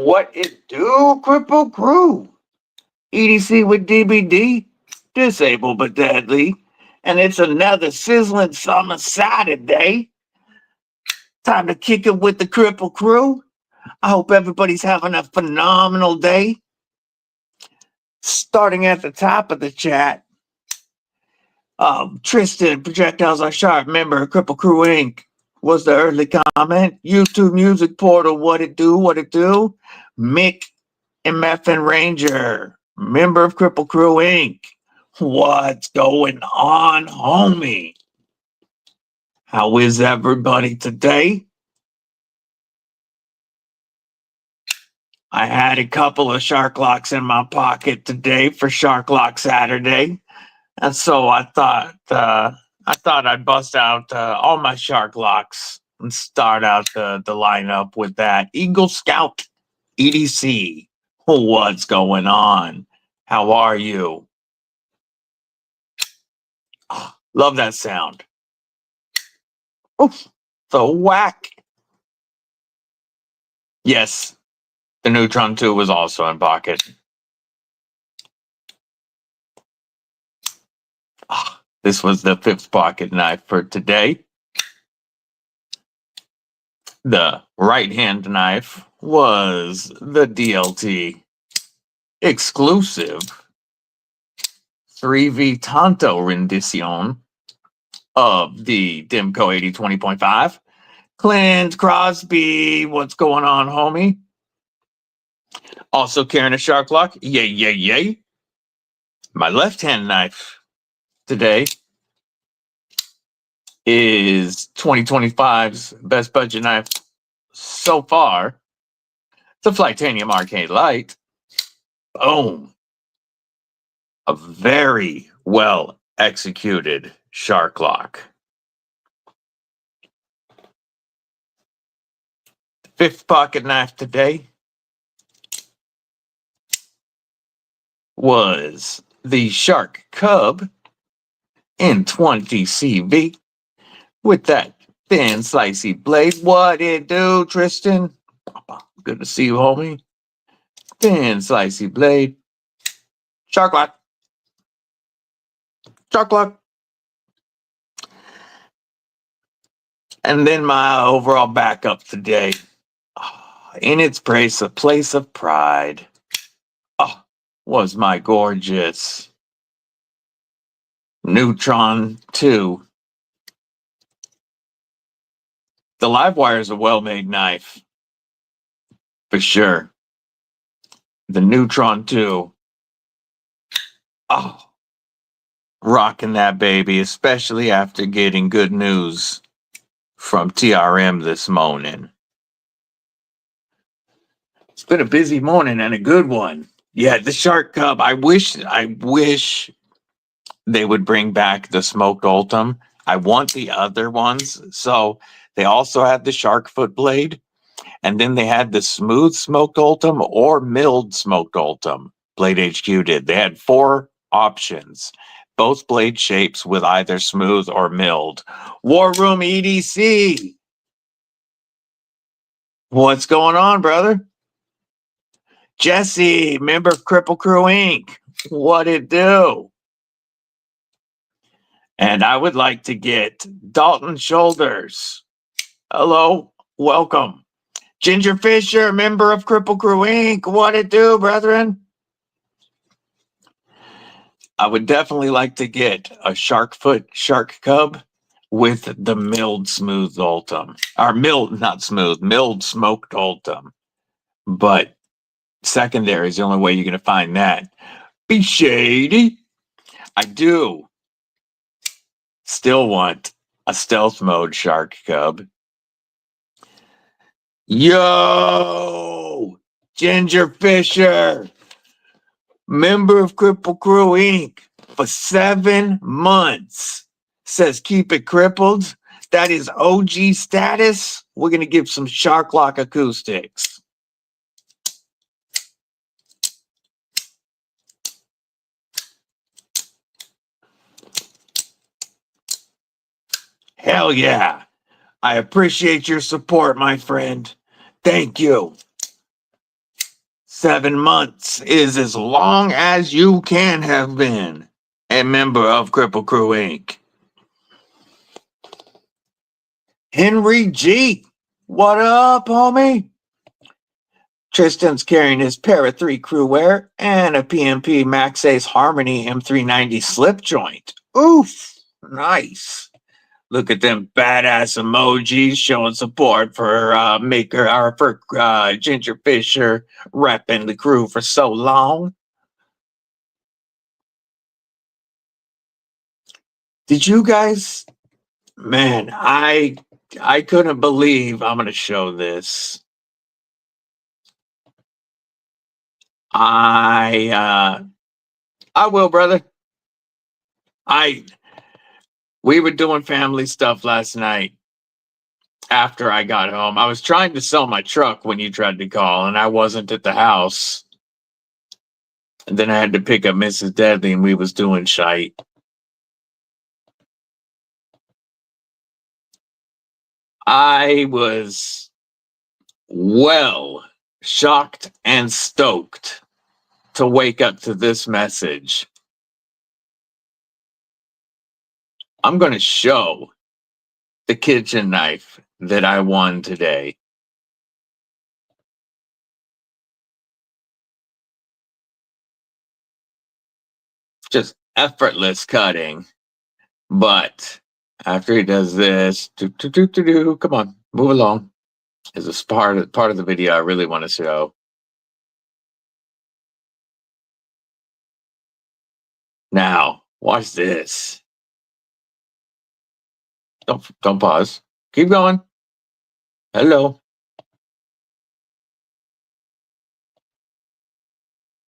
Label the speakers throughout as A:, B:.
A: What it do, Kripple Krew? EDC with DBD, disabled but deadly. And it's another Sizzlin Summer Saturday. Time to kick it with the Kripple Krew. I hope everybody's having a phenomenal day. Starting at the top of the chat, Tristan, Projectiles Are Sharp, member of Kripple Krew Inc. was the early comment. YouTube Music Portal, what it do, what it do. Mick MF and Ranger, member of Kripple Krew Inc. What's going on, homie? How is everybody today? I had a couple of Shark Locks in my pocket today for Shark Lock Saturday. And so I thought I'd bust out all my Shark Locks and start out the lineup with that Eagle Scout EDC. What's going on? How are you? Oh, love that sound. Oof, so whack. Yes, the Neutron 2 was also in pocket. Oh, this was the 5th pocket knife for today. The right-hand knife was the DLT exclusive 3V Tanto rendition of the Dimco 8020.5. Clint Crosby, what's going on, homie? Also carrying a Shark Lock. Yay, yay, yay. My left-hand knife today is 2025's best budget knife so far. The Flytanium Arcade Light. Boom. A very well executed Shark Lock. The 5th pocket knife today was the Shark Cub in 20 CV with that thin slicey blade. What it do, Tristan? Good to see you, homie. Thin slicey blade. Shark Lock. Shark Lock. And then my overall backup today, in its place, a place of pride, was my gorgeous Neutron 2. The Livewire is a well-made knife, for sure. The Neutron 2, rocking that baby, especially after getting good news from TRM this morning. It's been a busy morning and a good one. Yeah, the Shark Cub. I wish they would bring back the smoked Ultim. I want the other ones. So they also had the shark foot blade, and then they had the smooth smoked Ultim or milled smoked Ultim. Blade HQ did. They had 4 options, both blade shapes with either smooth or milled. War Room EDC. What's going on, brother? Jesse, member of Kripple Krew Inc. What it do? And I would like to get Dalton Shoulders. Hello, welcome. Ginger Fisher, member of Kripple Krew Inc. What it do, brethren? I would definitely like to get a Shark Cub with the milled smooth Ultim. Or milled, not smooth, milled smoked Ultim. But secondary is the only way you're going to find that. Be shady. I do still want a stealth mode Shark Cub. Yo, Ginger Fisher, member of Kripple Krew Inc. for 7 months. Says keep it crippled. That is OG status. We're going to give some Shark Lock acoustics. Hell yeah. I appreciate your support, my friend. Thank you. 7 months is as long as you can have been a member of Kripple Krew Inc. Henry G. What up, homie? Tristan's carrying his Para 3 crew wear and a PMP Max Ace Harmony M390 slip joint. Oof, nice. Look at them badass emojis showing support for Ginger Fisher repping the crew for so long. Did you guys, man, I couldn't believe, I'm going to show this. I will, brother. We were doing family stuff last night after I got home. I was trying to sell my truck when you tried to call, and I wasn't at the house. And then I had to pick up Mrs. Deadly, and we was doing shite. I was well shocked and stoked to wake up to this message. I'm going to show the kitchen knife that I won today. Just effortless cutting. But after he does this, come on, move along. Is a part of the video I really want to show. Now, watch this. Don't pause. Keep going. Hello.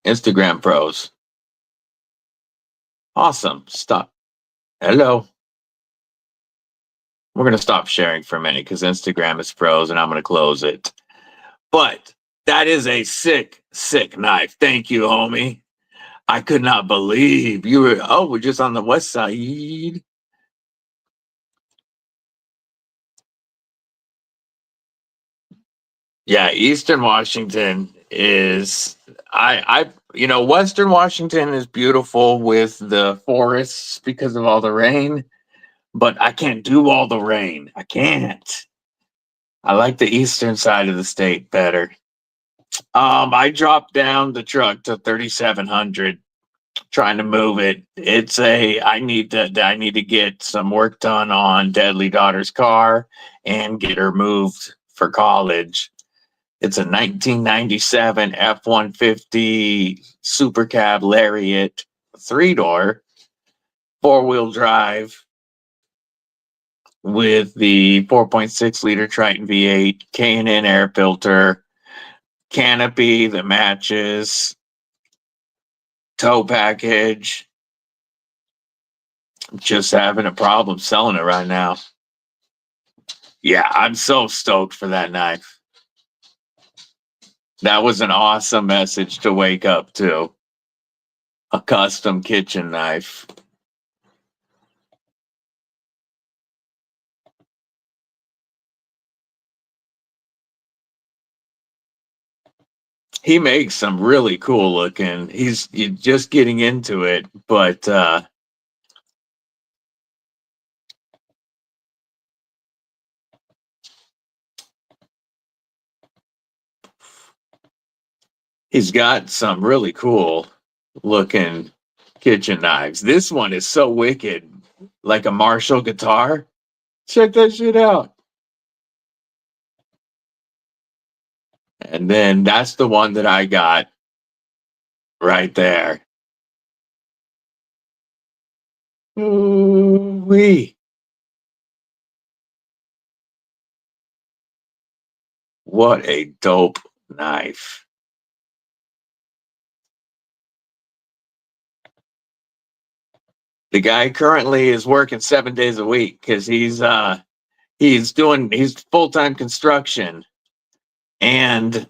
A: Instagram pros. Awesome. Stop. Hello. We're going to stop sharing for a minute because Instagram is pros and I'm going to close it. But that is a sick, sick knife. Thank you, homie. I could not believe you were, we're just on the west side. Yeah, Eastern Washington is, Western Washington is beautiful with the forests because of all the rain, but I can't do all the rain. I can't. I like the eastern side of the state better. I dropped down the truck to 3,700, trying to move it. I need to get some work done on Deadly Daughter's car and get her moved for college. It's a 1997 F-150 Super Cab Lariat 3-door, 4-wheel drive with the 4.6 liter Triton V8, K&N air filter, canopy that matches, tow package. Just having a problem selling it right now. Yeah, I'm so stoked for that knife. That was an awesome message to wake up to. A custom kitchen knife. He makes some really cool looking. He's just getting into it, but he's got some really cool looking kitchen knives. This one is so wicked, like a Marshall guitar. Check that shit out. And then that's the one that I got right there. Ooh-wee. What a dope knife. The guy currently is working 7 days a week because he's full-time construction, and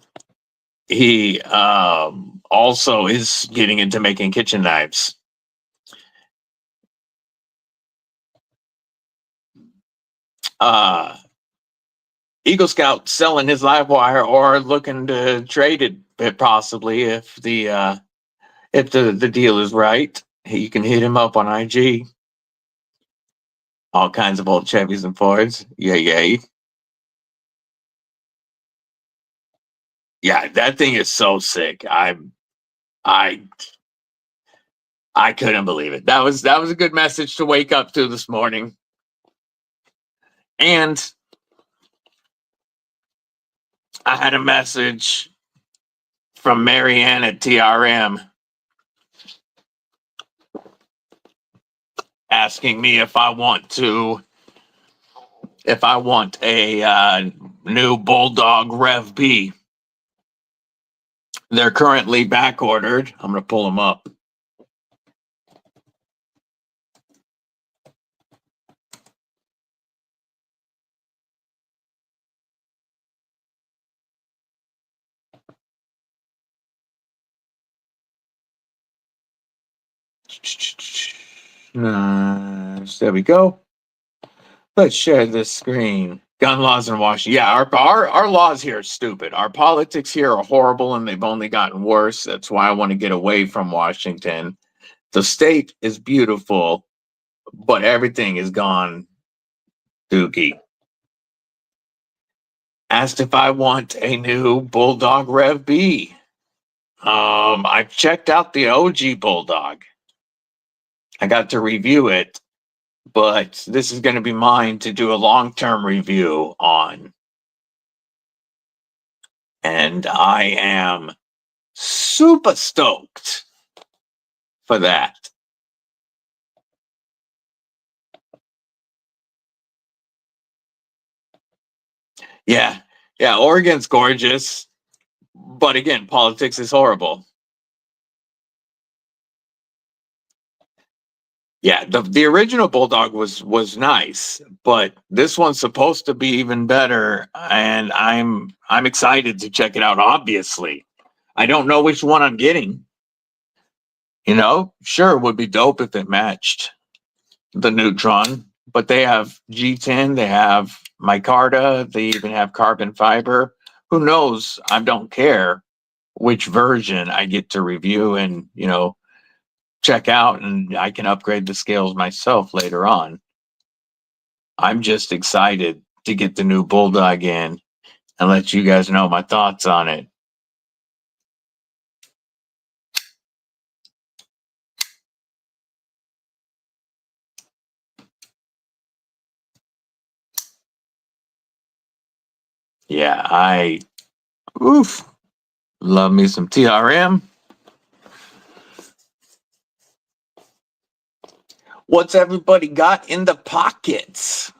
A: he also is getting into making kitchen knives. Eagle Scout selling his live wire or looking to trade it possibly if the deal is right. You can hit him up on IG. All kinds of old Chevys and Fords. Yay. Yeah, that thing is so sick. I couldn't believe it. That was a good message to wake up to this morning. And I had a message from Marianne at TRM asking me if I want a new Bulldog Rev B. They're currently back ordered. I'm going to pull them up. There we go. Let's share this screen. Gun laws in Washington. Yeah, our laws here are stupid. Our politics here are horrible, and they've only gotten worse. That's why I want to get away from Washington. The state is beautiful, but everything is gone dookie. Asked if I want a new Bulldog Rev B. I've checked out the OG Bulldog. I got to review it, but this is going to be mine to do a long-term review on. And I am super stoked for that. Yeah, Oregon's gorgeous, but again, politics is horrible. Yeah, the original Bulldog was nice, but this one's supposed to be even better, and I'm excited to check it out. Obviously, I don't know which one I'm getting. You know, sure, it would be dope if it matched the Neutron, but they have G10, they have micarta, they even have carbon fiber. Who knows? I don't care which version I get to review and, check out, and I can upgrade the scales myself later on. I'm just excited to get the new Bulldog in and let you guys know my thoughts on it. Yeah, I love me some TRM. What's everybody got in the pockets?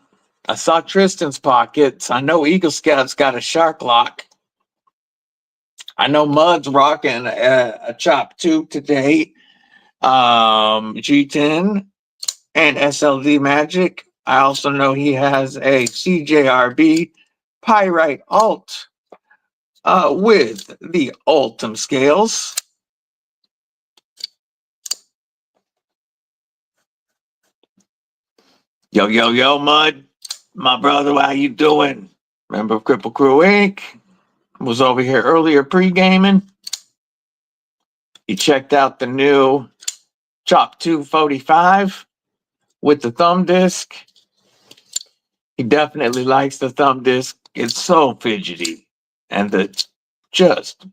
A: I saw Tristan's pockets. I know Eagle Scout's got a shark lock. I know Mud's rocking a chop tube today. G10 and SLD Magic. I also know he has a CJRB Pyrite Alt with the Ultim scales. Yo, Mud. My brother, how you doing? Member of Kripple Krew Inc. Was over here earlier pre-gaming. He checked out the new Chop 245 with the thumb disc. He definitely likes the thumb disc. It's so fidgety and it's just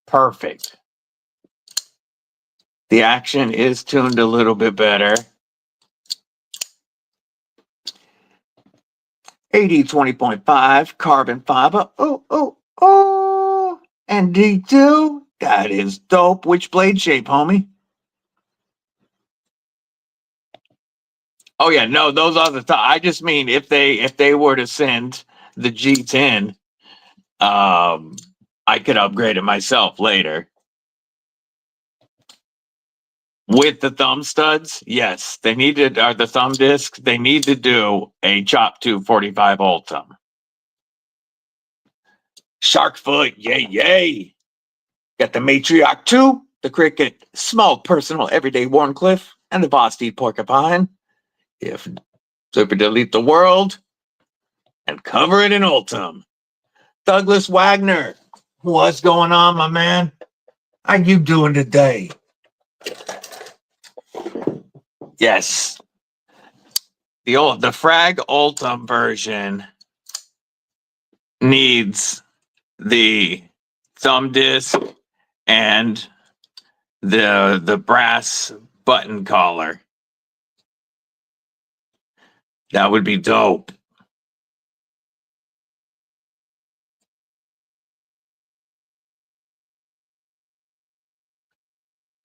A: perfect. The action is tuned a little bit better. AD 20.5 carbon fiber. Oh. And D2. That is dope. Which blade shape, homie? Oh yeah, no, those are the top. I just mean if they were to send the G10, I could upgrade it myself later. With the thumb studs, yes, they needed the thumb disc. They need to do a Chop 245 Ultim. Sharkfoot, yay! Got the Matriarch 2, the Cricket, Small Personal Everyday Warncliffe, and the Boss D Porcupine. If Super Delete the World and cover it in Ultim. Douglas Wagner, What's going on, my man? How you doing today? Yes. The Frag Ultim version needs the thumb disc and the brass button collar. That would be dope.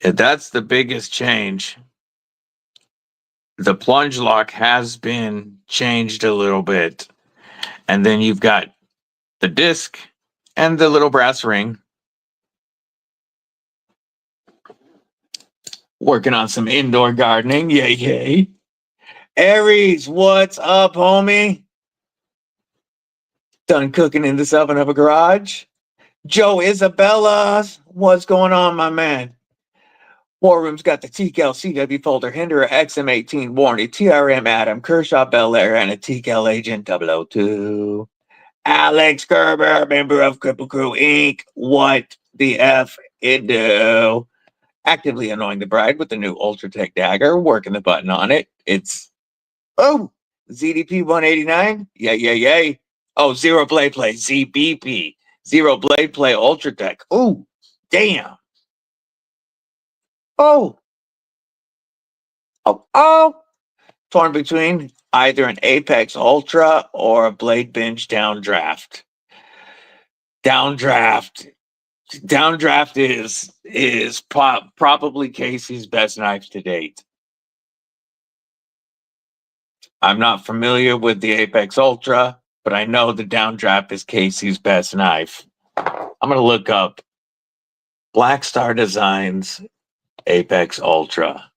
A: Yeah, that's the biggest change. The plunge lock has been changed a little bit. And then you've got the disc and the little brass ring. Working on some indoor gardening. Yay, yay. Aries, what's up, homie? Done cooking in this oven of a garage. Joe Isabella, what's going on, my man? War Room's got the TCal CW folder, Hinderer XM18 warranty, TRM Adam, Kershaw Bel Air, and a TCal Agent 002. Alex Gerber, member of Kripple Krew Inc. What the F it do? Actively annoying the bride with the new Ultratech dagger, working the button on it. It's, oh, ZDP 189. Yay. Oh, Zero Blade Play, ZBP. Zero Blade Play Ultratech. Oh, damn. Oh. Torn between either an Apex Ultra or a Blade Binge Downdraft. Downdraft is probably Casey's best knife to date. I'm not familiar with the Apex Ultra, but I know the Downdraft is Casey's best knife. I'm gonna look up Black Star Designs Apex Ultra.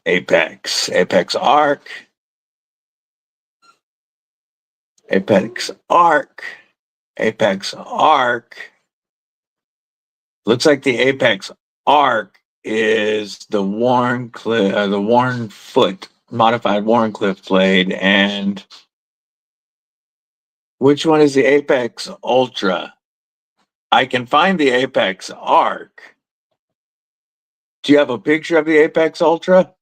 A: Apex Arc. Apex Arc. Looks like the Apex Arc is the worn foot, modified Warncliffe blade, and which one is the Apex Ultra? I can find the Apex Arc. Do you have a picture of the Apex Ultra?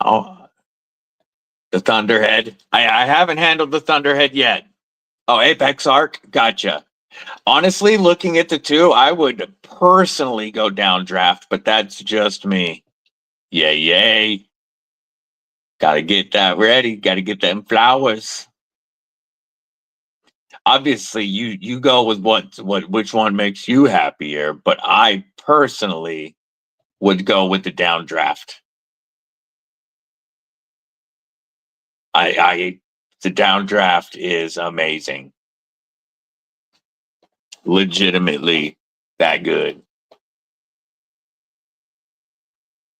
A: Oh, the Thunderhead. I haven't handled the Thunderhead yet. Oh, Apex Arc? Gotcha. Honestly, looking at the two, I would personally go Downdraft, but that's just me. Yay. Gotta get that ready. Gotta get them flowers. Obviously, you go with which one makes you happier, but I personally would go with the Downdraft. The Downdraft is amazing. Legitimately that good.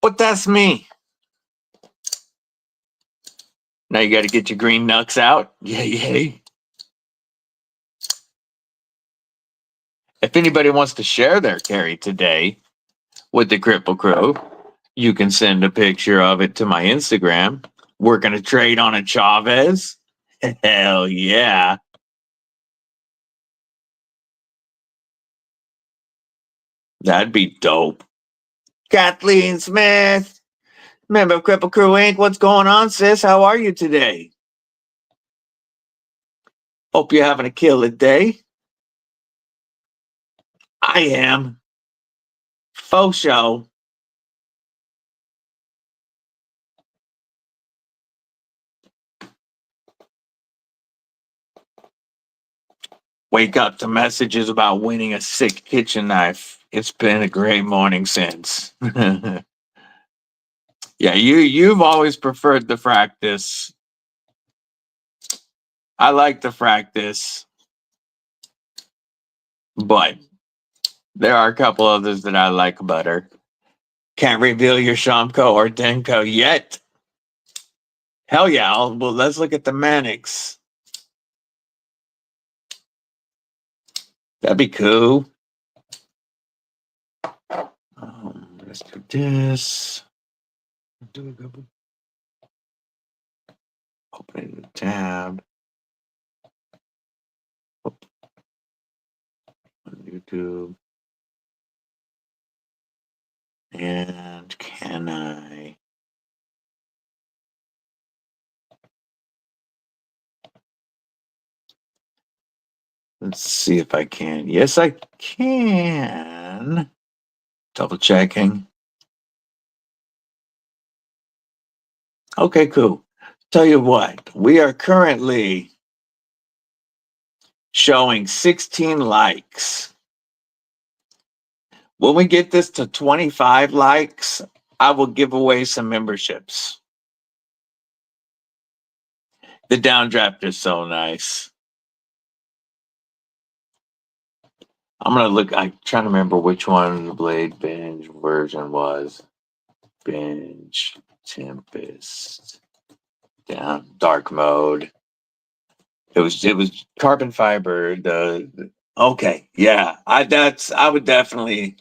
A: But that's me. Now you got to get your green knucks out. Yay. If anybody wants to share their carry today with the Kripple Krew, you can send a picture of it to my Instagram. We're going to trade on a Chavez. Hell yeah. That'd be dope. Kathleen Smith, member of Kripple Krew Inc. What's going on, sis? How are you today? Hope you're having a killer day. I am. Faux show. Wake up to messages about winning a sick kitchen knife. It's been a great morning since. Yeah, you've always preferred the Fractus. I like the Fractus, but There are a couple others that I like better. Can't reveal your Shamco or Denko yet. Hell yeah. Well, let's look at the Mannix. That'd be cool. Let's do this. Do a couple. Opening the tab. On YouTube. And can I? Let's see if I can. Yes, I can. Double checking. Okay, cool. Tell you what, we are currently showing 16 likes. When we get this to 25 likes, I will give away some memberships. The downdraft is so nice. I'm gonna look. I'm trying to remember which one the Blade Binge version was. Binge, Tempest, down, dark mode. It was carbon fiber. Okay, yeah. I would definitely.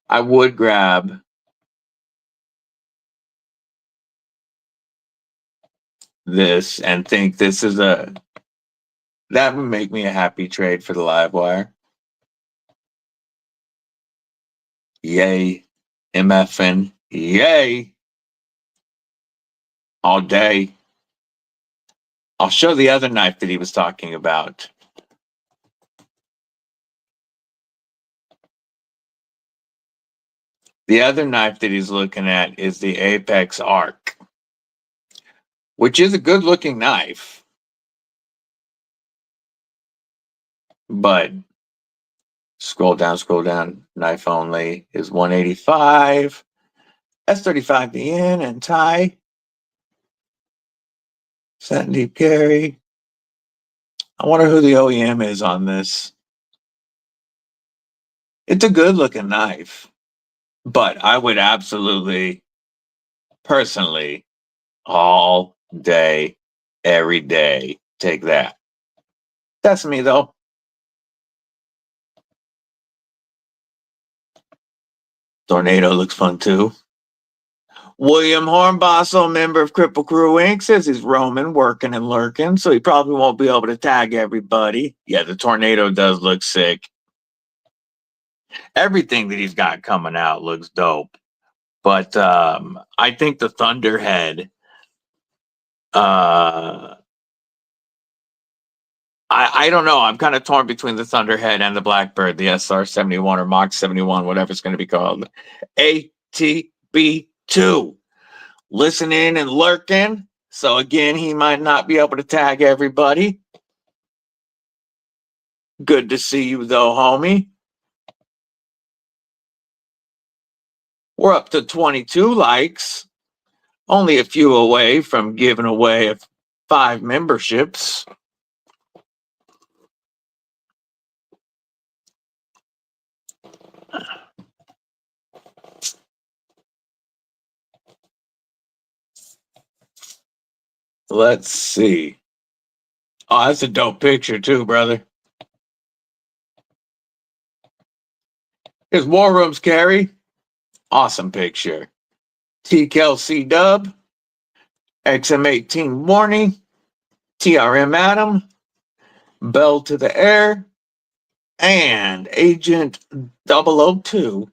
A: I would grab this and think this is that would make me a happy trade for the live wire. Yay. MFN. Yay. All day. I'll show the other knife that he was talking about. The other knife that he's looking at is the Apex Arc, which is a good looking knife. But scroll down, knife only is 185. S35 BN and tie. Satin deep carry. I wonder who the OEM is on this. It's a good looking knife, but I would absolutely, personally, all day, every day, take that. That's me though. Tornado looks fun too. William Hornbossel, member of Kripple Krew Inc., says he's roaming, working, and lurking, so he probably won't be able to tag everybody. Yeah, the Tornado does look sick. Everything that he's got coming out looks dope. But I think the Thunderhead, I don't know. I'm kind of torn between the Thunderhead and the Blackbird, the SR71 or Mach 71, whatever it's going to be called. ATB2. Listening and lurking. So again, he might not be able to tag everybody. Good to see you though, homie. We're up to 22 likes. Only a few away from giving away 5 memberships. Let's see. Oh, that's a dope picture too, brother. Here's War Rooms Carry. Awesome picture. TKLC Dub. XM18 Warning. TRM Adam. Bell to the Air. And Agent 002.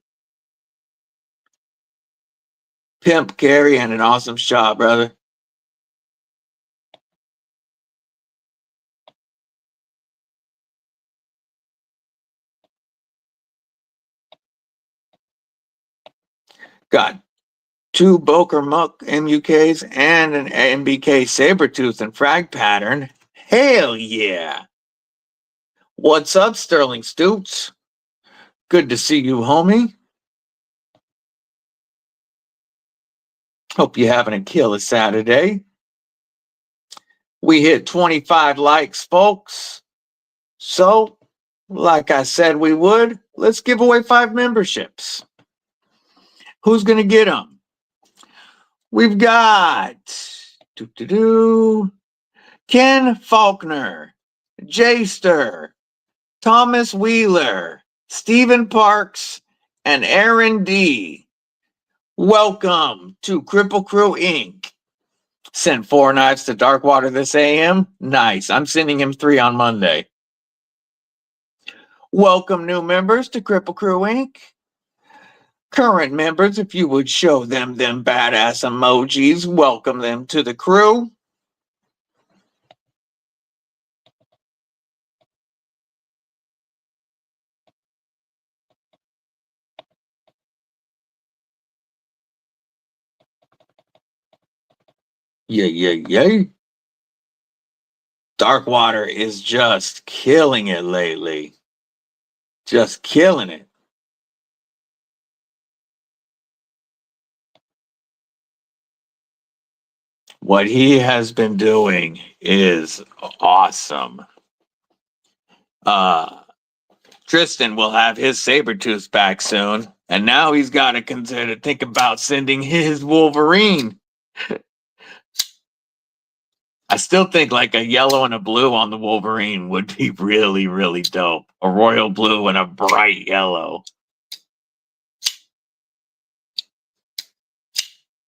A: Pimp carry and an awesome shot, brother. Got 2 Boker Muck MUKs and an MBK Sabertooth and frag pattern. Hell yeah. What's up, Sterling Stoops? Good to see you, homie. Hope you're having a killer Saturday. We hit 25 likes, folks. So like I said we would, let's give away 5 memberships. Who's going to get them? We've got Ken Faulkner, Jayster, Thomas Wheeler, Stephen Parks, and Aaron D. Welcome to Kripple Krew Inc. Sent 4 knives to Darkwater this AM. Nice. I'm sending him 3 on Monday. Welcome new members to Kripple Krew Inc. Current members, if you would show them badass emojis, welcome them to the crew. Yay. Darkwater is just killing it lately. Just killing it. What he has been doing is awesome. Tristan will have his Sabertooth back soon, and now he's got to think about sending his Wolverine. I still think like a yellow and a blue on the Wolverine would be really, really dope. A royal blue and a bright yellow.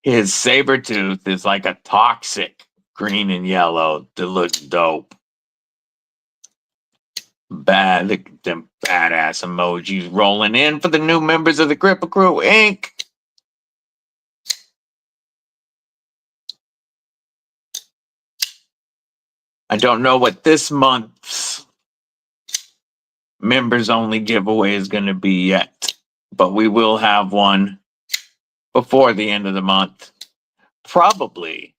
A: His Sabertooth is like a toxic green and yellow that looks dope. Look at them badass emojis rolling in for the new members of the Kripple Krew Inc. I don't know what this month's members only giveaway is going to be yet, but we will have one before the end of the month. Probably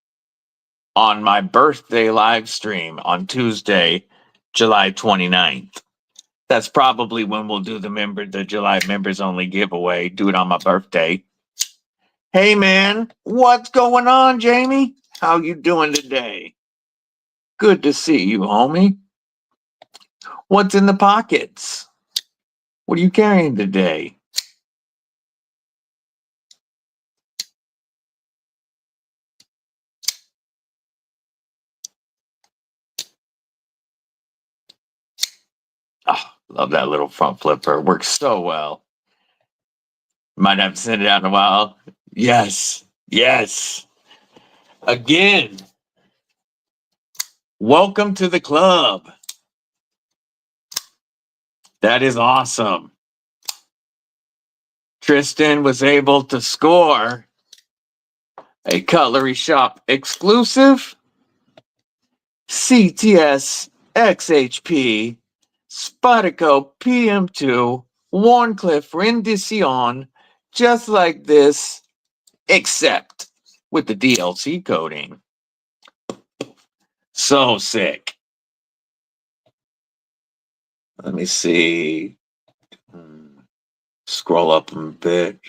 A: on my birthday live stream on Tuesday, July 29th. That's probably when we'll do the July members only giveaway. Do it on my birthday. Hey man, what's going on, Jamie? How you doing today? Good to see you, homie. What's in the pockets? What are you carrying today? Oh, love that little front flipper. Works so well. Might have to send it out in a while. Yes. Again, welcome to the club. That is awesome. Tristan was able to score a Cutlery Shop exclusive CTS XHP Spyderco PM2 Warncliffe Rendition, just like this, except with the DLC coating. So sick. Let me see. Scroll up a bit.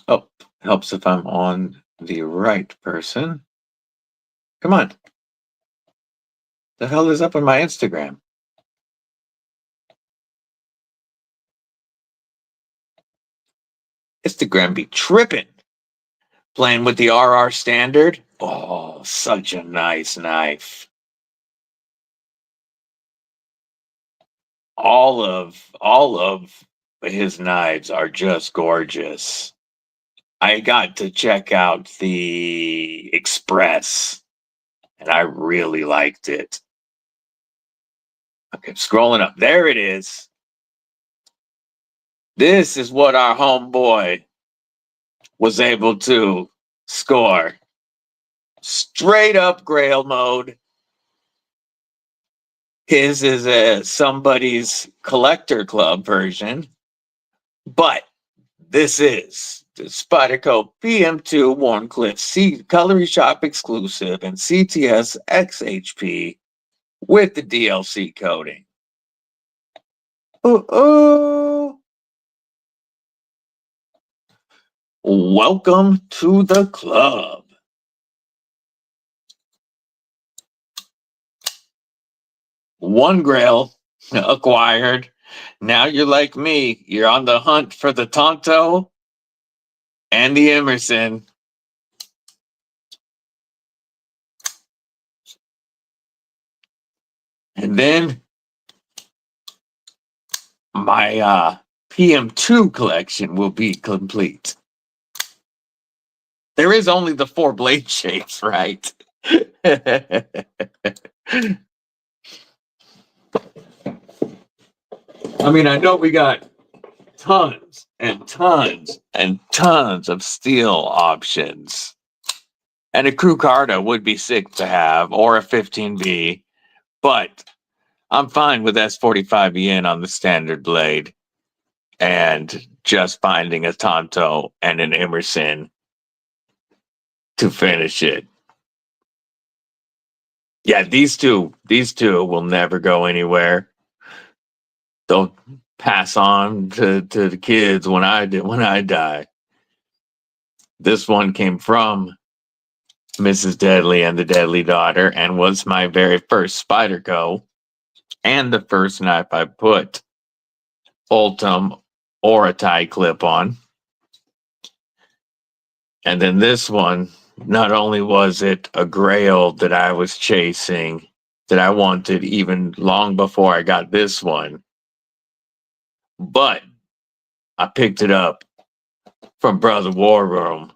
A: Oh, helps if I'm on the right person. Come on. The hell is up on my Instagram? Instagram be tripping. Playing with the RR standard. Oh, such a nice knife. All of his knives are just gorgeous. I got to check out the Express, and I really liked it. Okay, scrolling up. There it is. This is what our homeboy was able to score. Straight up Grail mode. His is a somebody's collector club version, but this is the Spyderco PM2 Warncliffe Cutlery Shop exclusive and CTS XHP with the DLC coating. Welcome to the club. one grail acquired. Now you're like me. You're on the hunt for the Tonto and the Emerson. And then my PM2 collection will be complete. There is only the 4 blade shapes, right? I mean, I know we got tons and tons and tons of steel options. And a Crew Carta would be sick to have, or a 15V, but I'm fine with S45EN on the standard blade and just finding a Tonto and an Emerson to finish it. Yeah, these two will never go anywhere. They'll pass on to the kids when I die. This one came from Mrs. Deadly and the Deadly Daughter and was my very first Spyderco and the first knife I put Ultim or a tie clip on. And then this one, not only was it a grail that I was chasing, that I wanted even long before I got this one, but I picked it up from Brother War Room,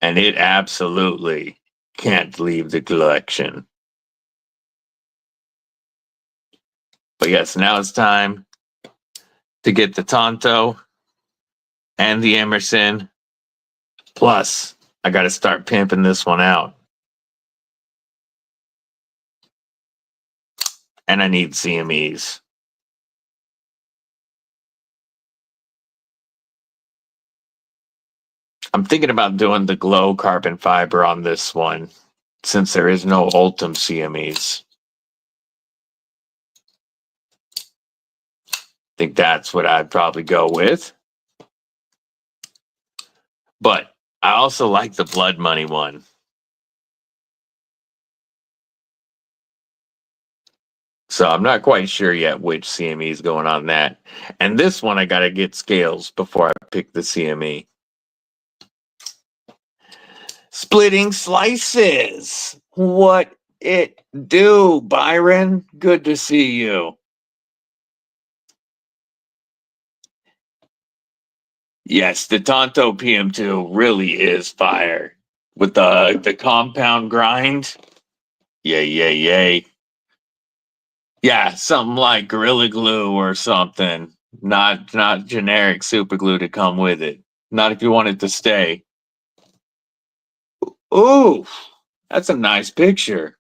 A: and it absolutely can't leave the collection. But yes, now it's time to get the Tonto and the Emerson. Plus, I got to start pimping this one out. And I need CMEs. I'm thinking about doing the glow carbon fiber on this one, since there is no Ultim CMEs. I think that's what I'd probably go with. But I also like the Blood Money one. So I'm not quite sure yet which CME is going on that. And this one, I got to get scales before I pick the CME. Splitting Slices. What it do, Byron? Good to see you. Yes, the Tonto PM2 really is fire. With the compound grind. Yay, yay, yay. Yeah, something like Gorilla Glue or something. Not generic super glue to come with it. Not if you want it to stay. Ooh, that's a nice picture.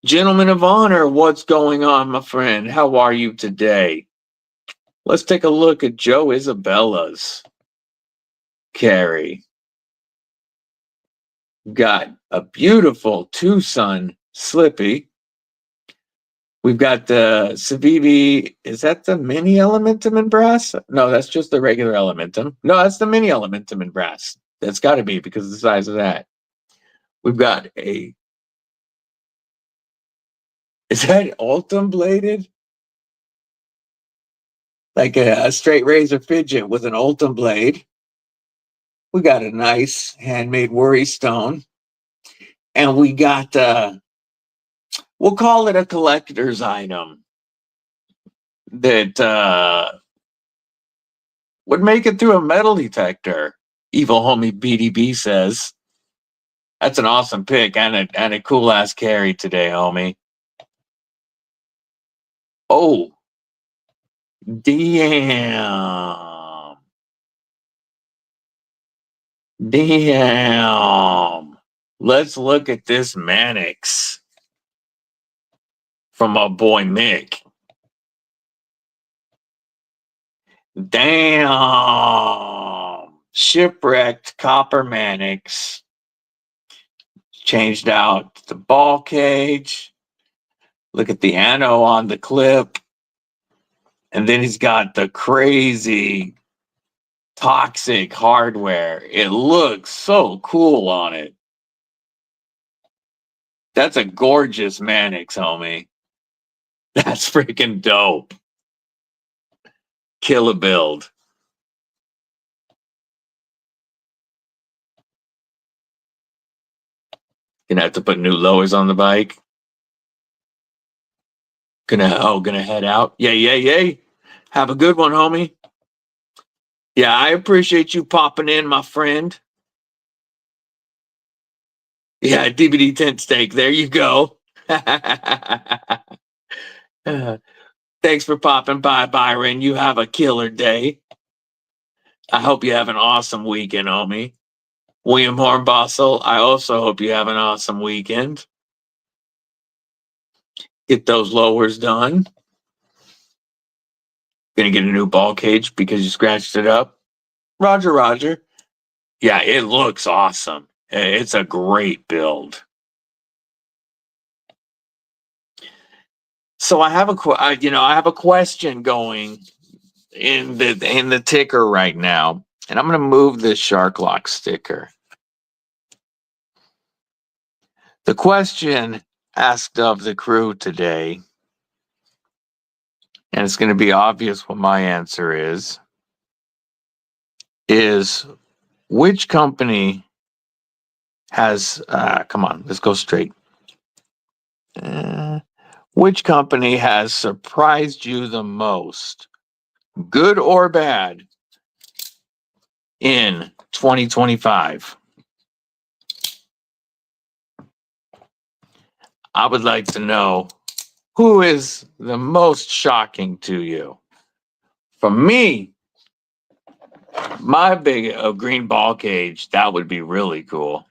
A: Gentleman of Honor, what's going on, my friend? How are you today? Let's take a look at Joe Isabella's carry. Got a beautiful Tucson Slippy. We've got the Civivi. Is that the mini Elementum in brass? No, that's just the regular Elementum. No, that's the mini Elementum in brass. That's got to be because of the size of that. We've got a. Is that Ultim bladed? Like a straight razor fidget with an Ultim blade. We got a nice handmade worry stone. And we got, we'll call it a collector's item that would make it through a metal detector. Evil homie BDB says. That's an awesome pick and a cool ass carry today, homie. Oh, damn. Damn. Let's look at this Mannix from my boy Mick. Damn. Shipwrecked copper Mannix. Changed out the ball cage. Look at the ano on the clip. And then he's got the crazy toxic hardware. It looks so cool on it. That's a gorgeous Mannix, homie. That's freaking dope. Kill a build. Gonna have to put new lowers on the bike. Gonna head out. Yay. Have a good one, homie. Yeah, I appreciate you popping in, my friend. Yeah, DBD tent steak. There you go. Thanks for popping by, Byron. You have a killer day. I hope you have an awesome weekend, homie. William Hornbossel, I also hope you have an awesome weekend. Get those lowers done. Gonna get a new ball cage because you scratched it up. Roger. Yeah, it looks awesome. It's a great build. So I have a question going in the ticker right now, and I'm going to move this Shark Lock sticker. The question asked of the crew today, and it's going to be obvious what my answer is which company has, come on, let's go straight. Which company has surprised you the most, good or bad, in 2025? I would like to know who is the most shocking to you. For me, my big green ball cage, that would be really cool.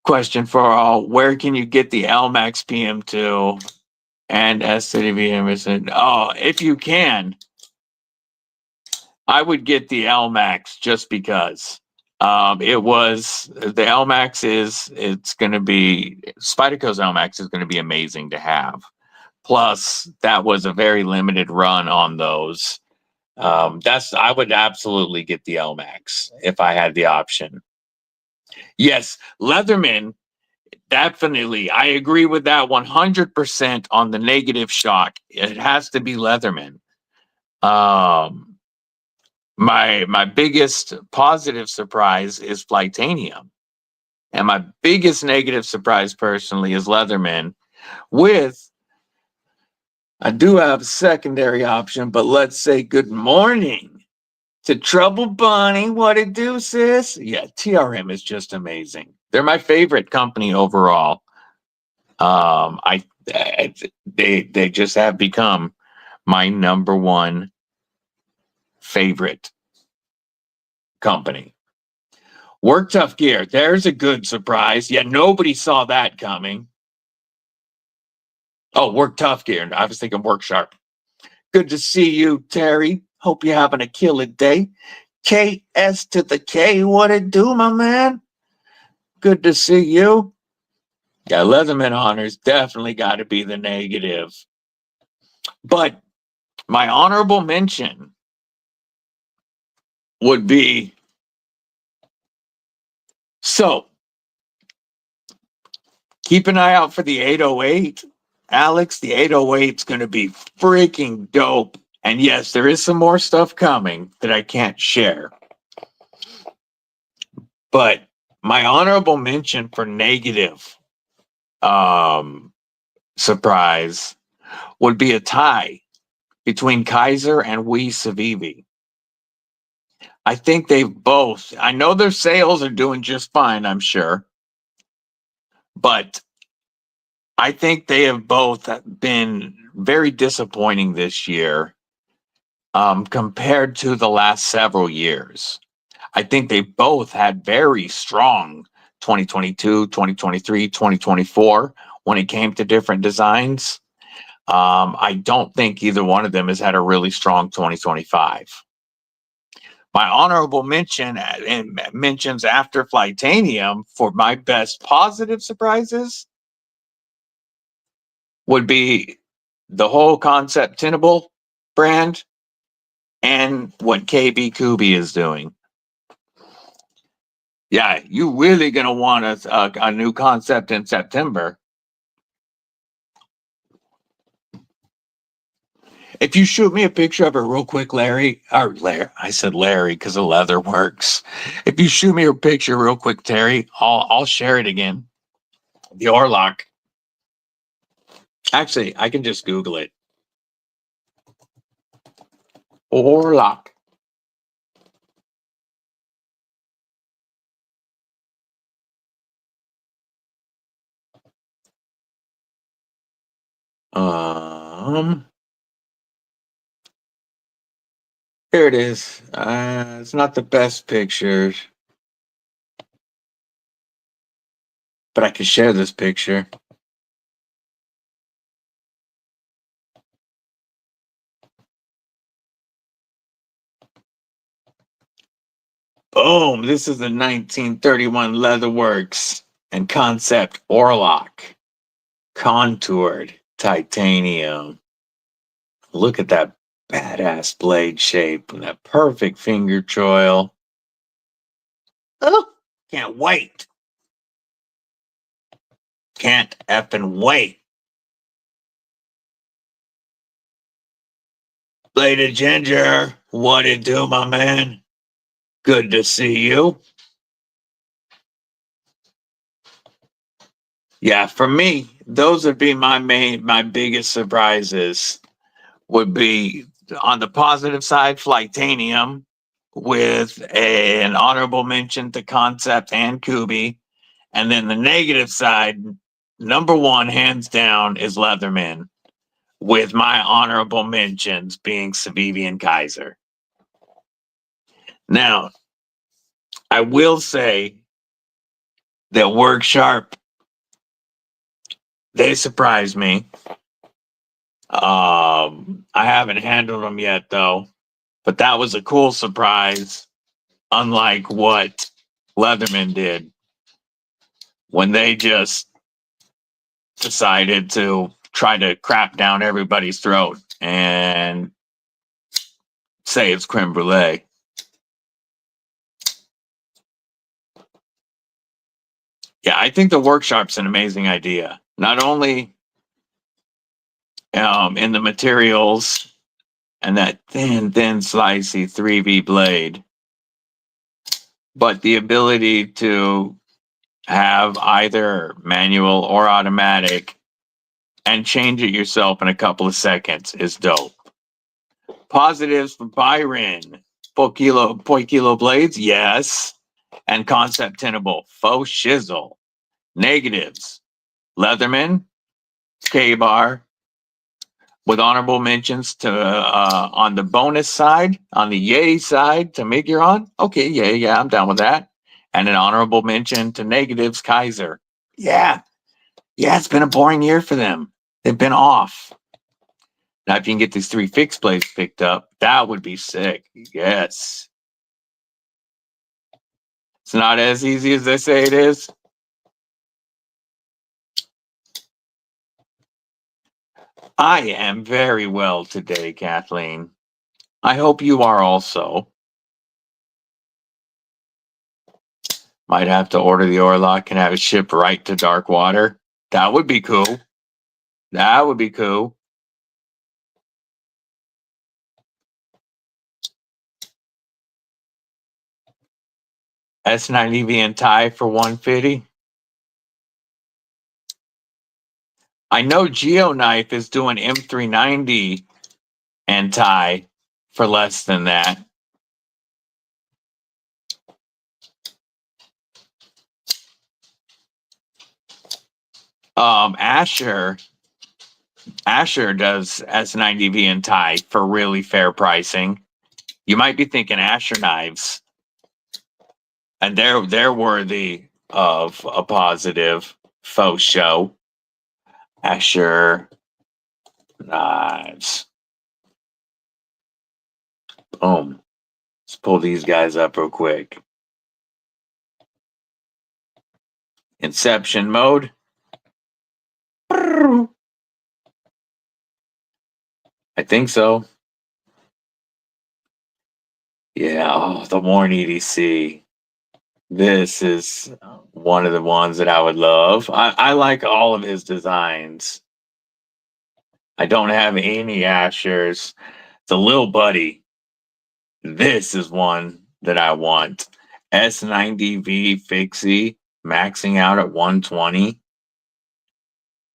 A: Question for all, where can you get the LMAX PM2 and SCDV Emerson? Oh, if you can, I would get the LMAX just because. The LMAX it's going to be, Spyderco's LMAX is going to be amazing to have. Plus, that was a very limited run on those. I would absolutely get the LMAX if I had the option. Yes, Leatherman, definitely. I agree with that 100% on the negative shock. It has to be Leatherman. My biggest positive surprise is Flytanium. And my biggest negative surprise personally is Leatherman. I do have a secondary option, but let's say good morning to Trouble Bunny. What it do, sis? Yeah, TRM is just amazing. They're my favorite company overall. They just have become my number one favorite company. Work Tough Gear. There's a good surprise. Yeah, nobody saw that coming. Oh, Work Tough Gear. I was thinking Work Sharp. Good to see you, Terry. Hope you're having a killer day. KS to the K. What it do, my man? Good to see you. Yeah, Leatherman honors definitely got to be the negative. But my honorable mention would be, so keep an eye out for the 808. Alex, the 808 is going to be freaking dope. And yes, there is some more stuff coming that I can't share. But my honorable mention for negative surprise would be a tie between Kaiser and Civivi. I think I know their sales are doing just fine, I'm sure. But I think they have both been very disappointing this year compared to the last several years. I think they both had very strong 2022, 2023, 2024 when it came to different designs. I don't think either one of them has had a really strong 2025. My honorable mention and mentions after Flytanium for my best positive surprises would be the whole Concept Tenable brand and what KB Kubi is doing. Yeah, you really gonna want a new concept in September. If you shoot me a picture of it real quick, Larry, or Larry, I said Larry because the leather works. If you shoot me a picture real quick, Terry, I'll share it again. The Orlock. Actually, I can just Google it. Orlock. Here it is. It's not the best pictures, but I can share this picture. Boom! This is the 1931 Leatherworks and Concept Orlock, contoured titanium. Look at that badass blade shape and that perfect finger choil. Oh, can't wait. Can't effing wait. Lady Ginger, what it do, my man? Good to see you. Yeah, for me, those would be my biggest surprises. Would be on the positive side, Flytanium, with an honorable mention to Concept and Kubi. And then the negative side, number one, hands down, is Leatherman, with my honorable mentions being Civivi and Kaiser. Now, I will say that Work Sharp, they surprised me. I haven't handled them yet, though, but that was a cool surprise, unlike what Leatherman did when they just decided to try to crap down everybody's throat and say it's creme brulee. Yeah, I think the workshop's an amazing idea. Not only in the materials and that thin, slicey 3V blade, but the ability to have either manual or automatic and change it yourself in a couple of seconds is dope. Positives for Byron. Poi kilo blades, yes. And concept tenable, faux shizzle. Negatives, Leatherman, K-Bar, with honorable mentions to on the bonus side, on the yay side to Miguron. Okay, yeah, I'm down with that. And an honorable mention to negatives, Kaiser. Yeah, it's been a boring year for them. They've been off. Now, if you can get these 3 fixed blades picked up, that would be sick. Yes. It's not as easy as they say it is. I am very well today, Kathleen. I hope you are also. Might have to order the Orlock and have it shipped right to dark water. That would be cool. That would be cool. S90V and tie for 150. I know Geo Knife is doing M390 and tie for less than that. Asher does S90V and tie for really fair pricing. You might be thinking Asher Knives, and they're worthy of a positive faux show. Asher Knives. Boom. Let's pull these guys up real quick. Inception mode. I think so. Yeah, the Warren EDC. This is one of the ones that I would love. I like all of his designs. I don't have any Ashers. The Lil Buddy. This is one that I want. S90V Fixie, maxing out at 120.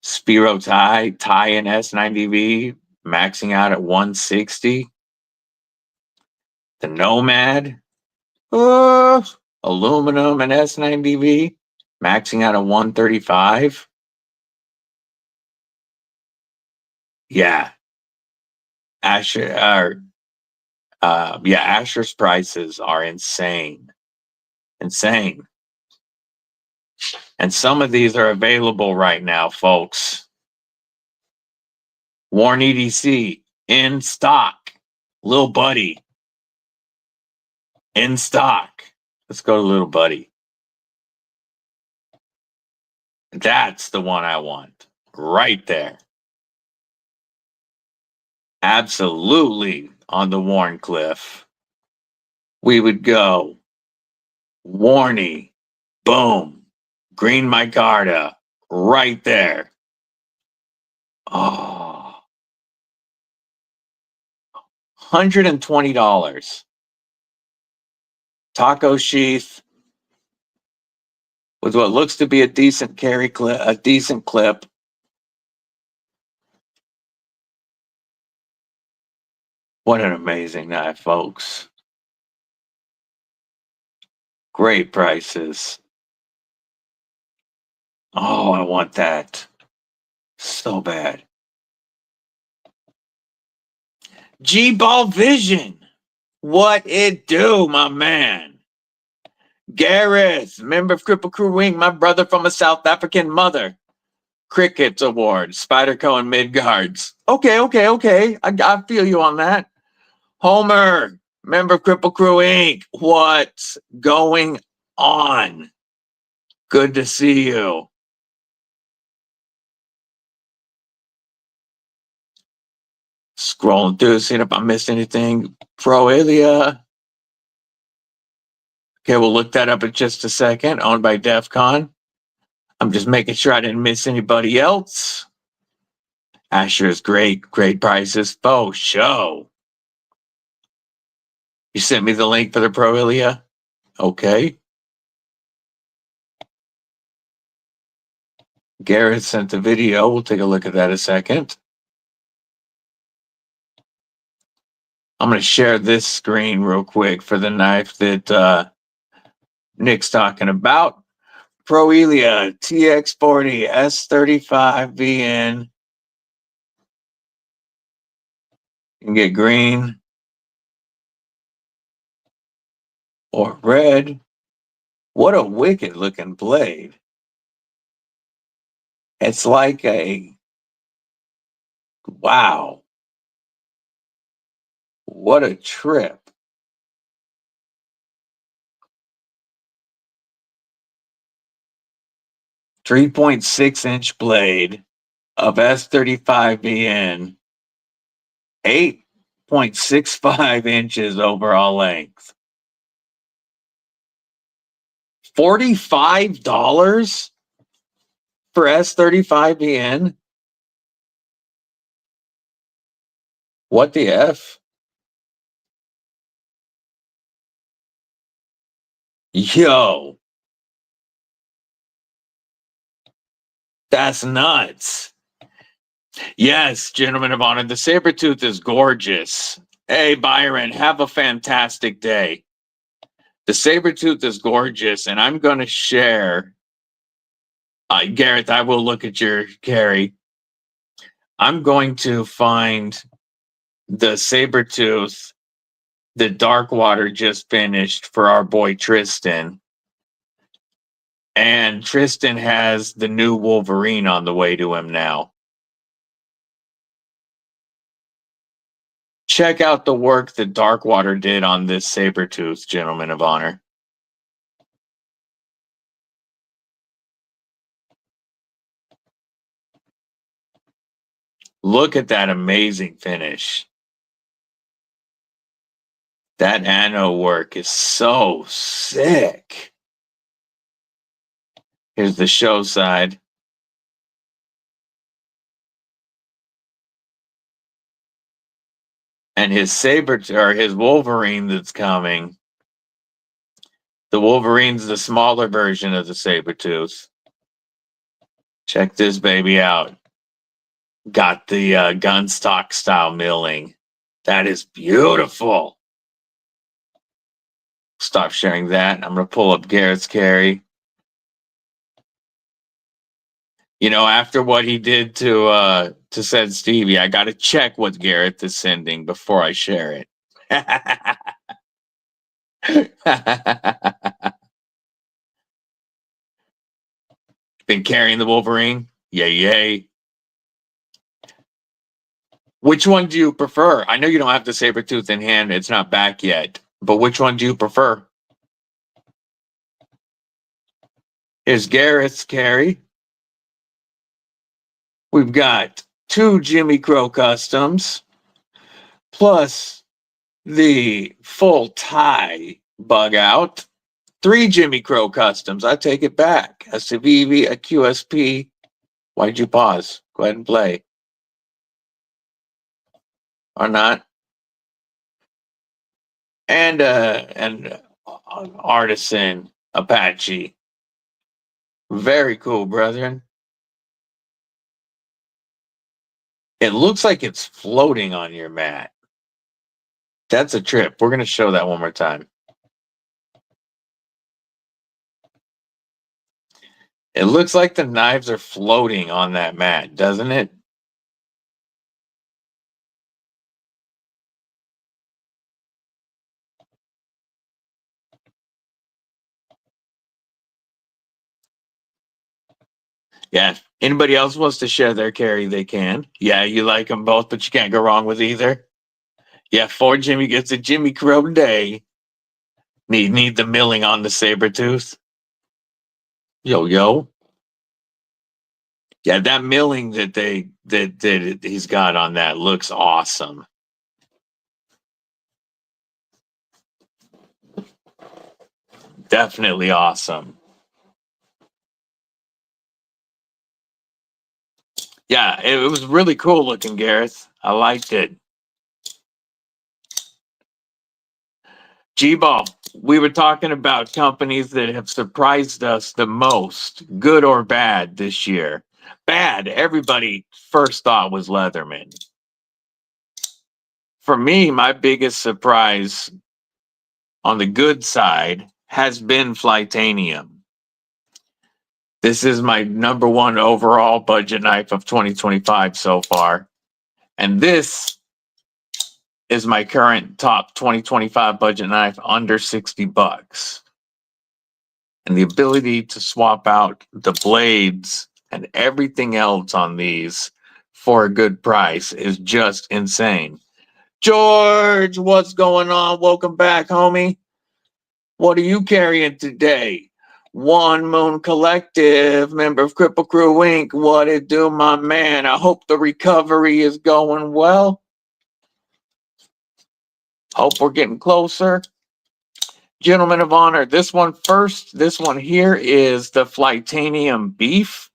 A: Spiro Tie in S90V, maxing out at 160. The Nomad, aluminum and S90V, maxing out at 135. Yeah. Asher's prices are insane. Insane. And some of these are available right now, folks. Warn EDC in stock. Lil Buddy in stock. Let's go to Little Buddy. That's the one I want. Right there. Absolutely on the Warncliffe. We would go Warnie, boom, Green Micarta, right there. Oh, $120. Taco sheath with what looks to be a decent carry clip, a decent clip. What an amazing knife, folks. Great prices. Oh, I want that so bad. G-Ball Vision. What it do, my man? Gareth, member of Kripple Krew, my brother from a South African mother. Crickets Award, Spyderco and Midgards. Okay. I feel you on that. Homer, member of Kripple Krew Inc. What's going on? Good to see you. Scrolling through, seeing if I missed anything. Proelia. Okay, we'll look that up in just a second. Owned by DEF CON. I'm just making sure I didn't miss anybody else. Asher is great prices. Faux show. You sent me the link for the Proelia? Okay. Garrett sent the video. We'll take a look at that in a second. I'm going to share this screen real quick for the knife that Nick's talking about. Proelia TX40 S35 VN. You can get green or red. What a wicked looking blade. It's like a, wow. What a trip. .6 blade of S35VN, 8.65 inches overall length. $45 for S35VN? What the F? Yo. That's nuts. Yes, gentlemen of honor, the Sabertooth is gorgeous. Hey, Byron, have a fantastic day. The Sabertooth is gorgeous, and I'm going to share. Gareth, I will look at your carry. I'm going to find the Sabertooth that Darkwater just finished for our boy Tristan. And Tristan has the new Wolverine on the way to him now. Check out the work that Darkwater did on this Sabertooth, gentlemen of honor. Look at that amazing finish. That anno work is so sick. Here's the show side. And his his Wolverine that's coming. The Wolverine's the smaller version of the Sabertooth. Check this baby out. Got the gun stock style milling. That is beautiful. Stop sharing that. I'm going to pull up Garrett's carry. You know, after what he did to said Stevie, I got to check what Garrett is sending before I share it. Been carrying the Wolverine? Yay, yay. Which one do you prefer? I know you don't have the Sabertooth in hand. It's not back yet. But which one do you prefer? Here's Garrett's carry. We've got 2 Jimmy Crow Customs, plus the full tie bug out. 3 Jimmy Crow Customs. I take it back. A Civivi, a QSP. Why'd you pause? Go ahead and play. Or not. And an Artisan Apache. Very cool, brethren. It looks like it's floating on your mat. That's a trip. We're going to show that one more time. It looks like the knives are floating on that mat, doesn't it? Yeah. Anybody else wants to share their carry, they can. Yeah, you like them both, but you can't go wrong with either. Yeah, 4 Jimmy gets a Jimmy Crow day. Need the milling on the Sabertooth. Yo, yo. Yeah, that milling that he's got on that looks awesome. Definitely awesome. Yeah, it was really cool looking, Gareth. I liked it. G-Ball, we were talking about companies that have surprised us the most, good or bad, this year. Bad, everybody first thought was Leatherman. For me, my biggest surprise on the good side has been Flytanium. This is my #1 overall budget knife of 2025 so far. And this is my current top 2025 budget knife under $60. And the ability to swap out the blades and everything else on these for a good price is just insane. George, what's going on? Welcome back, homie. What are you carrying today? One Moon Collective, member of Kripple Krew Inc. What it do, my man? I hope the recovery is going well. Hope we're getting closer. Gentlemen of honor, this one first. This one here is the Flytanium Beef.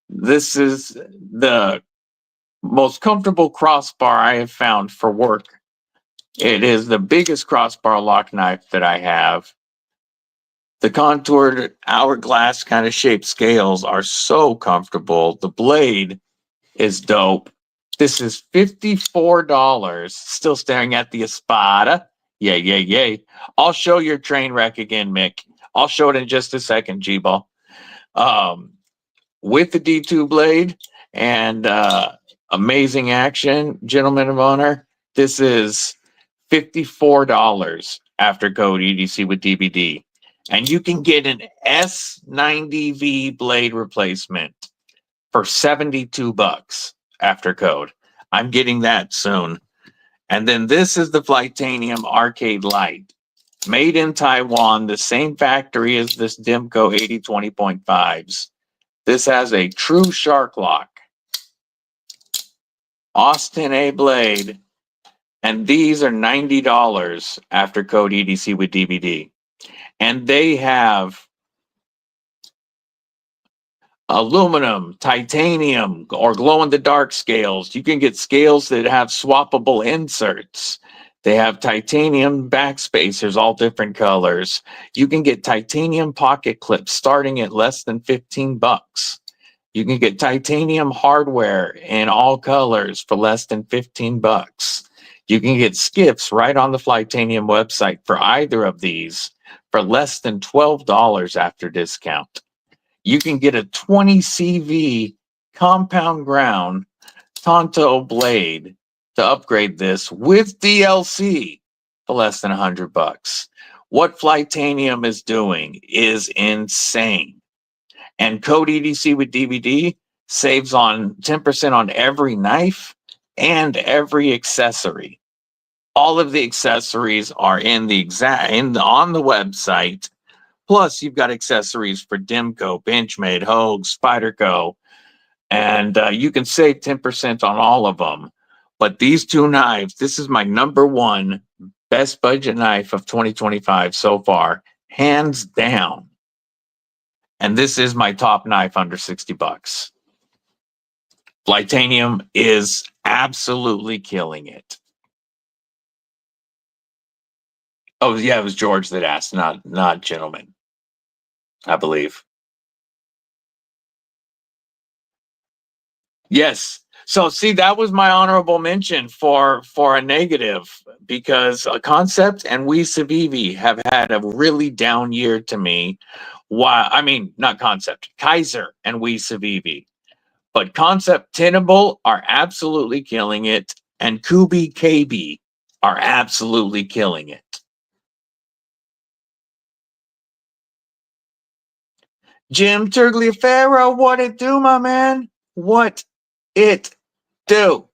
A: This is the most comfortable crossbar I have found for work. It is the biggest crossbar lock knife that I have. The contoured hourglass kind of shaped scales are so comfortable. The blade is dope. This is $54. Still staring at the Espada. Yay, yay, yay. I'll show your train wreck again, Mick. I'll show it in just a second, G-Ball. With the D2 blade and amazing action, gentlemen of honor, this is $54 after code EDC with DBD. And you can get an S90V blade replacement for $72 after code. I'm getting that soon. And then this is the Flytanium Arcade Light, made in Taiwan, the same factory as this Dimco 8020.5s. This has a true shark lock, Austin A blade, and these are $90 after code EDC with DBD. And they have aluminum, titanium, or glow-in-the-dark scales. You can get scales that have swappable inserts. They have titanium backspacers, all different colors. You can get titanium pocket clips starting at less than 15 bucks. You can get titanium hardware in all colors for less than 15 bucks. You can get skiffs right on the Flytanium website for either of these for less than $12 after discount. You can get a 20 CV compound ground Tonto blade to upgrade this with DLC for less than 100 bucks. What Flytanium is doing is insane. And code EDC with DBD saves on 10% on every knife and every accessory. All of the accessories are on the website. Plus, you've got accessories for Dimco, Benchmade, Hogue, Spyderco, and you can save 10% on all of them. But these two knives, this is my number one best budget knife of 2025 so far, hands down. And this is my top knife under 60 bucks. Flytanium is absolutely killing it. Oh, yeah, it was George that asked, not gentlemen, I believe. Yes. So see, that was my honorable mention for a negative, because a Concept and We Civivi have had a really down year to me. Why? I mean, not Concept, Kaiser and We Civivi, but Concept Tenable are absolutely killing it, and Kubi KB are absolutely killing it. Jim Turgliafero, what it do, my man? What it do?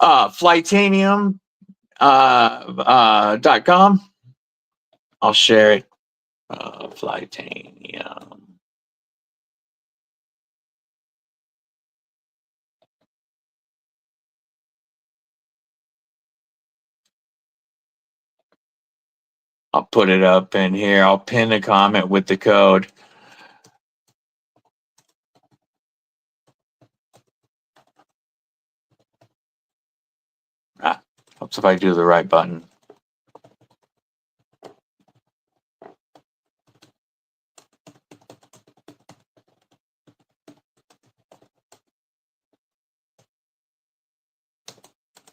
A: Flytanium .com. I'll share it. Flytanium. I'll put it up in here. I'll pin a comment with the code. Helps if I do the right button.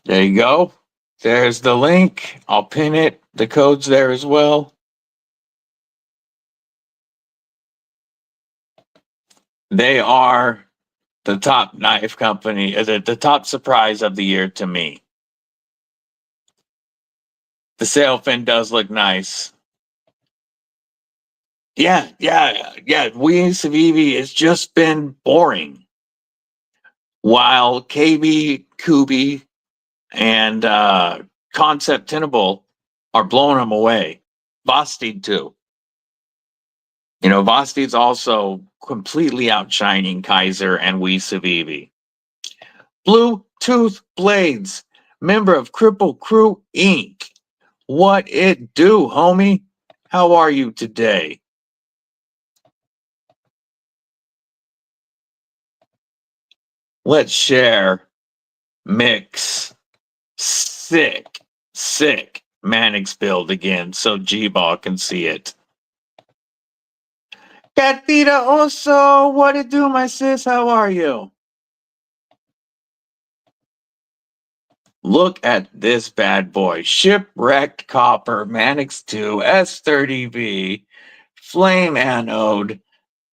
A: There you go. There's the link. I'll pin it. The code's there as well. They are the top knife company, the top surprise of the year to me. The sail fin does look nice. Yeah. We Civivi has just been boring. While KB, Kubi, and Concept Tenable are blowing them away. Vosteed too. You know, Vosteed's also completely outshining Kaiser and We Civivi. Bluetooth Blades, member of Kripple Krew Inc. What it do, homie? How are you today? Let's share. Mix. Sick Mannix build again so G-Ball can see it. Gatita Oso, what it do, my sis? How are you? Look at this bad boy. Shipwrecked copper, Mannix 2, S30V, flame anode,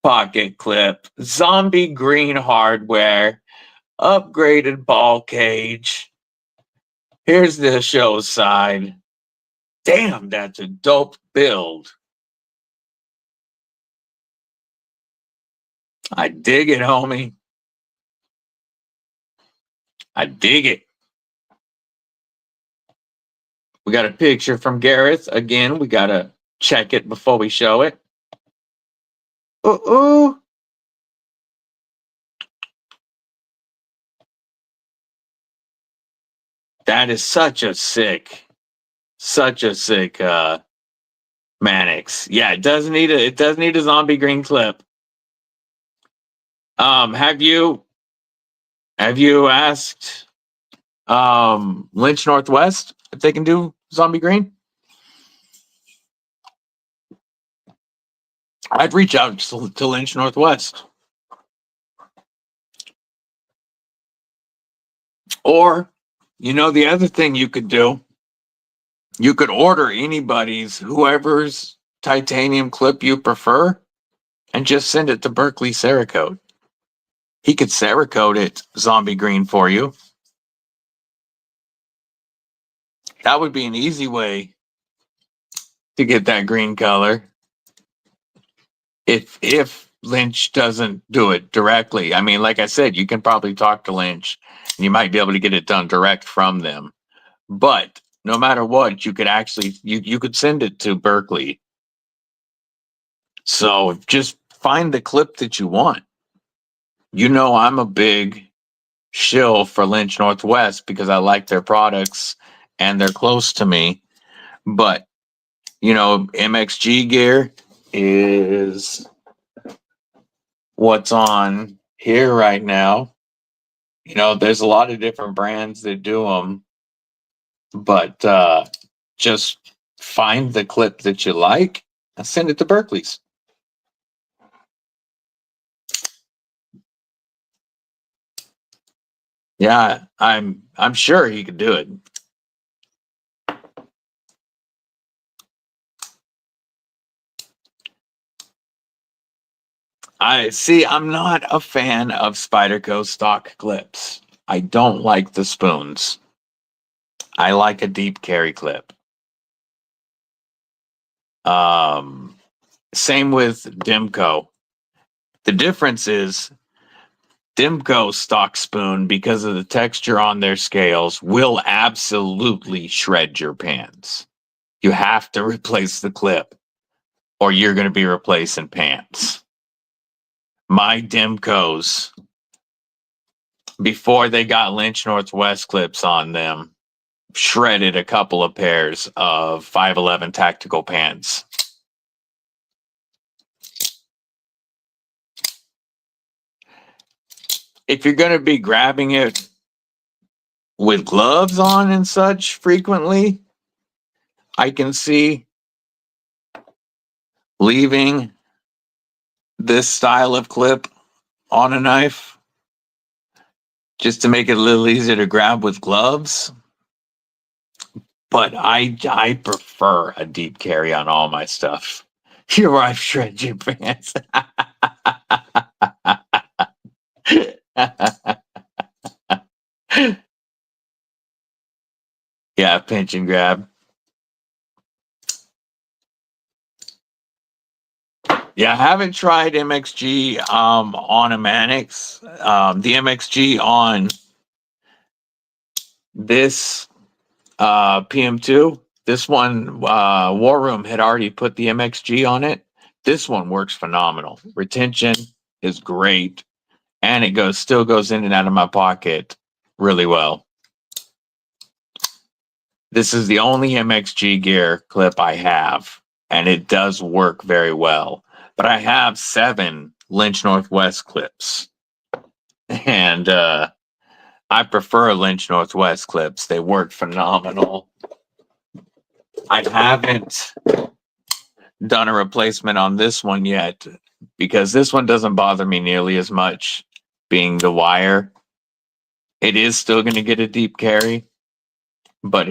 A: pocket clip, zombie green hardware, upgraded ball cage. Here's the show side. Damn, that's a dope build. I dig it, homie. I dig it. We got a picture from Gareth. Again, we got to check it before we show it. Ooh. That is such a sick Mannix. Yeah, it does need a zombie green clip. Have you asked Lynch Northwest if they can do zombie green? I'd reach out to Lynch Northwest. Or, the other thing you could do, you could order whoever's titanium clip you prefer, and just send it to Berkeley Cerakote. He could Cerakote it zombie green for you. That would be an easy way to get that green color. If Lynch doesn't do it directly. I mean, like I said, you can probably talk to Lynch and you might be able to get it done direct from them. But no matter what, you could actually you could send it to Berkeley. So just find the clip that you want. I'm a big shill for Lynch Northwest because I like their products and they're close to me. But MXG gear is what's on here right now. There's a lot of different brands that do them, but just find the clip that you like and send it to Berkeley's. Yeah, I'm sure he could do it. I'm not a fan of Spyderco stock clips. I don't like the spoons. I like a deep carry clip. Same with Dimco. The difference is Dimco stock spoon, because of the texture on their scales, will absolutely shred your pans. You have to replace the clip or you're going to be replacing pans. My Dimcos, before they got Lynch Northwest clips on them, shredded a couple of pairs of 511 tactical pants. If you're going to be grabbing it with gloves on and such frequently, I can see leaving this style of clip on a knife just to make it a little easier to grab with gloves. But I prefer a deep carry on all my stuff. Your wife shreds your pants. Yeah, pinch and grab. Yeah, I haven't tried MXG on a Mannix. The MXG on this PM2, this one, War Room had already put the MXG on it. This one works phenomenal. Retention is great, and it still goes in and out of my pocket really well. This is the only MXG gear clip I have, and it does work very well. But I have 7 Lynch Northwest clips, and I prefer Lynch Northwest clips. They work phenomenal. I haven't done a replacement on this one yet because this one doesn't bother me nearly as much, being the wire. It is still going to get a deep carry, but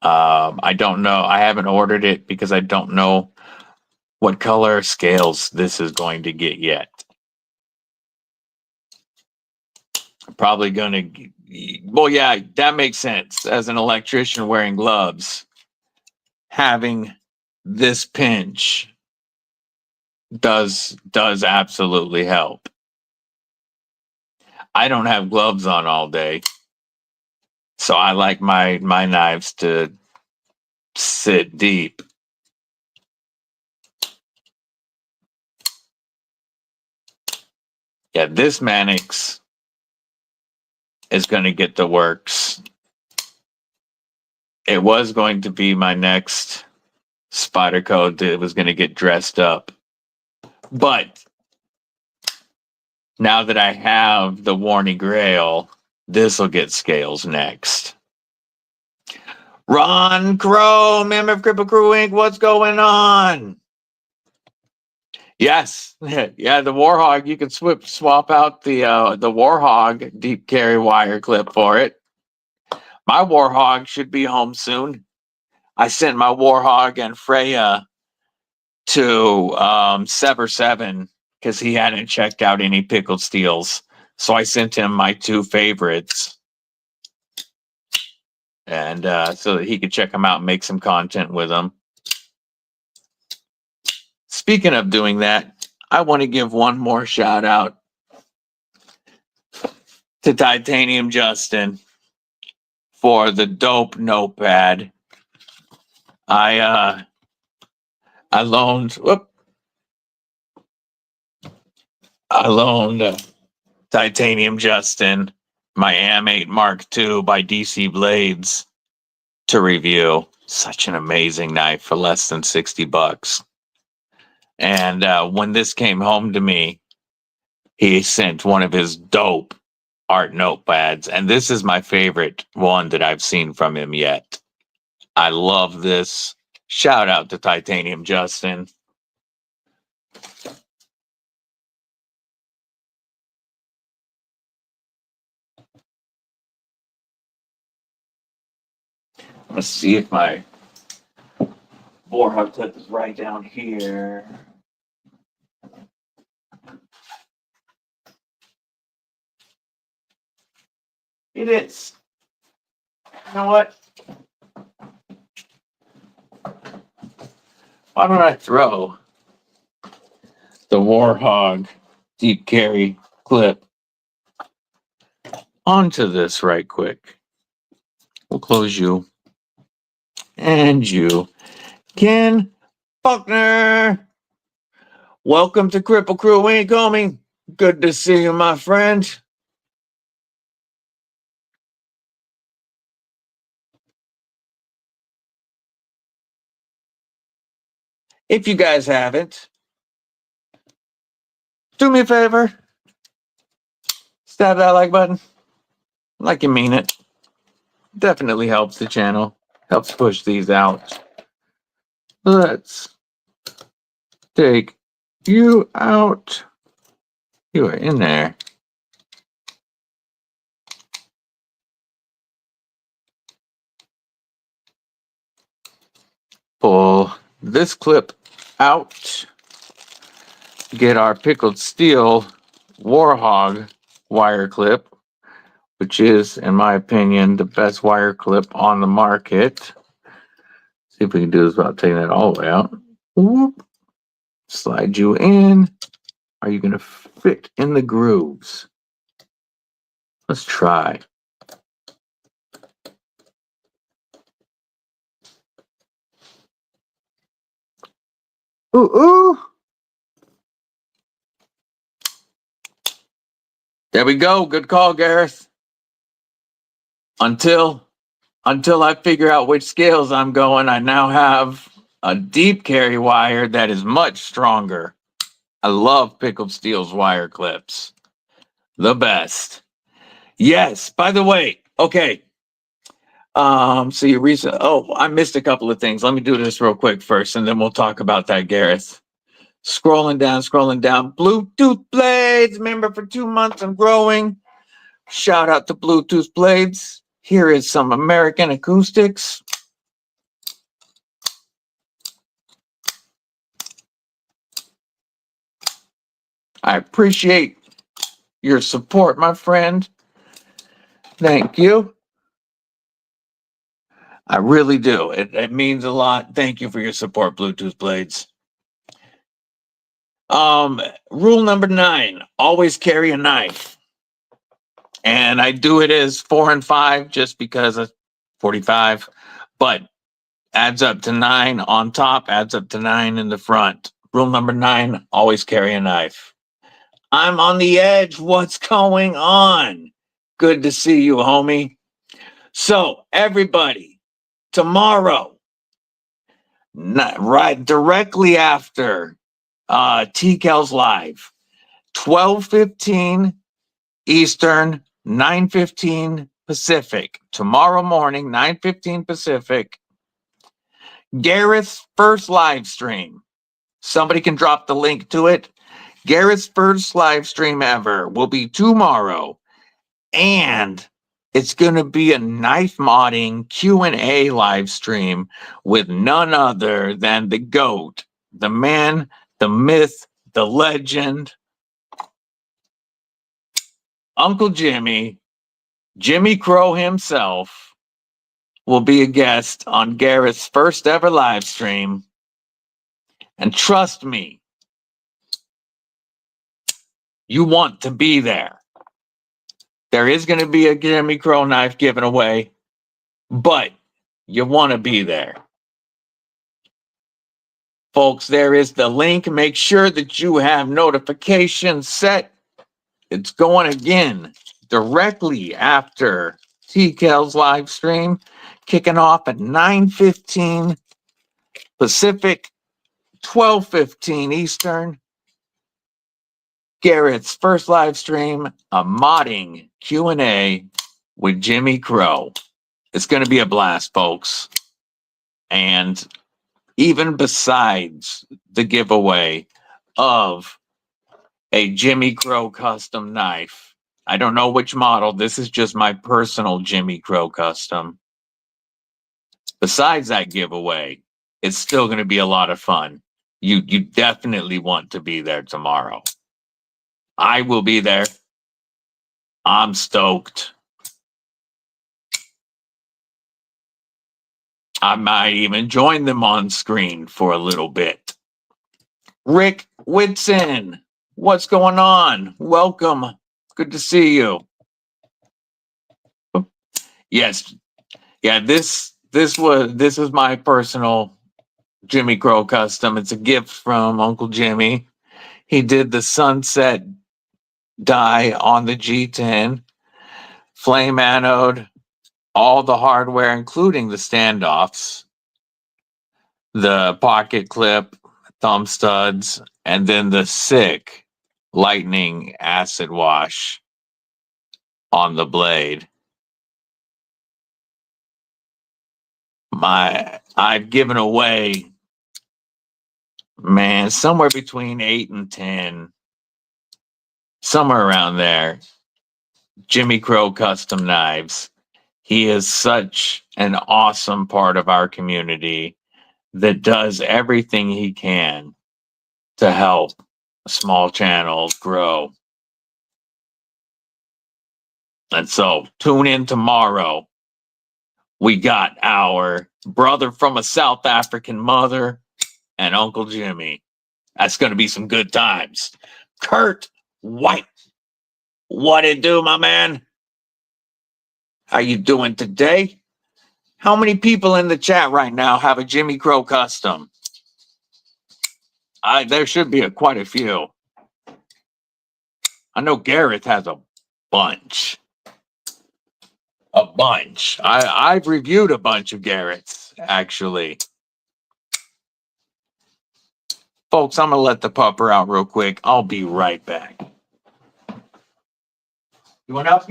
A: I don't know. I haven't ordered it because I don't know what color scales this is going to get yet. Probably going to, well, yeah, that makes sense. As an electrician wearing gloves, having this pinch does absolutely help. I don't have gloves on all day, so I like my knives to sit deep. Yeah, this Mannix is going to get the works. It was going to be my next Spyderco was going to get dressed up. But now that I have the Warney Grail, this will get scales next. Ron Crow, member of Kripple Krew Inc., what's going on? Yes, yeah, the Warhog. You can swap out the Warhog deep carry wire clip for it. My Warhog should be home soon. I sent my Warhog and Freya to Sever 7 because he hadn't checked out any pickled steels. So I sent him my 2 favorites. And so that he could check them out and make some content with them. Speaking of doing that, I want to give one more shout out to Titanium Justin for the dope notepad. I loaned Titanium Justin my AM8 Mark II by DC Blades to review. Such an amazing knife for less than $60. And when this came home to me, he sent one of his dope art notepads. And this is my favorite one that I've seen from him yet. I love this. Shout out to Titanium Justin. Let's see if my Warhog clip is right down here. It is. You know what? Why don't I throw the Warhog deep carry clip onto this right quick? We'll close you. And you. Ken Faulkner. Welcome to Kripple Krew Inc. Homie. Good to see you, my friend. If you guys haven't, do me a favor. Stab that like button. Like you mean it. Definitely helps the channel. Helps push these out. Let's take you out. You are in there. Pull this clip out. Get our pickled steel Warhog wire clip, which is, in my opinion, the best wire clip on the market. See if we can do this without taking that all the way out. Whoop. Slide you in. Are you going to fit in the grooves? Let's try. Ooh, ooh. There we go. Good call, Gareth. Until I figure out which scales I'm going, I now have a deep carry wire that is much stronger. I love pickled steel's wire clips. The best. Yes, by the way, okay. So you I missed a couple of things. Let me do this real quick first, and then we'll talk about that, Gareth. Scrolling down. Bluetooth Blades, member for 2 months and growing. Shout out to Bluetooth Blades. Here is some American acoustics. I appreciate your support, my friend. Thank you. I really do. It means a lot. Thank you for your support, Bluetooth Blades. Rule number 9, always carry a knife. And I do it as 4 and 5 just because of 45, but adds up to 9 on top, adds up to 9 in the front. Rule number 9, always carry a knife. I'm on the edge. What's going on? Good to see you, homie. So, everybody, tomorrow, right directly after TCal's live, 12:15 Eastern, 9:15 Pacific. Tomorrow morning, 9:15 Pacific. Gareth's first live stream. Somebody can drop the link to it. Gareth's first live stream ever will be tomorrow. And it's going to be a knife modding Q&A live stream with none other than the GOAT, the man, the myth, the legend, Uncle Jimmy, Jimmy Crow himself, will be a guest on Gareth's first ever live stream. And trust me, you want to be there. There is going to be a Jimmy Crow knife given away, but you want to be there. Folks, there is the link. Make sure that you have notifications set. It's going again directly after TCal's live stream, kicking off at 9:15 Pacific, 12:15 Eastern. Garrett's first live stream, a modding Q&A with Jimmy Crow. It's going to be a blast, folks. And even besides the giveaway of a Jimmy Crow custom knife, I don't know which model. This is just my personal Jimmy Crow custom. Besides that giveaway, it's still going to be a lot of fun. You definitely want to be there tomorrow. I will be there. I'm stoked. I might even join them on screen for a little bit. Rick Whitson, what's going on? Welcome. Good to see you. Yes. Yeah, this is my personal Jimmy Crow custom. It's a gift from Uncle Jimmy. He did the sunset die on the G10, flame anode, all the hardware, including the standoffs, the pocket clip, thumb studs, and then the sick lightning acid wash on the blade. I've given away, man, somewhere between 8 and 10, somewhere around there, Jimmy Crow custom knives. He is such an awesome part of our community that does everything he can to help small channels grow. And so tune in tomorrow. We got our brother from a South African mother and Uncle Jimmy. That's going to be some good times. Kurt White, what it do, my man? How you doing today? How many people in the chat right now have a Jimmy Crow custom? There should be quite a few. I know Gareth has a bunch. A bunch. I've reviewed a bunch of Garrett's, actually. Folks, I'm going to let the pupper out real quick. I'll be right back. You want help?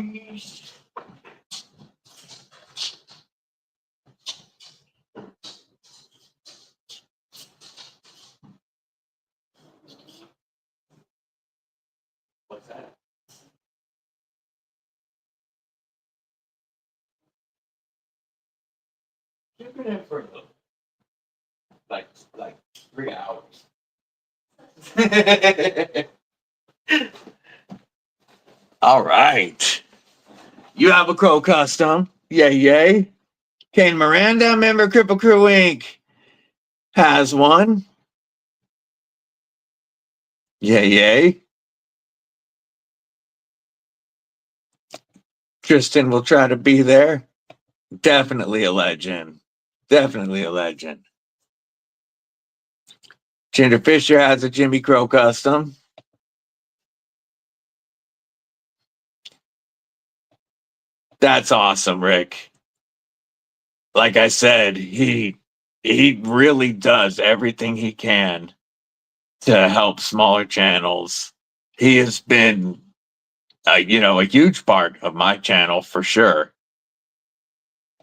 A: What's that? Keep it in for a little. Like 3 hours. All right. You have a Crow custom. Yay, yay. Kane Miranda, member Kripple Krew Inc. has one. Yay, yay. Tristan will try to be there. Definitely a legend. Definitely a legend. Ginger Fisher has a Jimmy Crow custom. That's awesome, Rick. Like I said, he he really does everything he can to help smaller channels. He has been, a huge part of my channel for sure.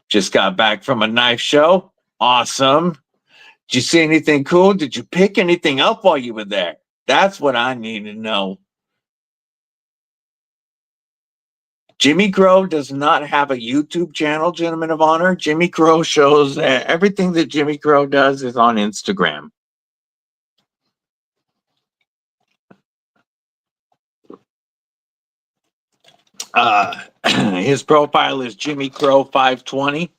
A: Just got back from a knife show. Awesome. Did you see anything cool? Did you pick anything up while you were there? That's what I need to know. Jimmy Crow does not have a YouTube channel, gentlemen of honor. Jimmy Crow shows everything that Jimmy Crow does is on Instagram. His profile is Jimmy Crow 520,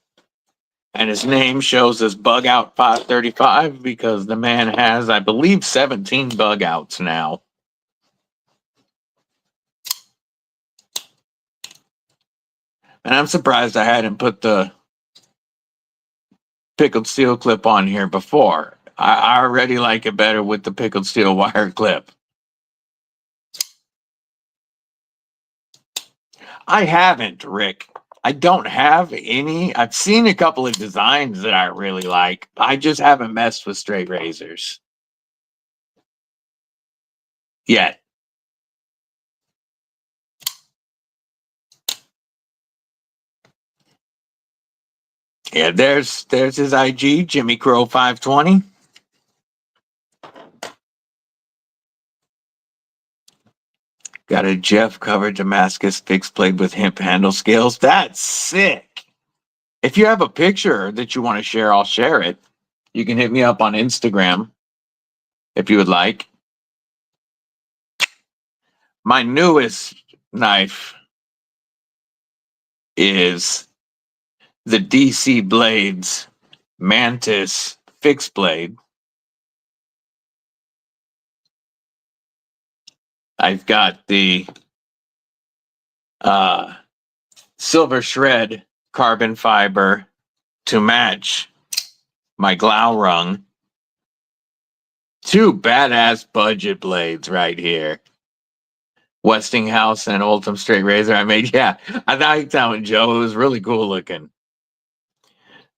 A: and his name shows as Bug Out 535 because the man has, I believe, 17 bug outs now. And I'm surprised I hadn't put the pickled steel clip on here before. I already like it better with the pickled steel wire clip. I haven't, Rick. I don't have any. I've seen a couple of designs that I really like. I just haven't messed with straight razors yet. Yeah, there's his IG, Jimmy Crow 520. Got a Jeff covered Damascus fixed blade with hemp handle scales. That's sick. If you have a picture that you want to share, I'll share it. You can hit me up on Instagram if you would like. My newest knife is the DC Blades Mantis fixed blade. I've got the silver shred carbon fiber to match my glow rung. Two badass budget blades right here. Westinghouse and Ultim straight razor I made. Yeah, I liked that one, Joe. It was really cool looking.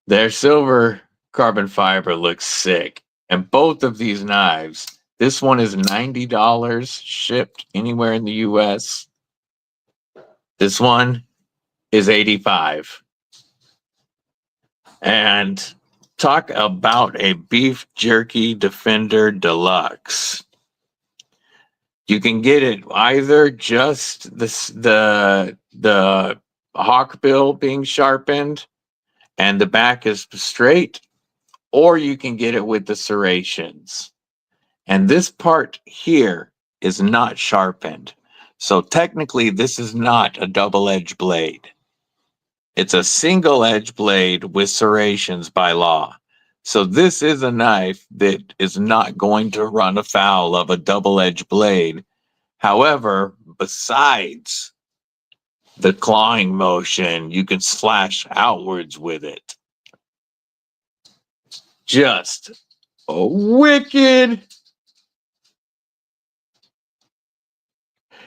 A: Their silver carbon fiber looks sick. And both of these knives, this one is $90 shipped anywhere in the US. This one is $85. And talk about a beef jerky Defender Deluxe. You can get it either just the hawk bill being sharpened and the back is straight, or you can get it with the serrations. And this part here is not sharpened. So technically, this is not a double-edged blade. It's a single-edged blade with serrations by law. So this is a knife that is not going to run afoul of a double-edged blade. However, besides the clawing motion, you can slash outwards with it. Just a wicked.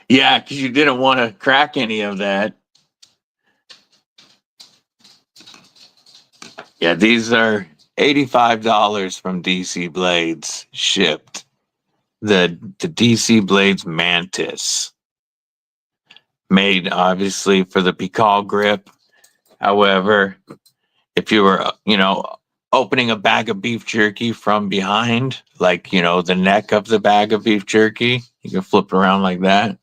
A: Yeah, because you didn't want to crack any of that. Yeah, these are $85 from DC Blades shipped. The DC Blades Mantis. Made obviously for the Pikal grip. However, if you were, opening a bag of beef jerky from behind, like, the neck of the bag of beef jerky, you can flip it around like that.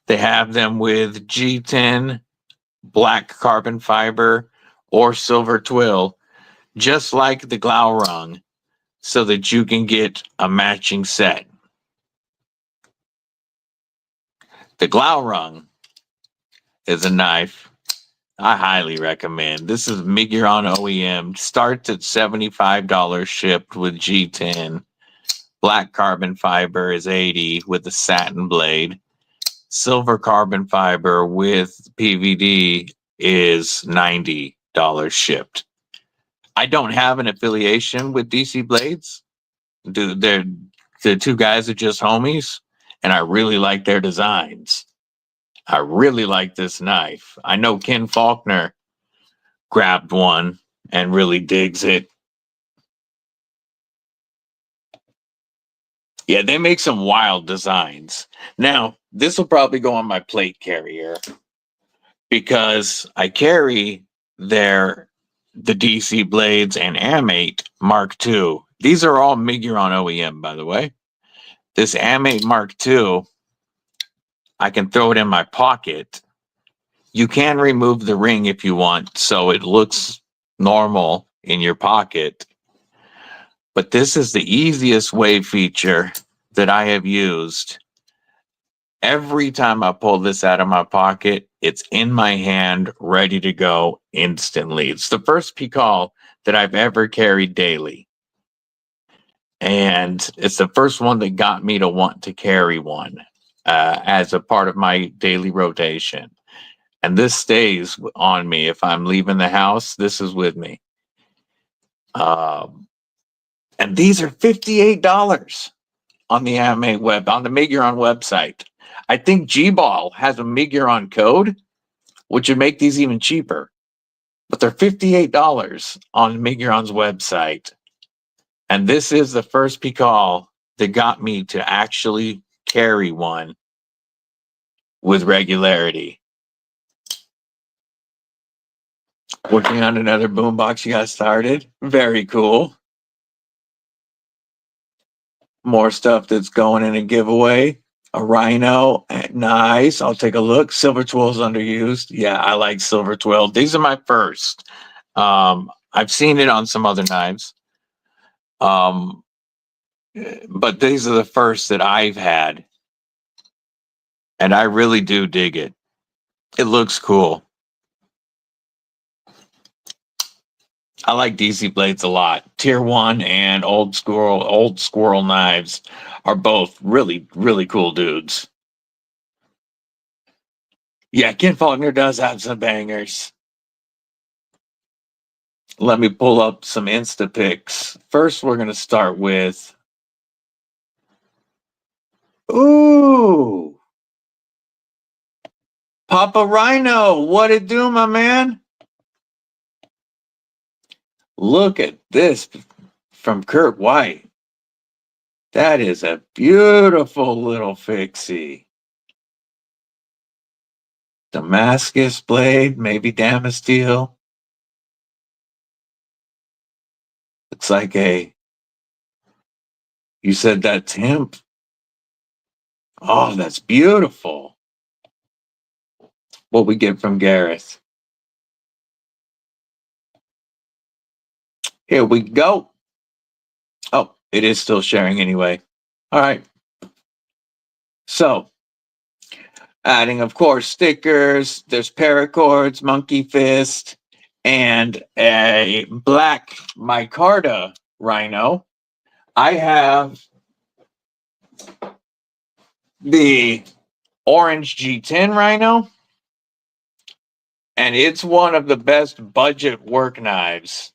A: They have them with G10, black carbon fiber, or silver twill, just like the glow rung, so that you can get a matching set. The glow rung is a knife I highly recommend. This is Miguron OEM. Starts at $75 shipped with G10. Black carbon fiber is $80 with the satin blade. Silver carbon fiber with PVD is $90 shipped. I don't have an affiliation with DC Blades. The two guys are just homies, and I really like their designs. I really like this knife. I know Ken Faulkner grabbed one and really digs it. Yeah, they make some wild designs. Now, this will probably go on my plate carrier because I carry the DC blades and AM8 Mark II. These are all Miguron OEM, by the way. This AM8 Mark II, I can throw it in my pocket. You can remove the ring if you want, so it looks normal in your pocket. But this is the easiest wave feature that I have used. Every time I pull this out of my pocket, it's in my hand, ready to go instantly. It's the first Pikal that I've ever carried daily. And it's the first one that got me to want to carry one as a part of my daily rotation. And this stays on me. If I'm leaving the house, this is with me. And these are $58 on the anime web, on the Miguron website. I think G-Ball has a Miguron code, which would make these even cheaper. But they're $58 on Miguron's website. And this is the first Pikal that got me to actually carry one with regularity. Working on another boombox you got started. Very cool. More stuff that's going in a giveaway. A Rhino, nice. I'll take a look. Silver Twirl's underused. Yeah, I like Silver Twirl. These are my first. I've seen it on some other knives. But these are the first that I've had. And I really do dig it. It looks cool. I like DC blades a lot. Tier 1 and Old Squirrel Knives are both really, really cool dudes. Yeah, Ken Faulkner does have some bangers. Let me pull up some Insta pics. First, we're going to start with... Ooh! Papa Rhino, what it do, my man? Look at this from Kurt White. That is a beautiful little fixie. Damascus blade, maybe Damasteel. Looks like a... You said that's hemp? Oh, that's beautiful. What we get from Gareth. Here we go. Oh, it is still sharing anyway. All right. So, adding, of course, stickers. There's paracords, monkey fist, and a black micarta Rhino. I have the orange G10 Rhino, and it's one of the best budget work knives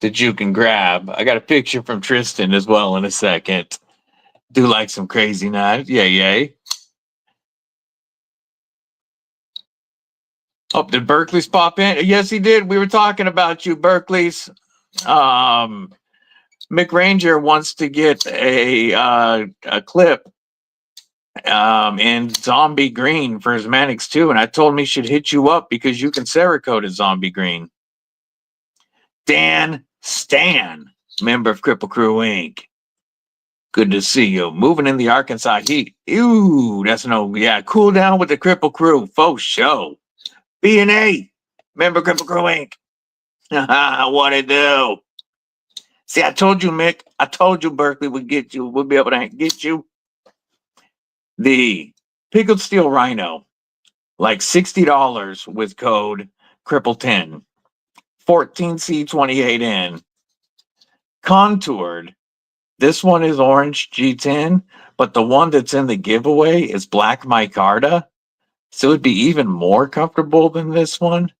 A: that you can grab. I got a picture from Tristan as well in a second. Do like some crazy knives. Yay. Oh, did Berkeley's pop in? Yes, he did. We were talking about you, Berkeley's. Mick Ranger wants to get a clip in zombie green for his Manix 2, and I told him he should hit you up because you can Cerakote zombie green. Dan Stan, member of Kripple Krew Inc. Good to see you. Moving in the Arkansas heat. Ew, that's no, yeah, cool down with the Kripple Krew. Faux show. B&A, member of Kripple Krew Inc. What it do? See, I told you, Mick. I told you Berkeley would get you. We'll be able to get you. The Pickled Steel Rhino, like $60 with code Kripple10. 14C28N. Contoured. This one is orange G10, but the one that's in the giveaway is black micarta. So it'd be even more comfortable than this one.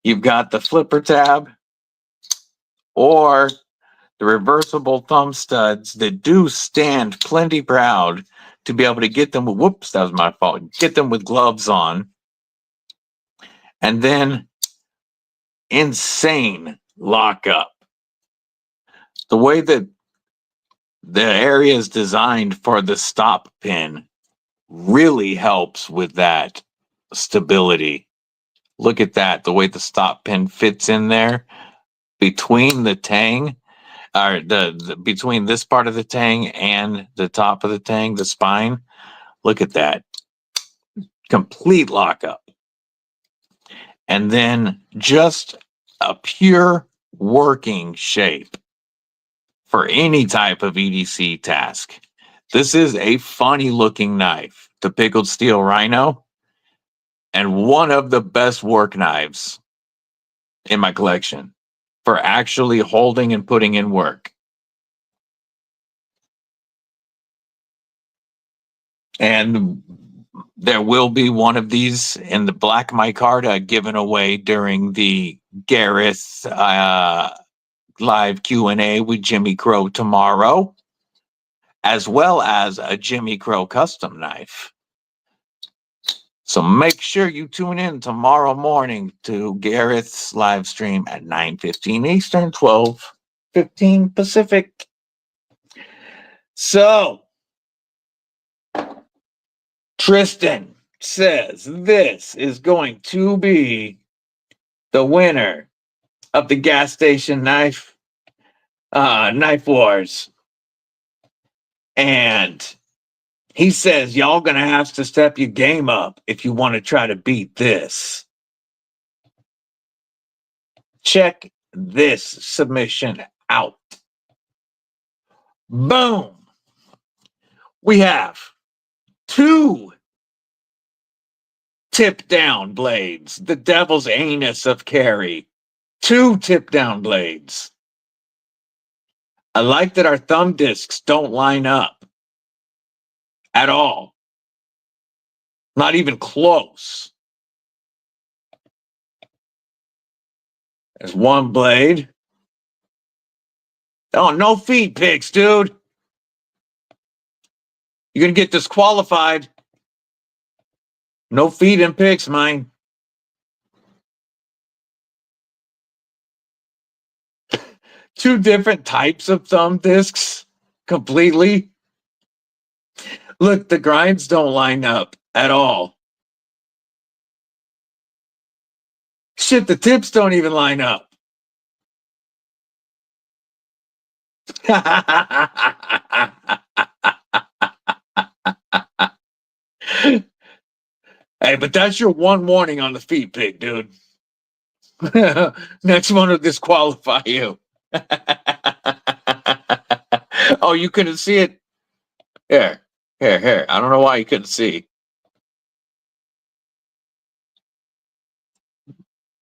A: You've got the flipper tab or the reversible thumb studs that do stand plenty proud to be able to get them. Whoops, that was my fault. Get them with gloves on. And then insane lockup. The way that the area is designed for the stop pin really helps with that stability. Look at that, the way the stop pin fits in there between the tang, or the between this part of the tang and the top of the tang, the spine. Look at that. Complete lockup. And then just a pure working shape for any type of EDC task. This is a funny looking knife, the pickled steel rhino, and one of the best work knives in my collection for actually holding and putting in work. And there will be one of these in the black micarta given away during the Gareth live Q&A with Jimmy Crow tomorrow, as well as a Jimmy Crow custom knife. So make sure you tune in tomorrow morning to Gareth's live stream at 9:15 Eastern, 12:15 Pacific. So Tristan says this is going to be the winner of the gas station knife wars. And he says y'all gonna have to step your game up if you want to try to beat this. Check this submission out. Boom. We have 2 tip down blades, the devil's anus of carry. 2 tip down blades. I like that our thumb discs don't line up at all. Not even close. There's 1 blade. Oh, no feed picks, dude. You're going to get disqualified. No feed and picks, mine. Two different types of thumb discs. Completely. Look, the grinds don't line up at all. Shit, the tips don't even line up. Hey, but that's your one warning on the feed pick, dude. Next one will disqualify you. Oh, you couldn't see it? Here. I don't know why you couldn't see.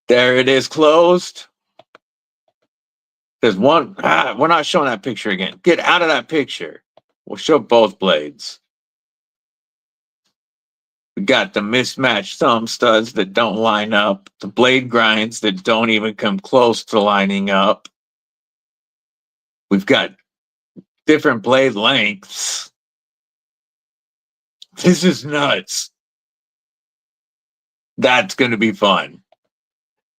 A: There it is, closed. There's one. We're not showing that picture again. Get out of that picture. We'll show both blades. We got the mismatched thumb studs that don't line up, the blade grinds that don't even come close to lining up. We've got different blade lengths. This is nuts. That's going to be fun.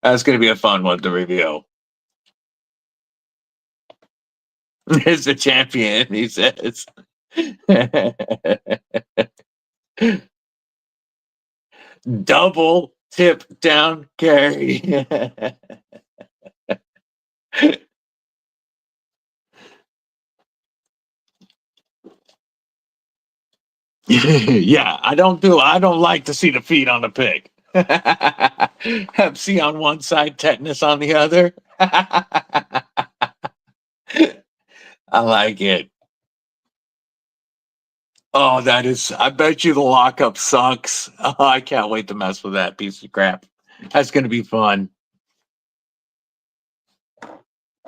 A: That's going to be a fun one to review. There's the champion, he says. Double tip down carry. Yeah, I don't like to see the feet on the pig. Have C on one side, tetanus on the other. I like it. Oh, that is, I bet you the lockup sucks. Oh, I can't wait to mess with that piece of crap. That's going to be fun.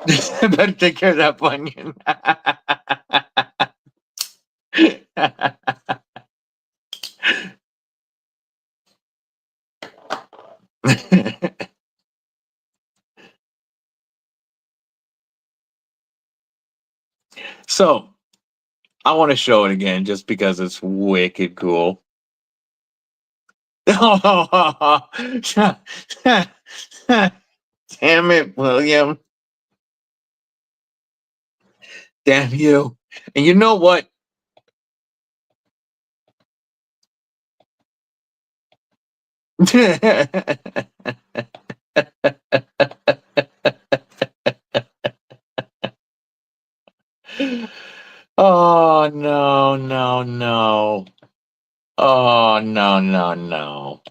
A: I better take care of that bunion. So, I want to show it again just because it's wicked cool. Damn it, William. Damn you. And you know what? Oh, no, no, no. Oh, no, no, no.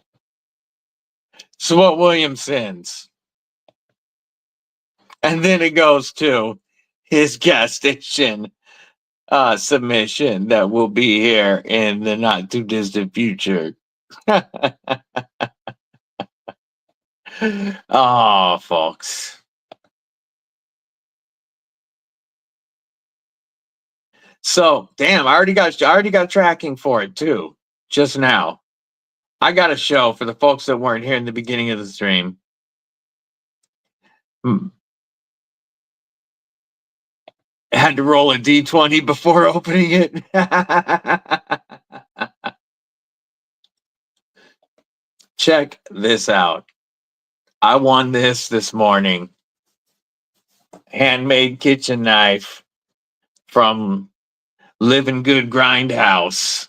A: So what William sends. And then it goes to his gas station submission that will be here in the not too distant future. Oh, folks. So, damn, I already got tracking for it too. Just now. I got a show for the folks that weren't here in the beginning of the stream. I had to roll a D20 before opening it. Check this out. I won this morning. Handmade kitchen knife from Living Good Grindhouse.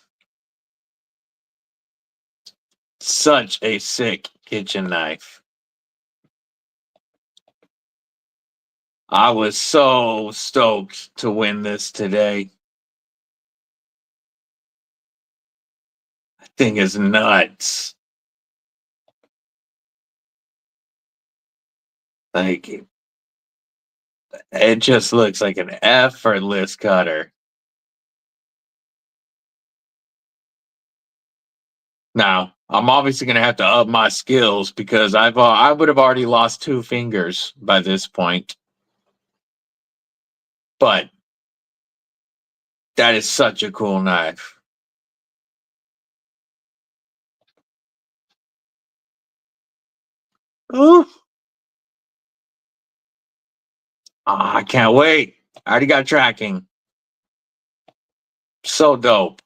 A: Such a sick kitchen knife. I was so stoked to win this today. That thing is nuts. Like, it just looks like an effortless cutter. Now, I'm obviously going to have to up my skills because I would have already lost 2 fingers by this point. But that is such a cool knife. Ooh. I can't wait. I already got tracking. So dope.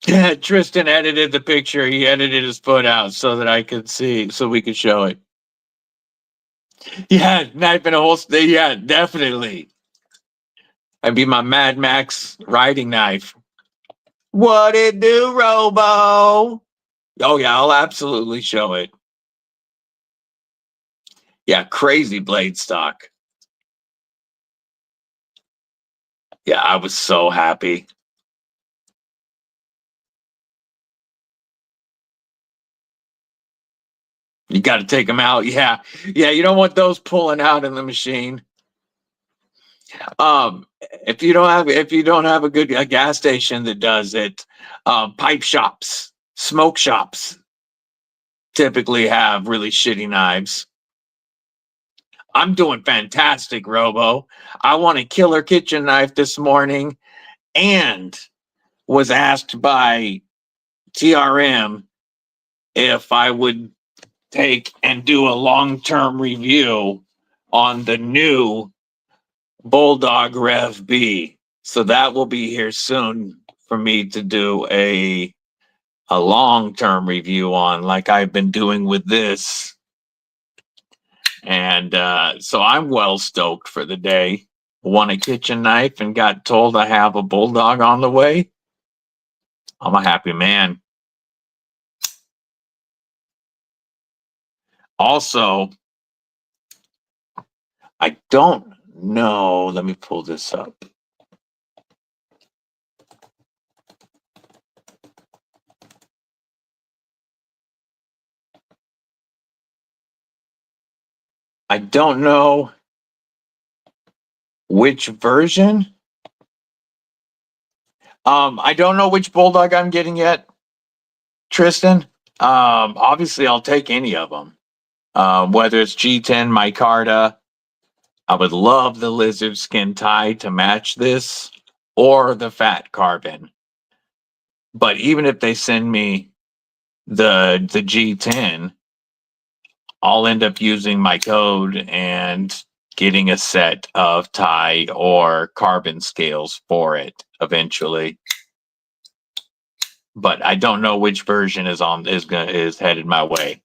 A: Yeah, Tristan edited the picture. He edited his foot out so that I could see, so we could show it. Yeah, knife in a holster. Yeah, definitely. That'd be my Mad Max riding knife. What it do, Robo? Oh yeah, I'll absolutely show it. Yeah, crazy blade stock. Yeah, I was so happy. You got to take them out. Yeah, yeah. You don't want those pulling out in the machine. If you don't have a gas station that does it, pipe shops, smoke shops typically have really shitty knives. I'm doing fantastic, Robo. I want a killer kitchen knife this morning and was asked by TRM if I would take and do a long-term review on the new Bulldog Rev B. So that will be here soon for me to do a long-term review on, like I've been doing with this. And so I'm well stoked for the day. Won a kitchen knife and got told I have a Bulldog on the way. I'm a happy man. Also, I don't know. Let me pull this up. I don't know which version. I don't know which Bulldog I'm getting yet, Tristan. Obviously, I'll take any of them. Whether it's G10, micarta, I would love the lizard skin tie to match this, or the fat carbon. But even if they send me the G10, I'll end up using my code and getting a set of tie or carbon scales for it eventually. But I don't know which version is headed my way.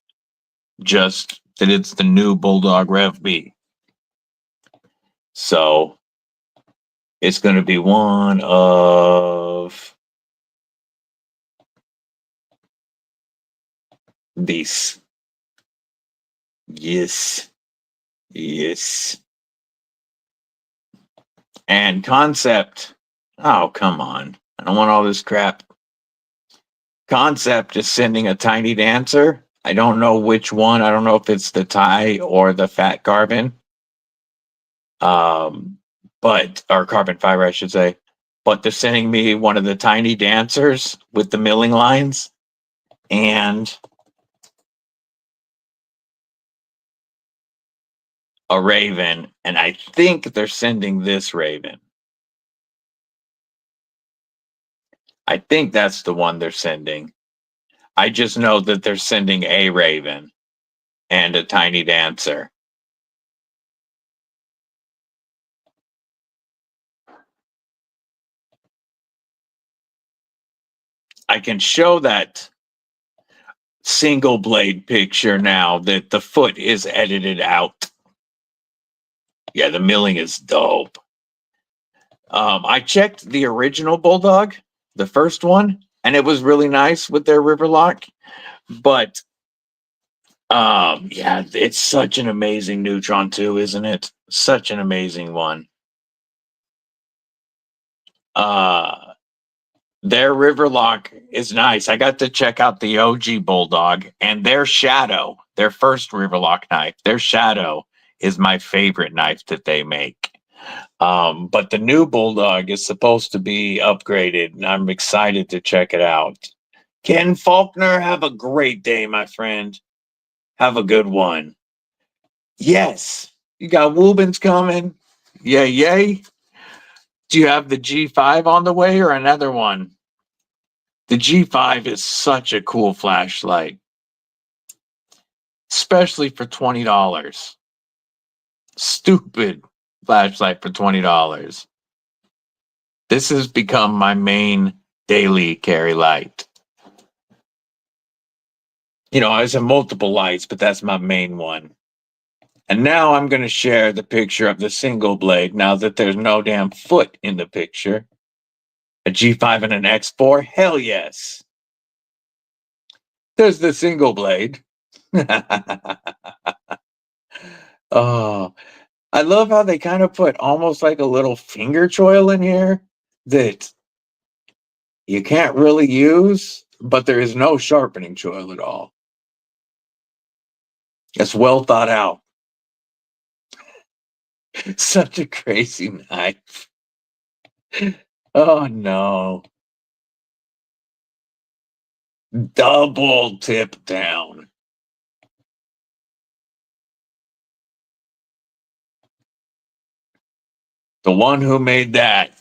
A: Just that it's the new Bulldog Rev B. So it's going to be one of these. Yes. Yes. And Concept. Oh, come on. I don't want all this crap. Concept is sending a tiny dancer. I don't know which one. I don't know if it's the tie or the fat carbon. Or carbon fiber, I should say. But they're sending me one of the tiny dancers with the milling lines and a raven. And I think they're sending this raven. I think that's the one they're sending. I just know that they're sending a raven and a tiny dancer. I can show that single blade picture now that the foot is edited out. Yeah, the milling is dope. I checked the original Bulldog, the first one, and it was really nice with their river lock. But yeah, it's such an amazing Neutron too, isn't it? Such an amazing one. Their river lock is nice. I got to check out the OG Bulldog and their Shadow, their first river lock knife. Their Shadow is my favorite knife that they make. But the new Bulldog is supposed to be upgraded, and I'm excited to check it out. Ken Faulkner, have a great day, my friend. Have a good one. Yes, you got Woobins coming. Yay, yay. Do you have the G5 on the way or another one? The G5 is such a cool flashlight, especially for $20. Stupid flashlight for $20. This has become my main daily carry light. You know, I have multiple lights, but that's my main one. And now I'm going to share the picture of the single blade now that there's no damn foot in the picture. A G5 and an X4? Hell yes. There's the single blade. Oh, I love how they kind of put almost like a little finger choil in here that you can't really use, but there is no sharpening choil at all. It's well thought out. Such a crazy knife. Oh no. Double tip down. The one who made that.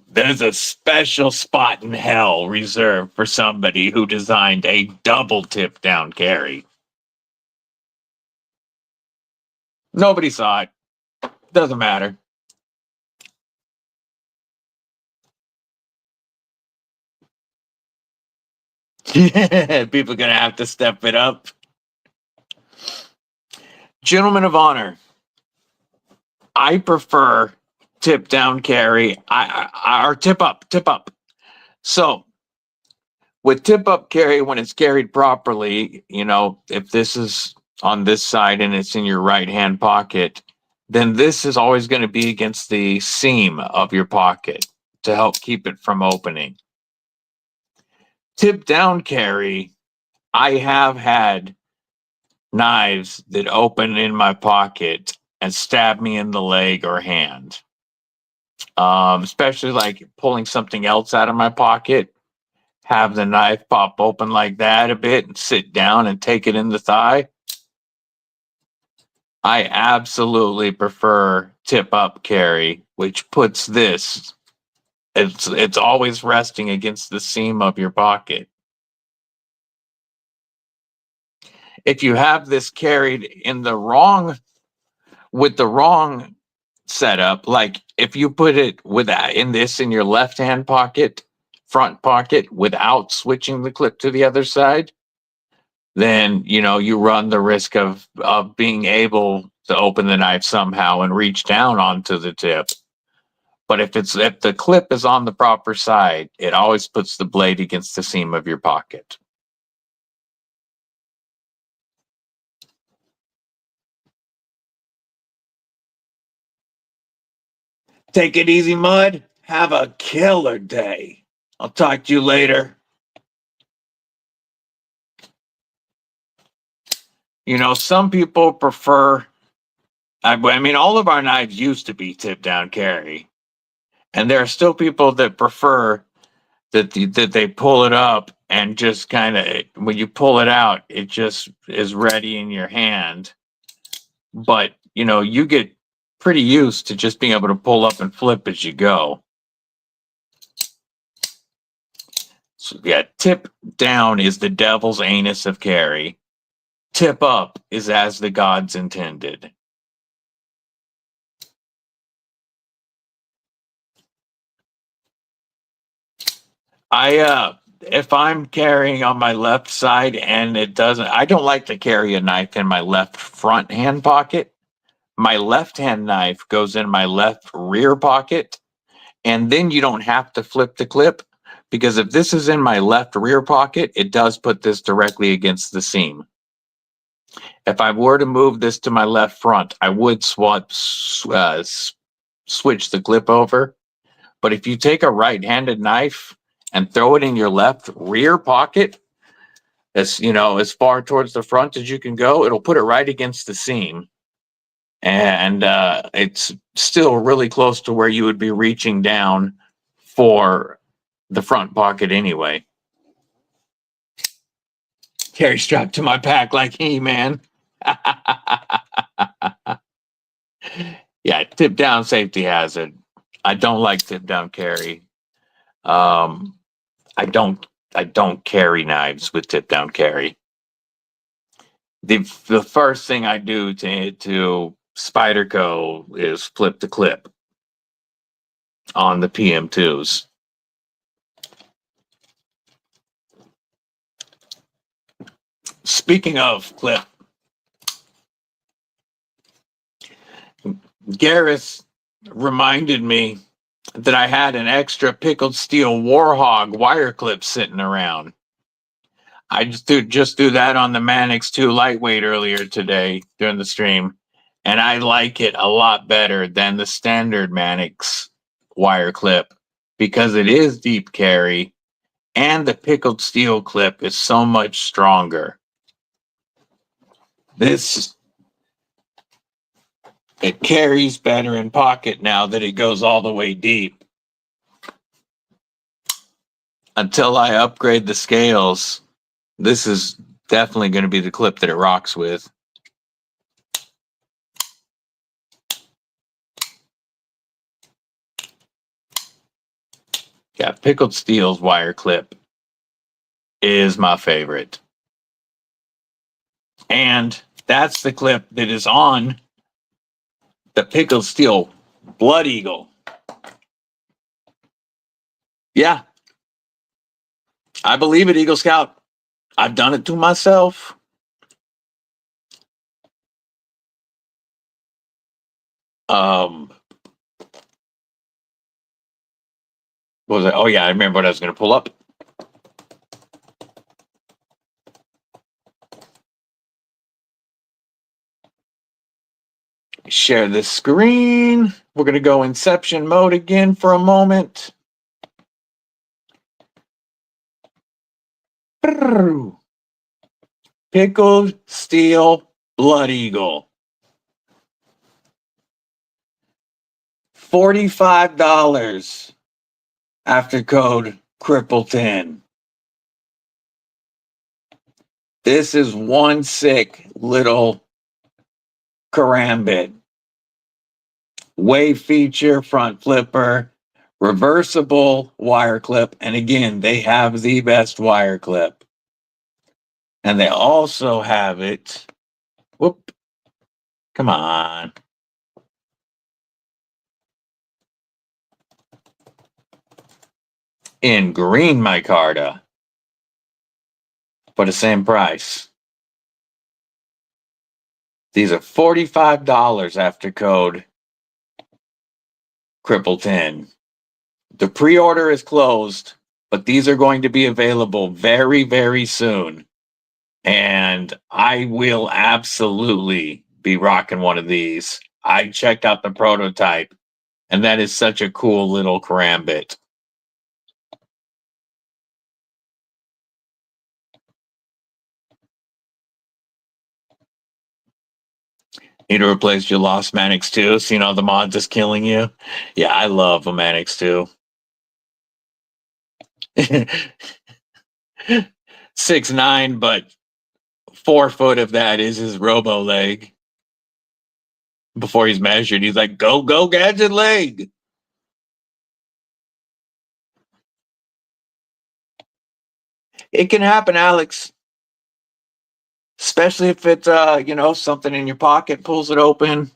A: There's a special spot in hell reserved for somebody who designed a double tip down carry. Nobody saw it. Doesn't matter. People are going to have to step it up. Gentlemen of honor, I prefer tip down carry. Or tip up. So with tip up carry, when it's carried properly, you know, if this is on this side and it's in your right hand pocket, then this is always going to be against the seam of your pocket to help keep it from opening. Tip down carry, I have had knives that open in my pocket and stab me in the leg or hand. Especially like pulling something else out of my pocket, have the knife pop open like that a bit and sit down and take it in the thigh. I absolutely prefer tip up carry, which puts this, it's always resting against the seam of your pocket. If you have this carried in the wrong with the wrong setup, like if you put it in your left hand pocket, front pocket, without switching the clip to the other side, then you run the risk of being able to open the knife somehow and reach down onto the tip. But if the clip is on the proper side, it always puts the blade against the seam of your pocket. Take it easy, Mud. Have a killer day. I'll talk to you later. Some people prefer, I mean, all of our knives used to be tip down carry. And there are still people that prefer that they pull it up and just kind of, when you pull it out, it just is ready in your hand. But, you get pretty used to just being able to pull up and flip as you go. So yeah, tip down is the devil's anus of carry. Tip up is as the gods intended. If I'm carrying on my left side and I don't like to carry a knife in my left front hand pocket. My left hand knife goes in my left rear pocket, and then you don't have to flip the clip, because if this is in my left rear pocket, it does put this directly against the seam. If I were to move this to my left front, I would switch the clip over. But if you take a right-handed knife and throw it in your left rear pocket, as far towards the front as you can go, it'll put it right against the seam. And it's still really close to where you would be reaching down for the front pocket anyway. Carry strapped to my pack like He-Man. Yeah, tip down safety hazard. I don't like tip down carry. I don't carry knives with tip down carry. The first thing I do to Spyderco is flip the clip on the PM2s. Speaking of clip, Gareth reminded me that I had an extra pickled steel Warhog wire clip sitting around. I just threw that on the Manix 2 lightweight earlier today during the stream, and I like it a lot better than the standard Manix wire clip because it is deep carry, and the pickled steel clip is so much stronger. It carries better in pocket now that it goes all the way deep. Until I upgrade the scales, this is definitely going to be the clip that it rocks with. Yeah, pickled steel's wire clip is my favorite. And that's the clip that is on the pickled steel Blood Eagle. Yeah, I believe it, Eagle Scout. I've done it to myself. What was it? Oh yeah, I remember what I was going to pull up. Share the screen. We're going to go Inception mode again for a moment. Pickled steel Blood Eagle. $45 after code Kripple10. This is one sick little karambit. Wave feature, front flipper, reversible wire clip. And again, they have the best wire clip. And they also have it. Whoop. Come on. in green micarta for the same price. These are $45 after code Kripple10. The pre-order is closed, but these are going to be available very, very soon. And I will absolutely be rocking one of these. I checked out the prototype, and that is such a cool little karambit. Need to replace your lost Manix 2, so you know the mod is killing you. Yeah, I love a Manix 2. 6'9", but 4 foot of that is his robo leg. Before he's measured, he's like, go, go, gadget leg. It can happen, Alex. Especially if it's, you know, something in your pocket pulls it open.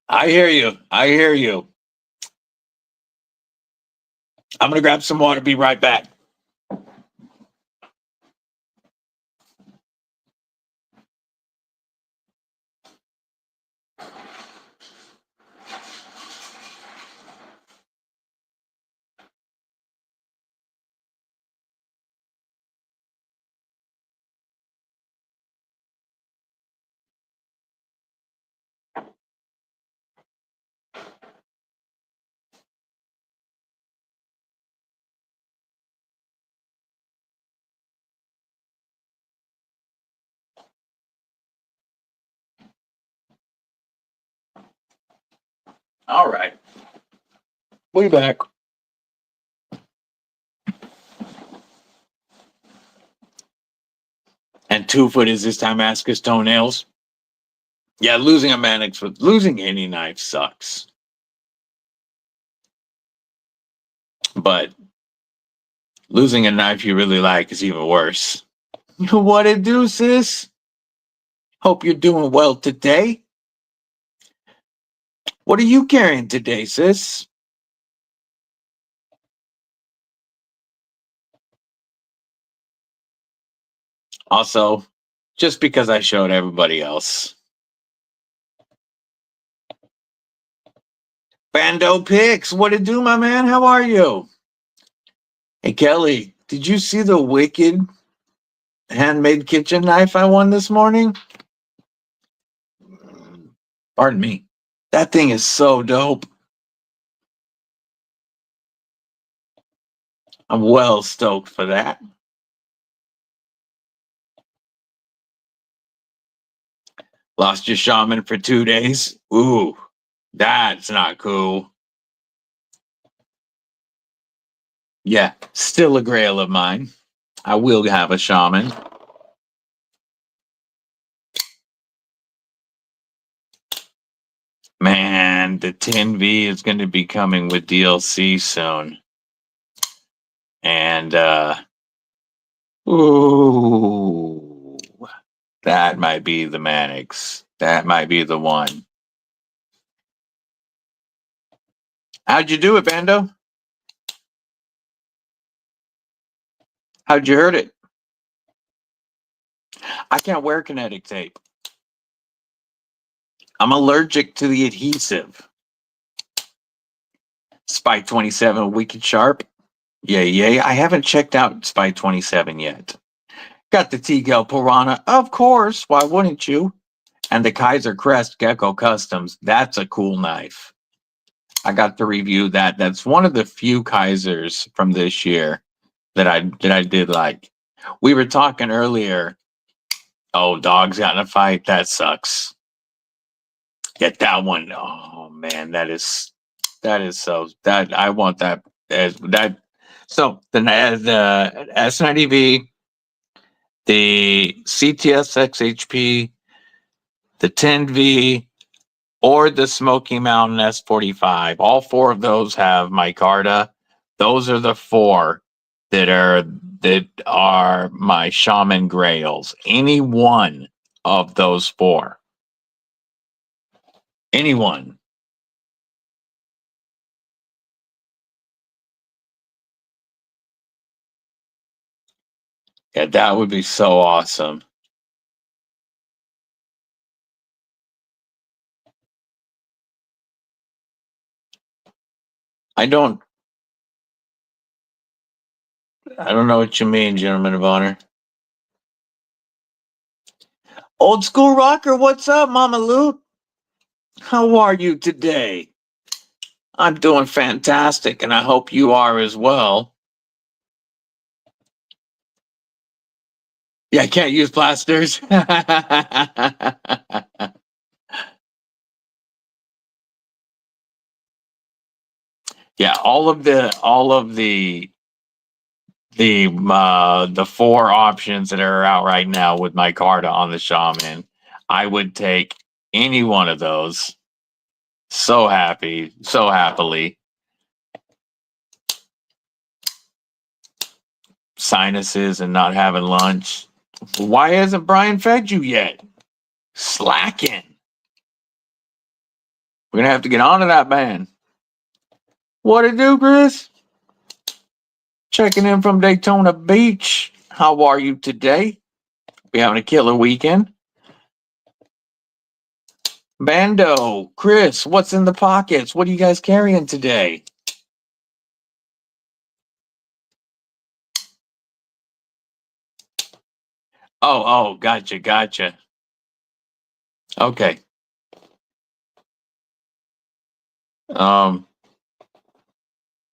A: I hear you. I hear you. I'm going to grab some water. Be right back. All right. We'll be back. And 2 foot is this time Damascus toenails. Yeah, losing a Manix with losing any knife sucks. But losing a knife you really like is even worse. What it do, sis? Hope you're doing well today. What are you carrying today, sis? Also, just because I showed everybody else. Bando Picks, what it do, my man? How are you? Hey, Kelly, did you see the wicked handmade kitchen knife I won this morning? Pardon me. That thing is so dope. I'm well stoked for that. Lost your shaman for 2 days? Ooh, that's not cool. Yeah, still a grail of mine. I will have a shaman. Man, the 10V is going to be coming with DLC soon. And, ooh, that might be the Manix. That might be the one. How'd you do it, Bando? How'd you hurt it? I can't wear kinetic tape. I'm allergic to the adhesive. Spike 27, Wicked Sharp. Yay, yay. I haven't checked out Spike 27 yet. Got the T-Gel Piranha, of course. Why wouldn't you? And the Kaiser Crest Gecko Customs. That's a cool knife. I got to review that. That's one of the few Kaisers from this year that I did like. We were talking earlier. Oh, dogs got in a fight. That sucks. Get that one. Oh man, that is so that I want that as that. So the S90V, the CTS XHP, the 10V, or the Smoky Mountain S45. All 4 of those have micarta. Those are the 4 that are my shaman grails. Any one of those 4. Anyone. Yeah, that would be so awesome. I don't know what you mean, gentlemen of honor. Old school rocker, what's up, Mama Lou? How are you today? I'm doing fantastic, and I hope you are as well. Yeah, I can't use plasters. Yeah, all of the four options that are out right now with my card on the Shaman, I would take any one of those. So happy, so happily. Sinuses and not having lunch. Why hasn't Brian fed you yet? Slacking. We're gonna have to get on to that, man. What it do, Chris? Checking in from Daytona Beach. How are you today? We having a killer weekend. Bando, Chris, what's in the pockets? What are you guys carrying today? Oh, gotcha. Okay. I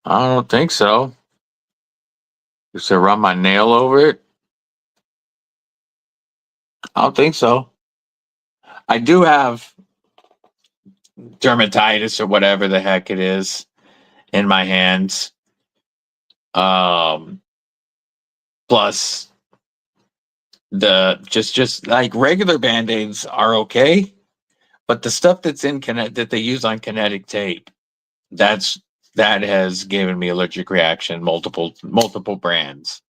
A: don't think so. Just to run my nail over it? I don't think so. I do have dermatitis or whatever the heck it is in my hands. Plus the just like regular band-aids are okay, but the stuff that's in that they use on kinetic tape, that has given me allergic reaction, multiple brands.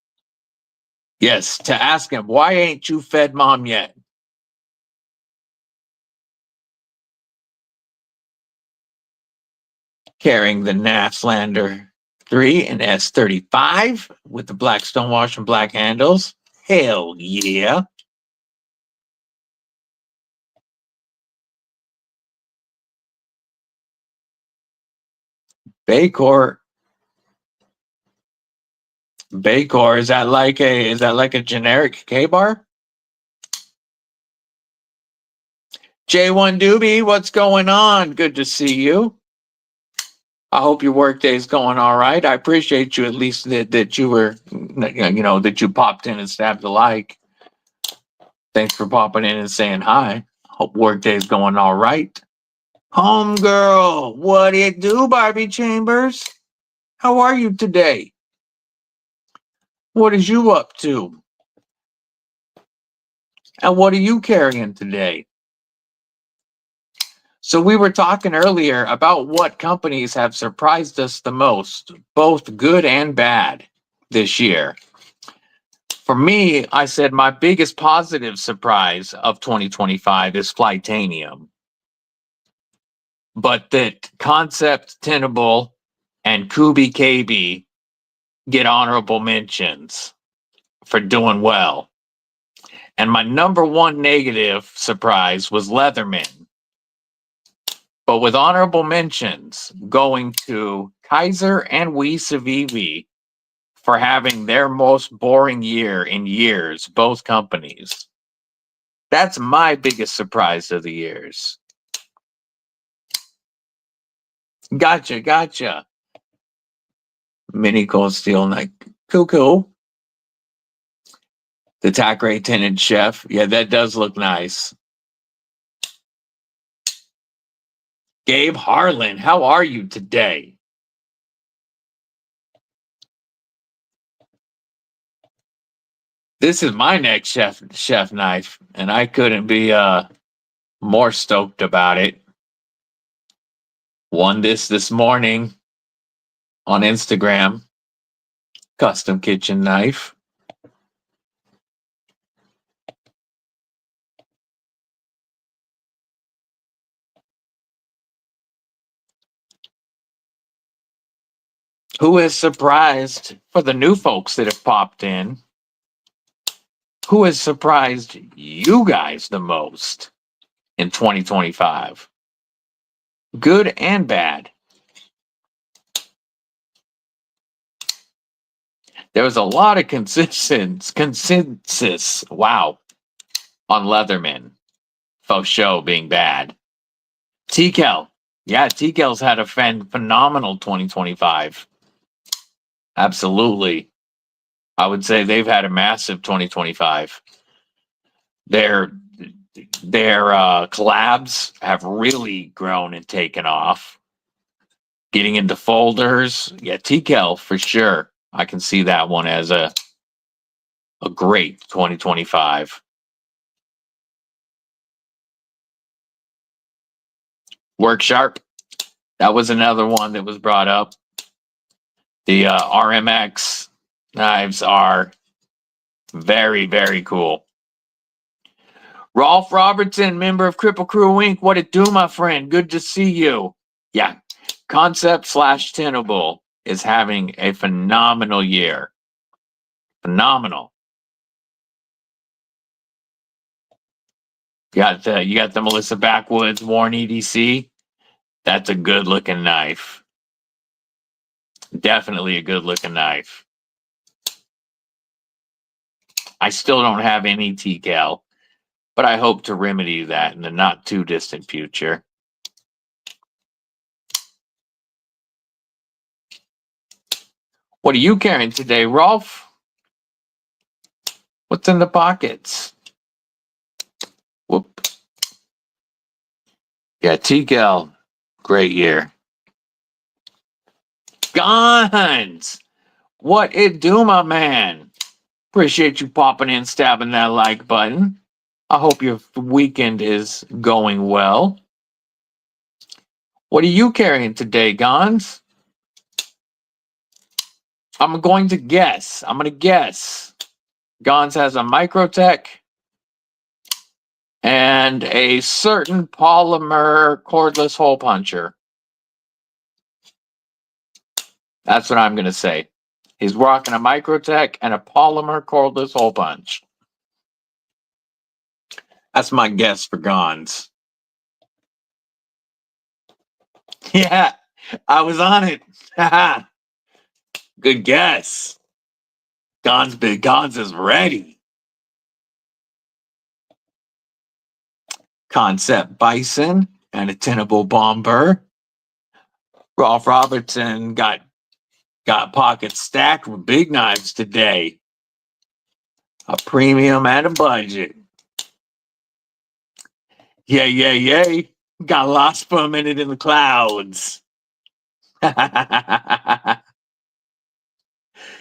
A: Yes, to ask him, why ain't you fed mom yet? Carrying the Nafslander 3 and S35 with the black stonewash and black handles. Hell yeah. Baycore. Baycore, is that like a generic K-bar? J1 Doobie, what's going on? Good to see you. I hope your workday's going all right. I appreciate you at least that you were, that you popped in and stabbed the like. Thanks for popping in and saying hi. Hope workday's going all right. Homegirl, what it do, Barbie Chambers? How are you today? What is you up to? And what are you carrying today? So we were talking earlier about what companies have surprised us the most, both good and bad this year. For me, I said my biggest positive surprise of 2025 is Flytanium. But that Concept Tenable and Kubi KB get honorable mentions for doing well. And my number one negative surprise was Leatherman. But with honorable mentions going to Kaiser and WIXCO for having their most boring year in years, both companies. That's my biggest surprise of the years. Gotcha. Mini Cold Steel Night. Cool. The Thackeray Tinted Chef. Yeah, that does look nice. Gabe Harlan, how are you today? This is my next chef knife, and I couldn't be more stoked about it. Won this morning on Instagram. Custom kitchen knife. Who is surprised for the new folks that have popped in? Who has surprised you guys the most in 2025? Good and bad. There was a lot of consensus, wow, on Leatherman. Faux show being bad. TKL. Yeah, TKL's had a phenomenal 2025. Absolutely. I would say they've had a massive 2025. Their collabs have really grown and taken off. Getting into folders. Yeah, TKL for sure. I can see that one as a great 2025. Work Sharp. That was another one that was brought up. The RMX knives are very, very cool. Rolf Robertson, member of Kripple Krew Inc. What it do, my friend? Good to see you. Yeah, Concept/Tenable is having a phenomenal year. Phenomenal. You got the Melissa Backwoods Worn EDC. That's a good looking knife. Definitely a good looking knife. I still don't have any TKL, but I hope to remedy that in the not too distant future. What are you carrying today, Rolf? What's in the pockets? Whoop. Yeah, TKL, great year. Guns! What it do, my man? Appreciate you popping in, stabbing that like button. I hope your weekend is going well. What are you carrying today, Gons? I'm going to guess. Gons has a Microtech and a certain polymer cordless hole puncher. That's what I'm going to say. He's rocking a Microtech and a polymer cordless hole punch. That's my guess for Gons. Yeah, I was on it. Good guess. Gons is ready. Concept Bison and a Tenable Bomber. Rolf Robertson got pockets stacked with big knives today. A premium and a budget. Yay. Got lost for a minute in the clouds.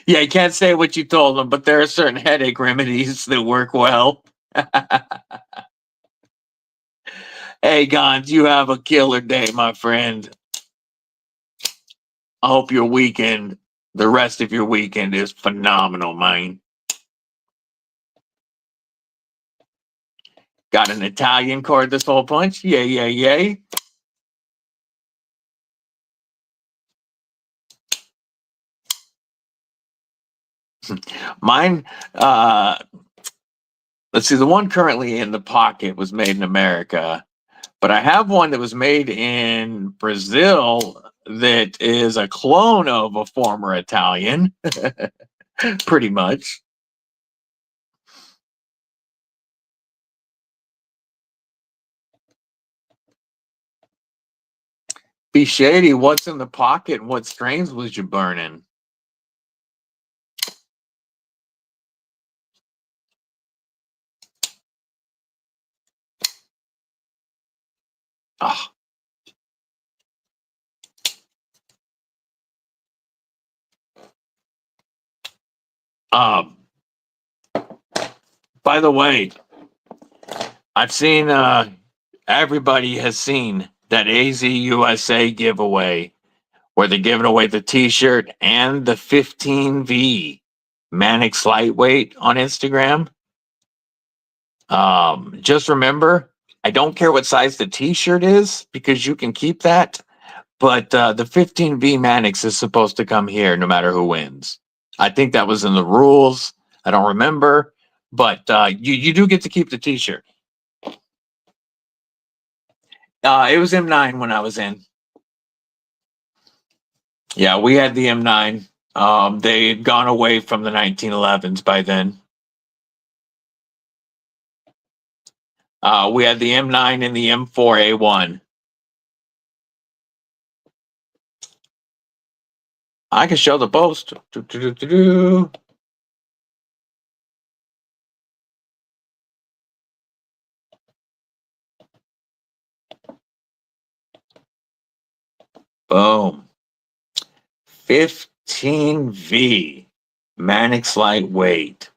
A: Yeah, you can't say what you told them, but there are certain headache remedies that work well. Hey, Gons, you have a killer day, my friend. I hope your weekend, the rest of your weekend is phenomenal, man. Got an Italian cordless hole punch. Yay. Mine, let's see, the one currently in the pocket was made in America, but I have one that was made in Brazil that is a clone of a former Italian, pretty much. Be shady, what's in the pocket and what strains was you burning? Oh. By the way, I've seen, everybody has seen that AZ USA giveaway where they're giving away the t-shirt and the 15V Mannix Lightweight on Instagram. Just remember, I don't care what size the t-shirt is because you can keep that, but the 15V Mannix is supposed to come here no matter who wins. I think that was in the rules. I don't remember, But you do get to keep the t-shirt. It was M9 when I was in. Yeah, we had the M9. They had gone away from the 1911s by then. We had the M9 and the M4A1. I can show the post. Boom. 15V. Mannix lightweight.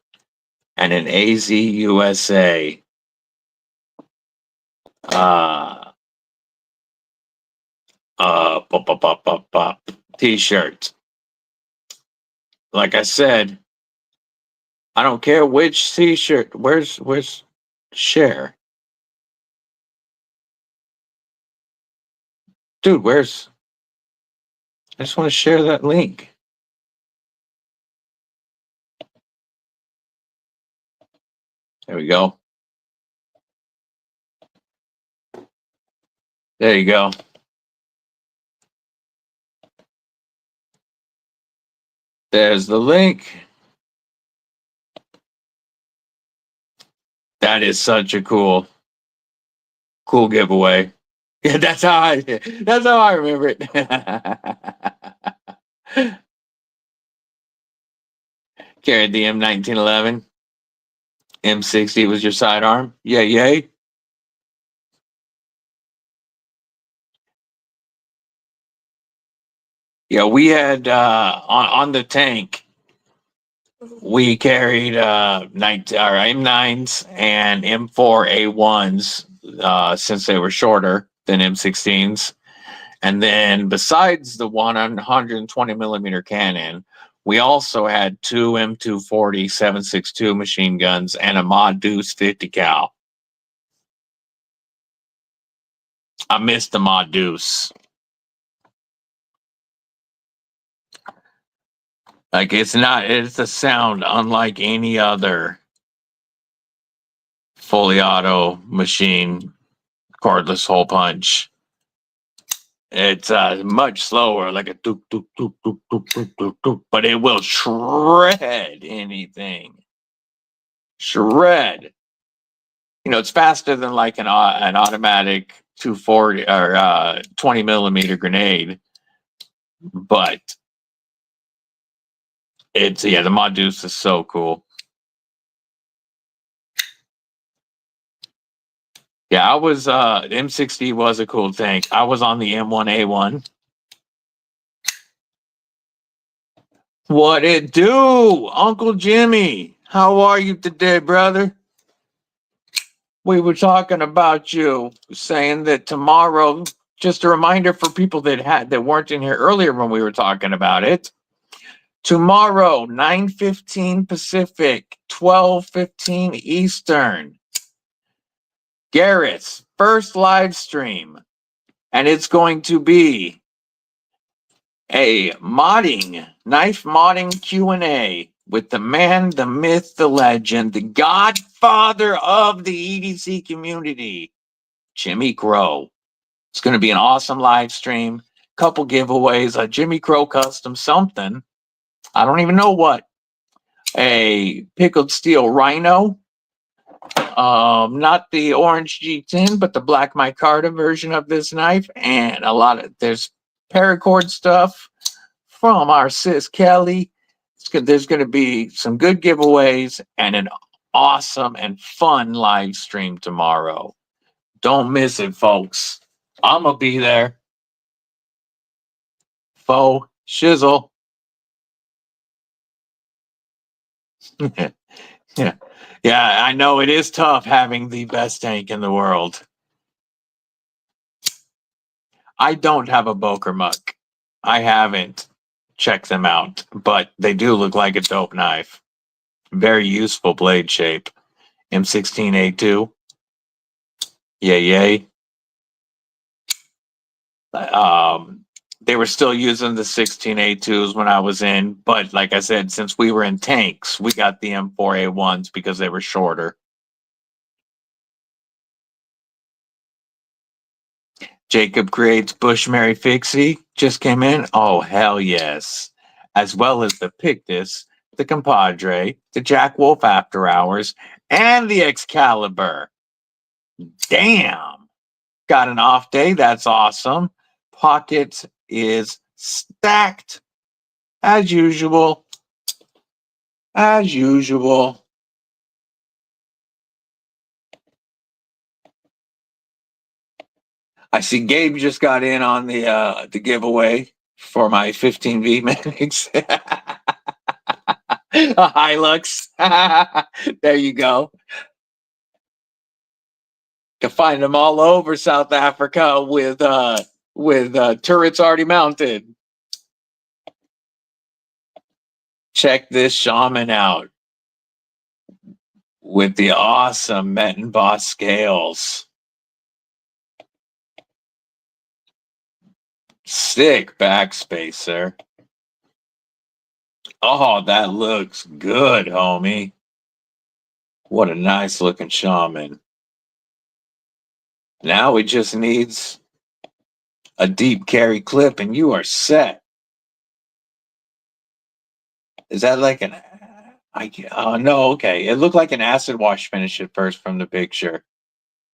A: And an AZ USA. T-shirt. Like I said, I don't care which t-shirt. Where's share? Dude, where's... I just want to share that link. There we go. There you go. There's the link. That is such a cool giveaway. Yeah, that's how I remember it. Carried the M1911. M60 was your sidearm. Yeah, yay. Yeah, we had on the tank, we carried M9s and M4A1s since they were shorter than M16s. And then besides the 120 millimeter cannon, we also had two M240 7.62 machine guns and a Mod Deuce 50 cal. I missed the Mod Deuce. Like it's a sound unlike any other fully auto machine cordless hole punch. It's much slower, like a doop, doop, doop, doop, doop, doop, doop, doop, but it will shred anything. Shred. You know, it's faster than like an automatic 240 or 20 millimeter grenade, but it's, yeah, the Mod Deuce is so cool. Yeah, I was M60 was a cool tank. I was on the M1A1. What it do, Uncle Jimmy? How are you today, brother? We were talking about you, saying that tomorrow, just a reminder for people that weren't in here earlier when we were talking about it. Tomorrow, 9:15 Pacific, 12:15 Eastern. Garrett's first live stream. And it's going to be a knife modding Q&A with the man, the myth, the legend, the godfather of the EDC community, Jimmy Crow. It's going to be an awesome live stream. Couple giveaways, a Jimmy Crow custom something. I don't even know what. A pickled steel rhino. Not the orange G10, but the black micarta version of this knife. And there's paracord stuff from our sis Kelly. There's going to be some good giveaways and an awesome and fun live stream tomorrow. Don't miss it, folks. I'm going to be there. Faux shizzle. Yeah. Yeah, I know it is tough having the best tank in the world. I don't have a Boker Muck. I haven't checked them out, but they do look like a dope knife. Very useful blade shape. M16A2. Yay, yay. They were still using the 16A2s when I was in, but like I said, since we were in tanks, we got the M4A1s because they were shorter. Jacob creates Bushmary Fixie just came in. Oh, hell yes. As well as the Pictus, the Compadre, the Jack Wolf After Hours, and the Excalibur. Damn. Got an off day. That's awesome. Pocket is stacked as usual. As usual. I see Gabe just got in on the giveaway for my 15V Manix. A Hilux. There you go. Can find them all over South Africa with turrets already mounted. Check this shaman out with the awesome Metin Boss scales. Sick backspacer. Oh, that looks good, homie. What a nice looking shaman. Now it just needs a deep carry clip and you are set. Is that like an... no, okay. It looked like an acid wash finish at first from the picture.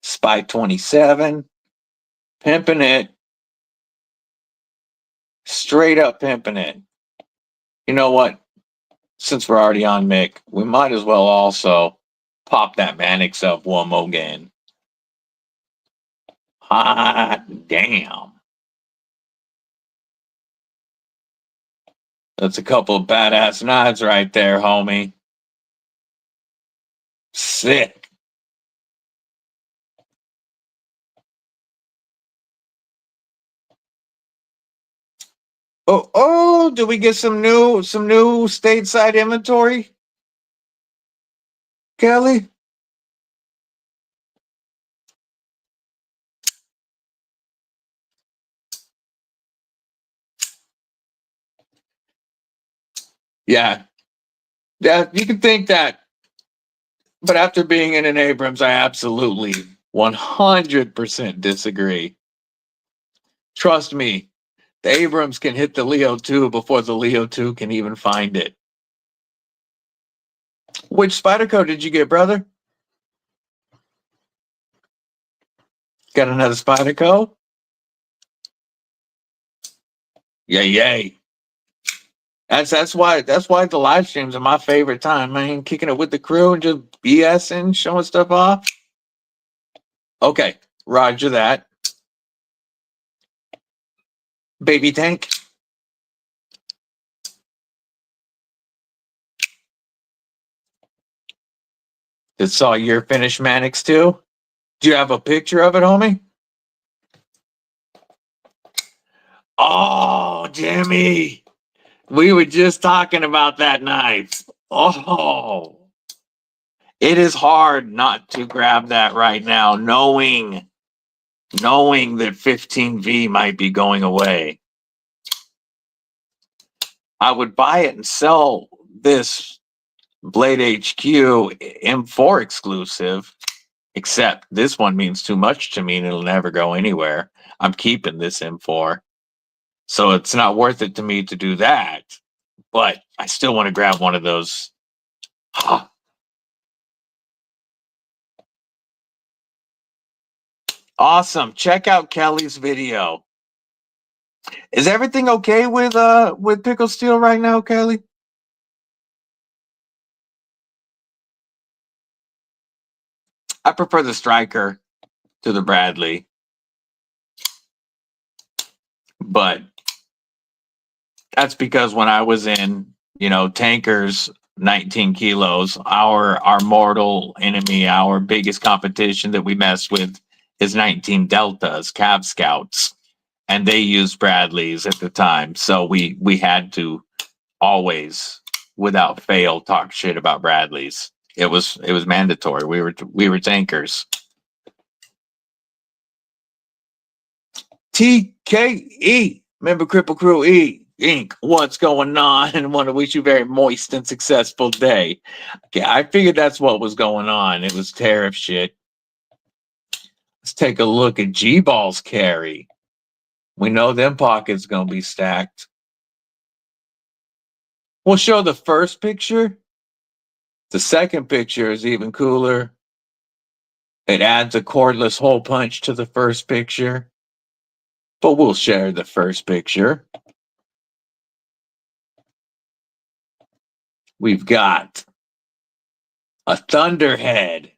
A: Spy 27. Pimping it. Straight up pimping it. You know what? Since we're already on Mick, we might as well also pop that Manix up one more again. Hot damn. That's a couple of badass knives right there, homie. Sick. Oh, did we get some new stateside inventory? Kelly? Yeah. Yeah, you can think that. But after being in an Abrams, I absolutely 100% disagree. Trust me, the Abrams can hit the Leo 2 before the Leo 2 can even find it. Which Spyderco did you get, brother? Got another Spyderco? Yay. That's why the live streams are my favorite time, man. Kicking it with the crew and just BSing, showing stuff off. Okay, roger that. Baby tank. That saw your finished Manix too? Do you have a picture of it, homie? Oh, Jimmy. We were just talking about that knife. Oh. It is hard not to grab that right now, knowing that 15V might be going away. I would buy it and sell this Blade HQ M4 exclusive, except this one means too much to me and it'll never go anywhere. I'm keeping this M4. So it's not worth it to me to do that. But I still want to grab one of those. Awesome. Check out Kelly's video. Is everything okay with Pickle Steel right now, Kelly? I prefer the Striker to the Bradley. But that's because when I was in, tankers, 19 kilos, our mortal enemy, our biggest competition that we mess with is 19 Deltas, Cav Scouts. And they used Bradleys at the time. So we had to always, without fail, talk shit about Bradleys. It was mandatory. We were tankers. TKE Remember Kripple Krew Inc. What's going on? And want to wish you a very moist and successful day. Okay, I figured that's what was going on. It was tariff shit. Let's take a look at G-Ball's carry. We know them pockets gonna be stacked. We'll show the first picture. The second picture is even cooler. It adds a cordless hole punch to the first picture. But we'll share the first picture. We've got a Thunderhead.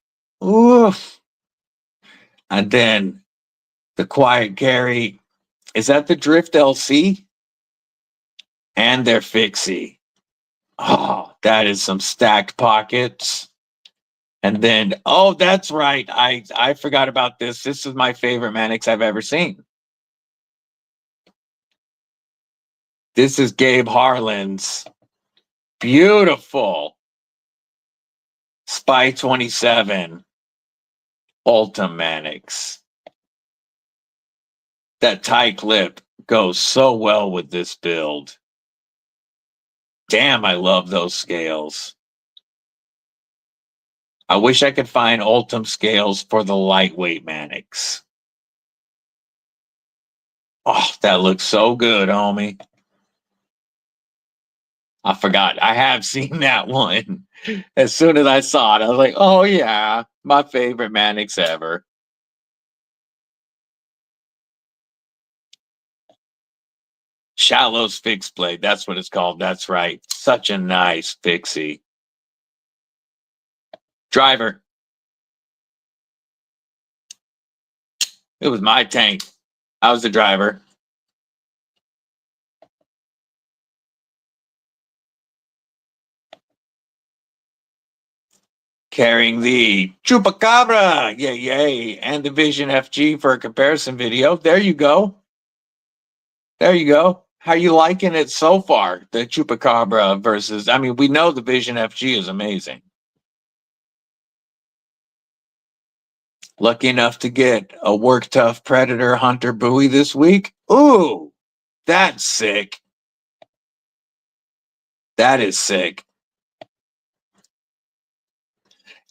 A: Oof. And then the quiet carry. Is that the Drift LC? And their Fixie. Oh, that is some stacked pockets. And then, oh, that's right. I forgot about this. This is my favorite Mannix I've ever seen. This is Gabe Harlan's beautiful Spy 27 Ultim Mannix. That tie clip goes so well with this build. Damn, I love those scales. I wish I could find Ultim scales for the lightweight Mannix. Oh, that looks so good, homie. I forgot. I have seen that one. As soon as I saw it, I was like, oh yeah, my favorite Mannix ever. Shallow's fixed blade. That's what it's called. That's right. Such a nice fixie. Driver. It was my tank. I was the driver. Carrying the Chupacabra. Yay, yay. And the Vision FG for a comparison video. There you go. There you go. How you liking it so far? The Chupacabra versus, I mean, we know the Vision FG is amazing. Lucky enough to get a Work Tough Predator Hunter buoy this week. Ooh, that's sick. That is sick.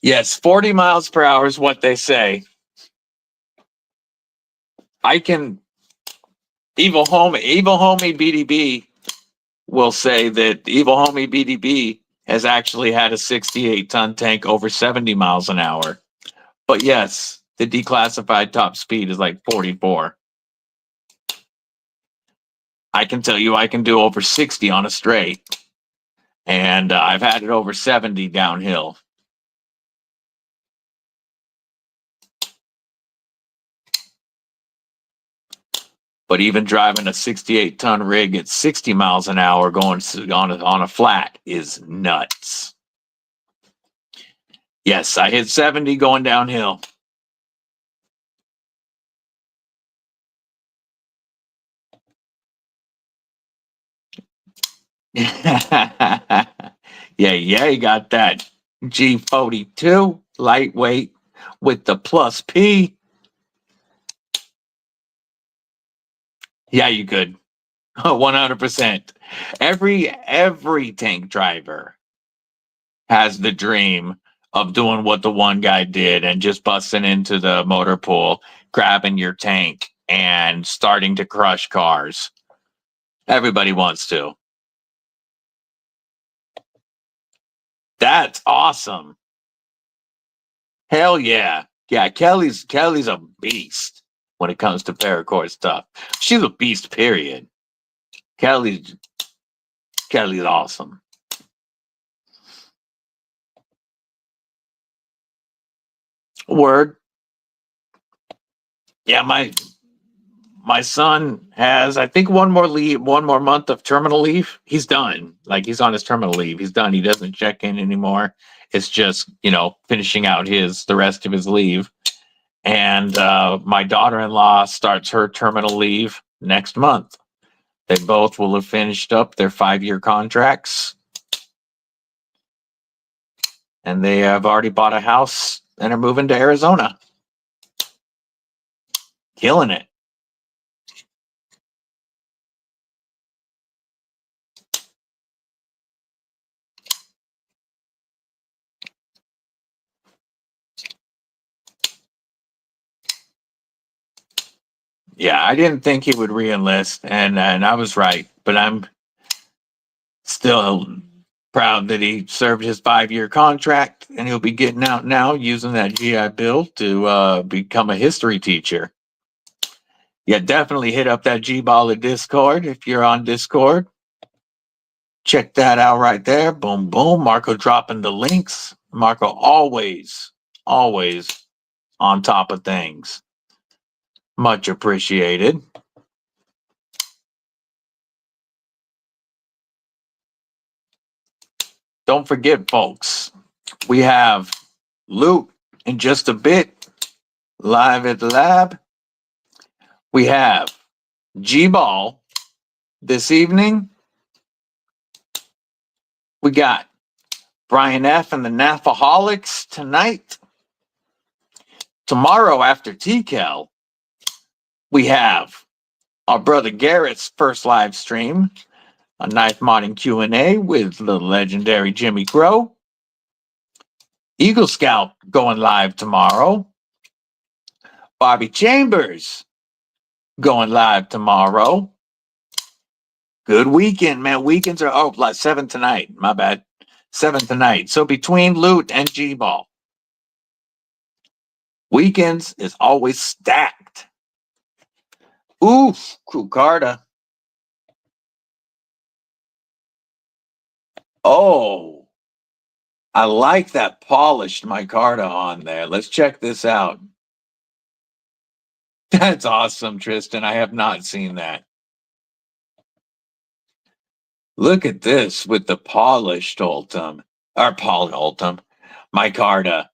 A: Yes, 40 miles per hour is what they say. I can, Evil Homie BDB will say that Evil Homie BDB has actually had a 68-ton tank over 70 miles an hour. But yes, the declassified top speed is like 44. I can tell you I can do over 60 on a straight. And I've had it over 70 downhill. But even driving a 68-ton rig at 60 miles an hour going on a flat is nuts. Yes, I hit 70 going downhill. Yeah, you got that G42 lightweight with the plus P. Yeah, you could. 100%. Every tank driver has the dream of doing what the one guy did and just busting into the motor pool, grabbing your tank and starting to crush cars. Everybody wants to. That's awesome. Hell yeah. Yeah, Kelly's a beast when it comes to paracord stuff. She's a beast, period. Kelly's awesome. Word. Yeah, my son has, I think, one more month of terminal leave. He's done. Like, he's on his terminal leave. He's done. He doesn't check in anymore. It's just, finishing out the rest of his leave. And my daughter-in-law starts her terminal leave next month. They both will have finished up their 5-year contracts. And they have already bought a house and are moving to Arizona. Killing it. Yeah, I didn't think he would re-enlist, and I was right. But I'm still proud that he served his 5-year contract, and he'll be getting out now using that GI Bill to become a history teacher. Yeah, definitely hit up that G-Ball at Discord if you're on Discord. Check that out right there. Boom, boom. Marco dropping the links. Marco always on top of things. Much appreciated. Don't forget, folks, we have loot in just a bit live at the lab. We have G-Ball this evening. We got Brian F. and the Naphaholics tonight. Tomorrow after TCal, we have our brother Garrett's first live stream, a knife modding Q&A with the legendary Jimmy Crow. Eagle Scout going live tomorrow. Bobby Chambers going live tomorrow. Good weekend, man. Weekends are like 7 tonight. My bad. 7 tonight. So between loot and G-Ball, weekends is always stacked. Oof, Kukarda. Oh, I like that polished micarta on there. Let's check this out. That's awesome, Tristan. I have not seen that. Look at this with the polished Ultim, or Ultim, micarta,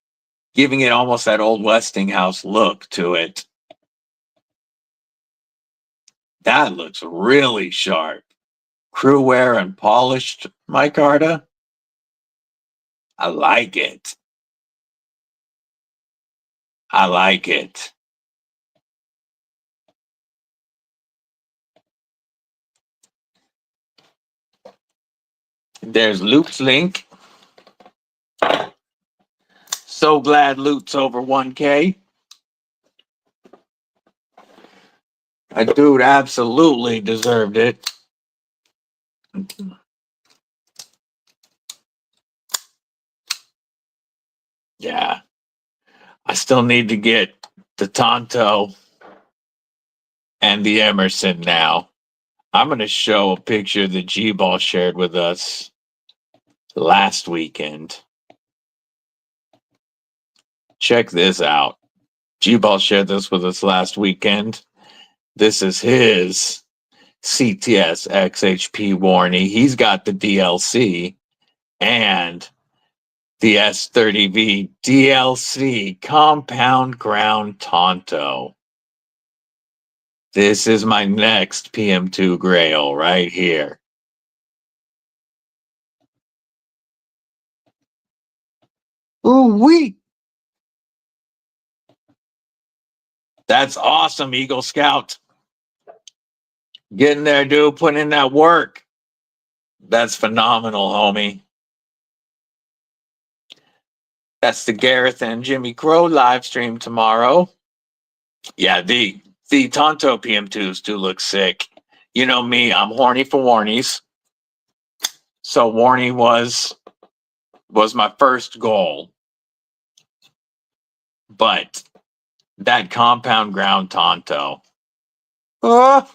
A: giving it almost that old Westinghouse look to it. That looks really sharp. Crewware and polished micarta. I like it. I like it. There's Luke's link. So glad Luke's over 1K. A dude absolutely deserved it. Yeah. I still need to get the Tonto and the Emerson now. I'm going to show a picture that G-Ball shared with us last weekend. Check this out. G-Ball shared this with us last weekend. This is his CTS XHP Warney. He's got the DLC and the S30V DLC Compound Ground Tonto. This is my next PM2 Grail right here. Ooh-wee. That's awesome, Eagle Scout. Getting there, dude. Putting in that work. That's phenomenal, homie. That's the Gareth and Jimmy Crow live stream tomorrow. Yeah, the Tonto PM2s do look sick. You know me, I'm horny for Warnies. So Warney was my first goal. But that compound ground Tonto. Yeah,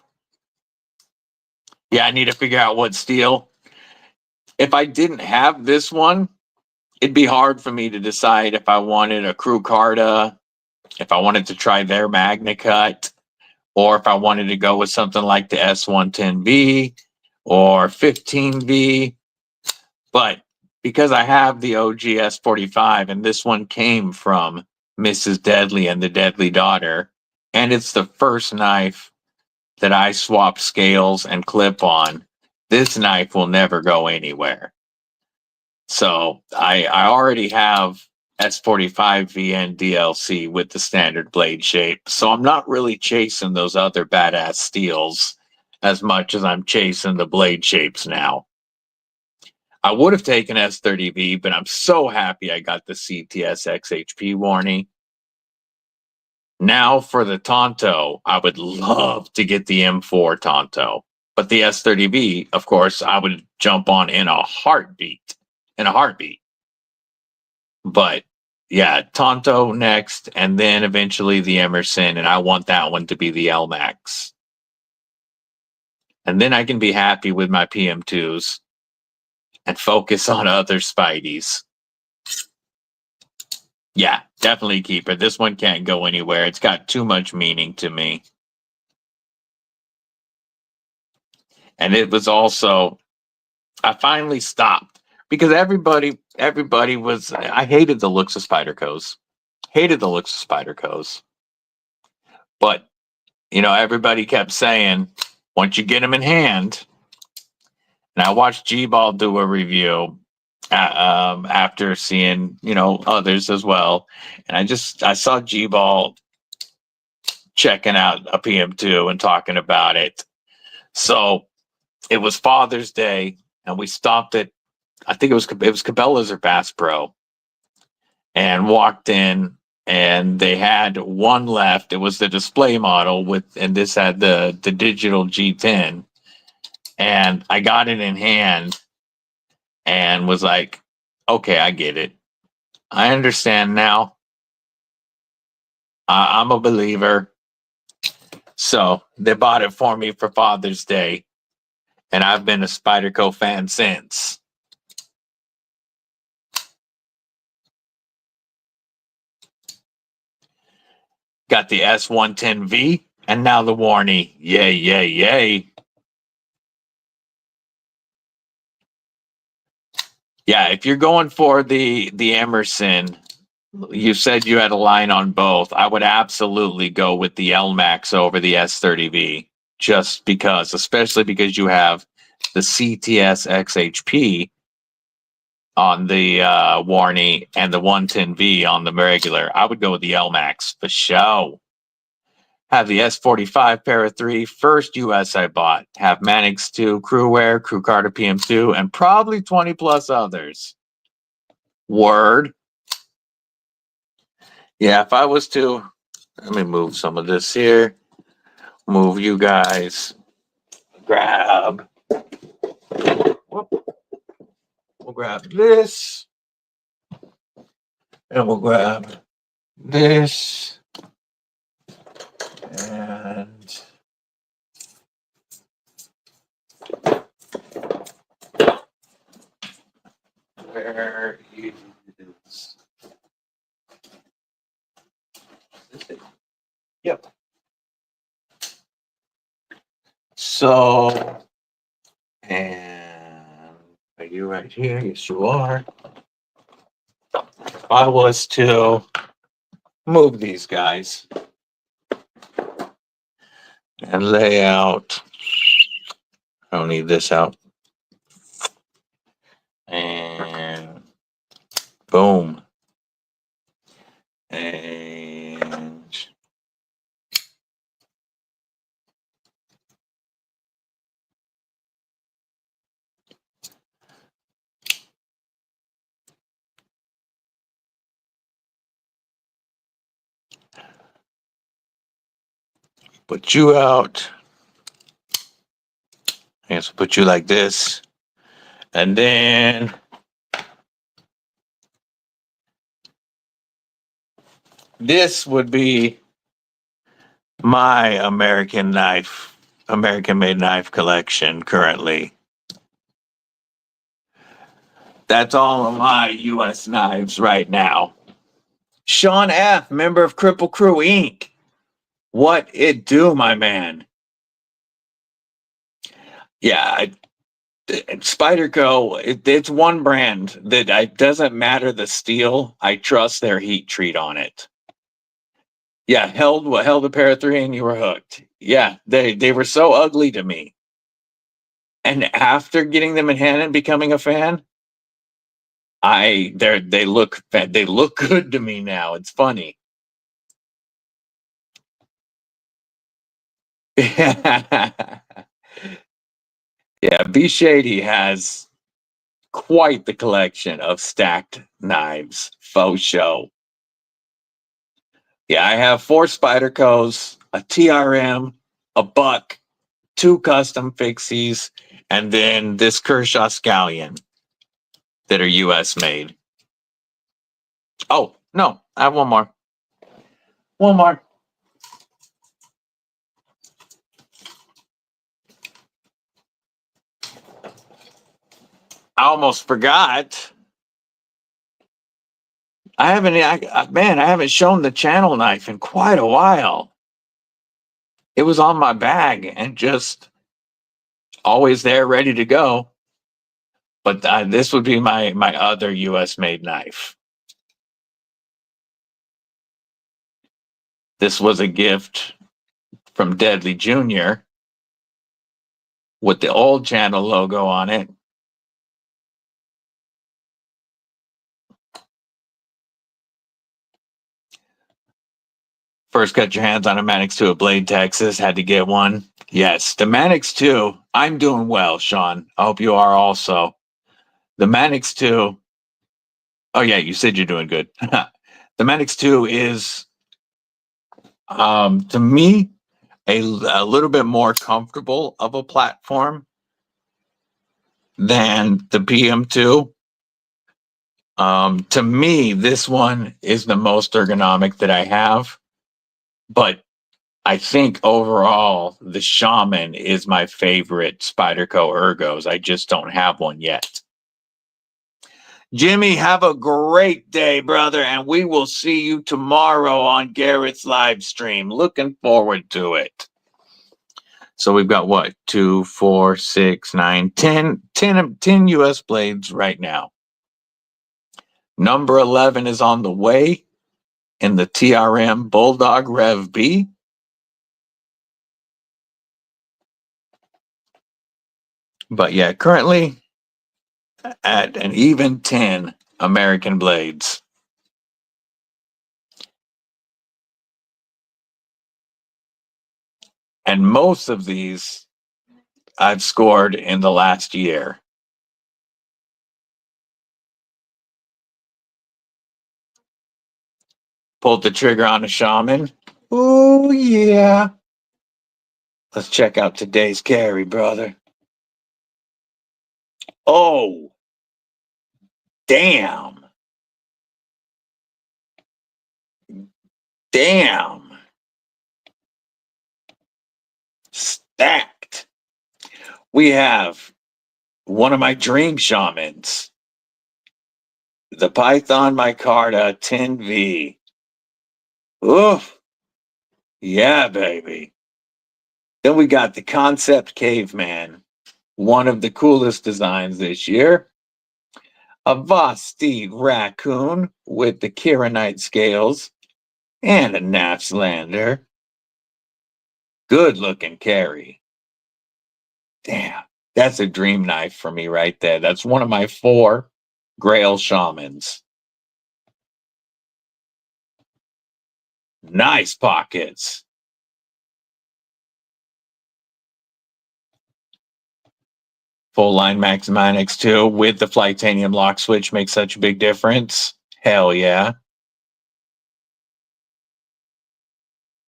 A: I need to figure out what steel. If I didn't have this one, it'd be hard for me to decide if I wanted a Crew Carta, if I wanted to try their Magna Cut, or if I wanted to go with something like the S110V or 15V. But because I have the OG S45 and this one came from Mrs. Deadly and the Deadly Daughter, and it's the first knife that I swap scales and clip on, this knife will never go anywhere. So I already have S45 VN DLC with the standard blade shape. So I'm not really chasing those other badass steels as much as I'm chasing the blade shapes now. I would have taken S30V, but I'm so happy I got the CTS XHP Warney. Now for the Tonto, I would love to get the M4 Tonto. But the S30V, of course, I would jump on in a heartbeat. In a heartbeat. But yeah, Tonto next, and then eventually the Emerson, and I want that one to be the LMAX. And then I can be happy with my PM2s and focus on other Spideys. Yeah, definitely keep it. This one can't go anywhere. It's got too much meaning to me. And it was also, I finally stopped because everybody was, I hated the looks of Spyderco's. Hated the looks of Spyderco's. But, you know, everybody kept saying, once you get them in hand, and I watched G-Ball do a review after seeing, you know, others as well. And I saw G-Ball checking out a PM2 and talking about it. So it was Father's Day, and we stopped at, I think it was Cabela's or Bass Pro, and walked in, and they had one left. It was the display model with, and this had the digital G10, and I got it in hand and was like, okay, I get it. I understand now. I'm a believer. So they bought it for me for Father's Day, and I've been a Spyderco fan since. Got the S110V, and now the Warney. Yay, yay, yay. Yeah, if you're going for the Emerson, you said you had a line on both. I would absolutely go with the LMAX over the S30V, just because, especially because you have the CTS XHP on the Warney and the 110V on the regular. I would go with the LMAX for show. Have the S45 Para 3, first US I bought. Have Mannix 2, Crewware, Crew Carter PM2, and probably 20 plus others. Word. Yeah, if I was to, let me move some of this here. Move you guys. Grab. Whoop. We'll grab this. And we'll grab this. And where is it? Yep. So, and are you right here? Yes, you are. If I was to move these guys and lay out, I don't need this out. And boom. And put you out. And so put you like this. And then this would be my American made knife collection currently. That's all of my US knives right now. Sean F., member of Kripple Krew Inc. What it do, my man? Yeah, Spyderco, it's one brand that doesn't matter the steel. I trust their heat treat on it. Yeah, held a pair of 3 and you were hooked. Yeah, they were so ugly to me. And after getting them in hand and becoming a fan, they look good to me now. It's funny. Yeah, B Shady has quite the collection of stacked knives. Faux show. Yeah, I have 4 Spydercos, a TRM, a Buck, 2 custom fixies, and then this Kershaw Scallion that are US made. Oh, no, I have one more. One more. I almost forgot. I haven't shown the channel knife in quite a while. It was on my bag and just always there, ready to go. But this would be my other US made knife. This was a gift from Deadly Jr. with the old channel logo on it. First got your hands on a Manix 2 at Blade, Texas. Had to get one. Yes, the Manix 2. I'm doing well, Sean. I hope you are also. The Manix 2. Oh, yeah, you said you're doing good. The Manix 2 is, to me, a little bit more comfortable of a platform than the PM2. To me, this one is the most ergonomic that I have. But I think overall, the Shaman is my favorite Spyderco ergos. I just don't have one yet. Jimmy, have a great day, brother, and we will see you tomorrow on Garrett's live stream. Looking forward to it. So we've got what? 2, 4, 6, 9, 10 US blades right now. Number 11 is on the way in the TRM Bulldog Rev B. But yeah, currently at an even 10 American blades. And most of these I've scored in the last year. Pulled the trigger on a Shaman. Oh, yeah. Let's check out today's carry, brother. Oh, damn. Damn. Stacked. We have one of my dream Shamans, the Python Micarta 10V. Oof. Yeah, baby. Then we got the Concept Caveman, one of the coolest designs this year. A Vosti Raccoon with the Kiranite scales and a Nafs Lander. Good looking carry. Damn, that's a dream knife for me right there. That's one of my 4 Grail Shamans. Nice pockets. Full line Max Manix 2 with the Flytanium lock switch makes such a big difference. Hell yeah.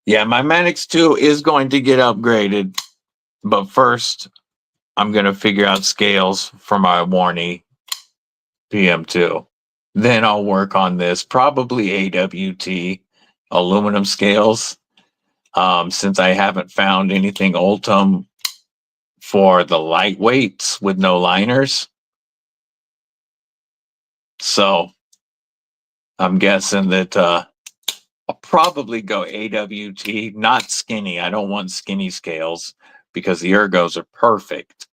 A: Yeah, my Manix 2 is going to get upgraded. But first, I'm going to figure out scales for my Warney PM2. Then I'll work on this, probably AWT aluminum scales, since I haven't found anything Ultim for the lightweights with no liners. So I'm guessing that I'll probably go AWT, not skinny. I don't want skinny scales because the ergos are perfect.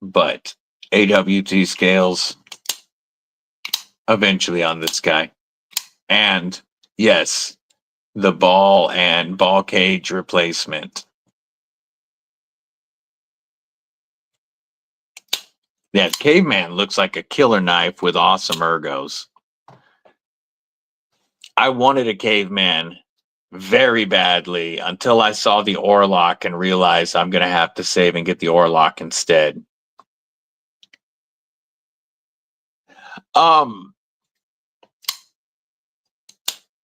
A: But AWT scales eventually on this guy. And yes, the ball and ball cage replacement. Yeah, Caveman looks like a killer knife with awesome ergos. I wanted a Caveman very badly until I saw the Orlock and realized I'm going to have to save and get the Orlock instead.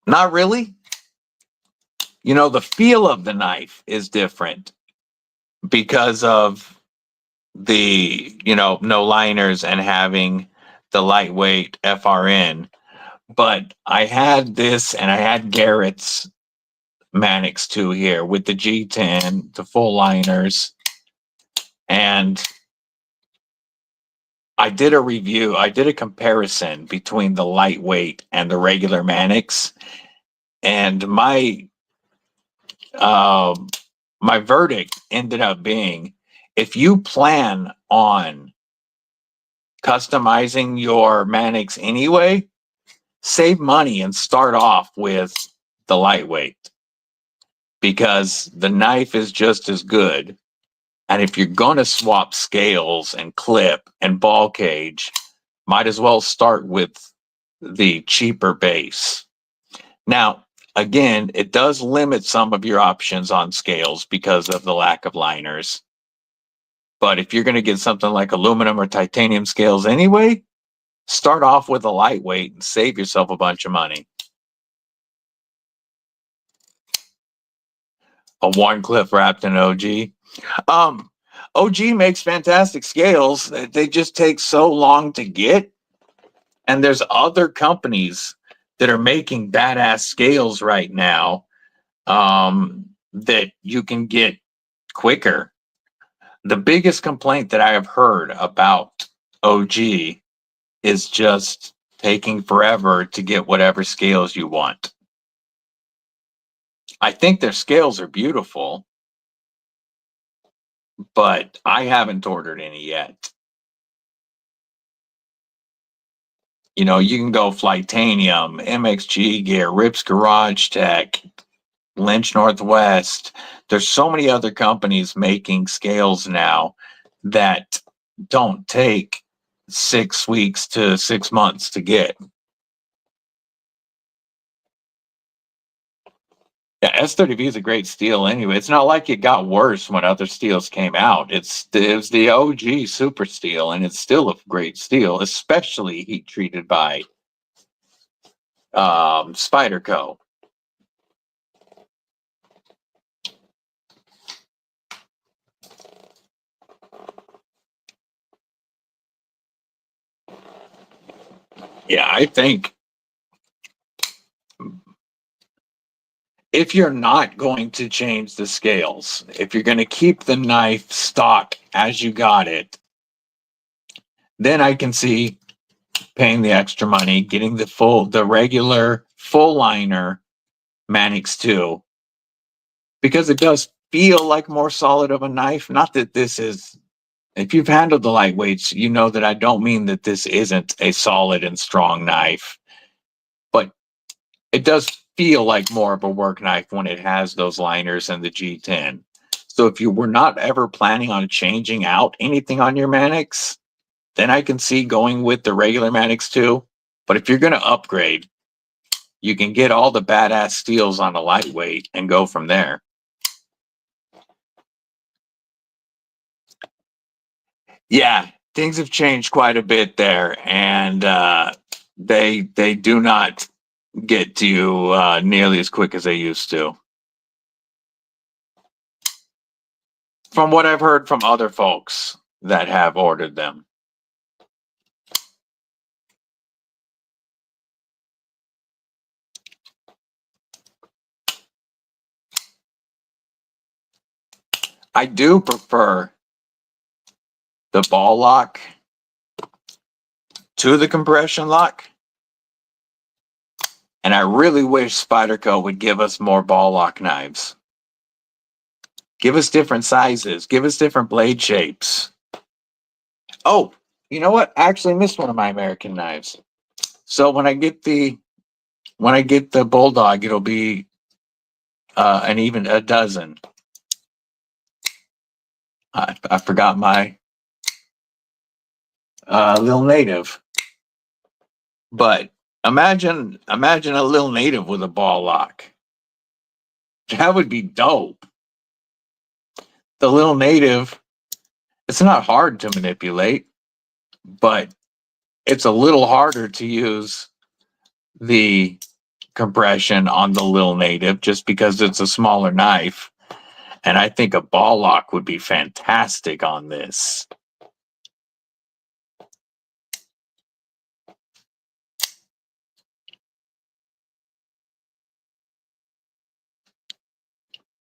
A: Not really. You know, the feel of the knife is different because of the, you know, no liners and having the lightweight FRN. But I had this and I had Garrett's Mannix 2 here with the G10, the full liners. And I did a review, I did a comparison between the lightweight and the regular Mannix. And my my verdict ended up being, if you plan on customizing your Mannix anyway, save money and start off with the lightweight, because the knife is just as good. And if you're going to swap scales and clip and ball cage, might as well start with the cheaper base. Now, again, it does limit some of your options on scales because of the lack of liners. But if you're going to get something like aluminum or titanium scales anyway, start off with a lightweight and save yourself a bunch of money. A Warncliffe wrapped in OG. OG makes fantastic scales. They just take so long to get. And there's other companies that are making badass scales right now that you can get quicker. The biggest complaint that I have heard about OG is just taking forever to get whatever scales you want. I think their scales are beautiful, but I haven't ordered any yet. You know, you can go Flytanium, MXG Gear, Rips Garage Tech, Lynch Northwest. There's so many other companies making scales now that don't take 6 weeks to 6 months to get. Yeah, S30V is a great steel anyway. It's not like it got worse when other steels came out. It was the OG super steel, and it's still a great steel, especially heat treated by Spyderco. Yeah, I think if you're not going to change the scales, if you're going to keep the knife stock as you got it, then I can see paying the extra money, getting the regular full liner Mannix 2, because it does feel like more solid of a knife. Not that this is, if you've handled the lightweights, you know that I don't mean that this isn't a solid and strong knife, but it does feel like more of a work knife when it has those liners and the G10. So if you were not ever planning on changing out anything on your Mannix, then I can see going with the regular Mannix 2. But if you're going to upgrade, you can get all the badass steels on a lightweight and go from there. Yeah, things have changed quite a bit there, and they do not get to you nearly as quick as they used to. From what I've heard from other folks that have ordered them. I do prefer the ball lock to the compression lock. And I really wish Spyderco would give us more ball lock knives. Give us different sizes. Give us different blade shapes. Oh, you know what? I actually missed one of my American knives. So when I get the Bulldog, it'll be even a dozen. I forgot my little native. But imagine a little native with a ball lock. That would be dope. The little native, it's not hard to manipulate, but it's a little harder to use the compression on the Lil Native just because it's a smaller knife. And I think a ball lock would be fantastic on this.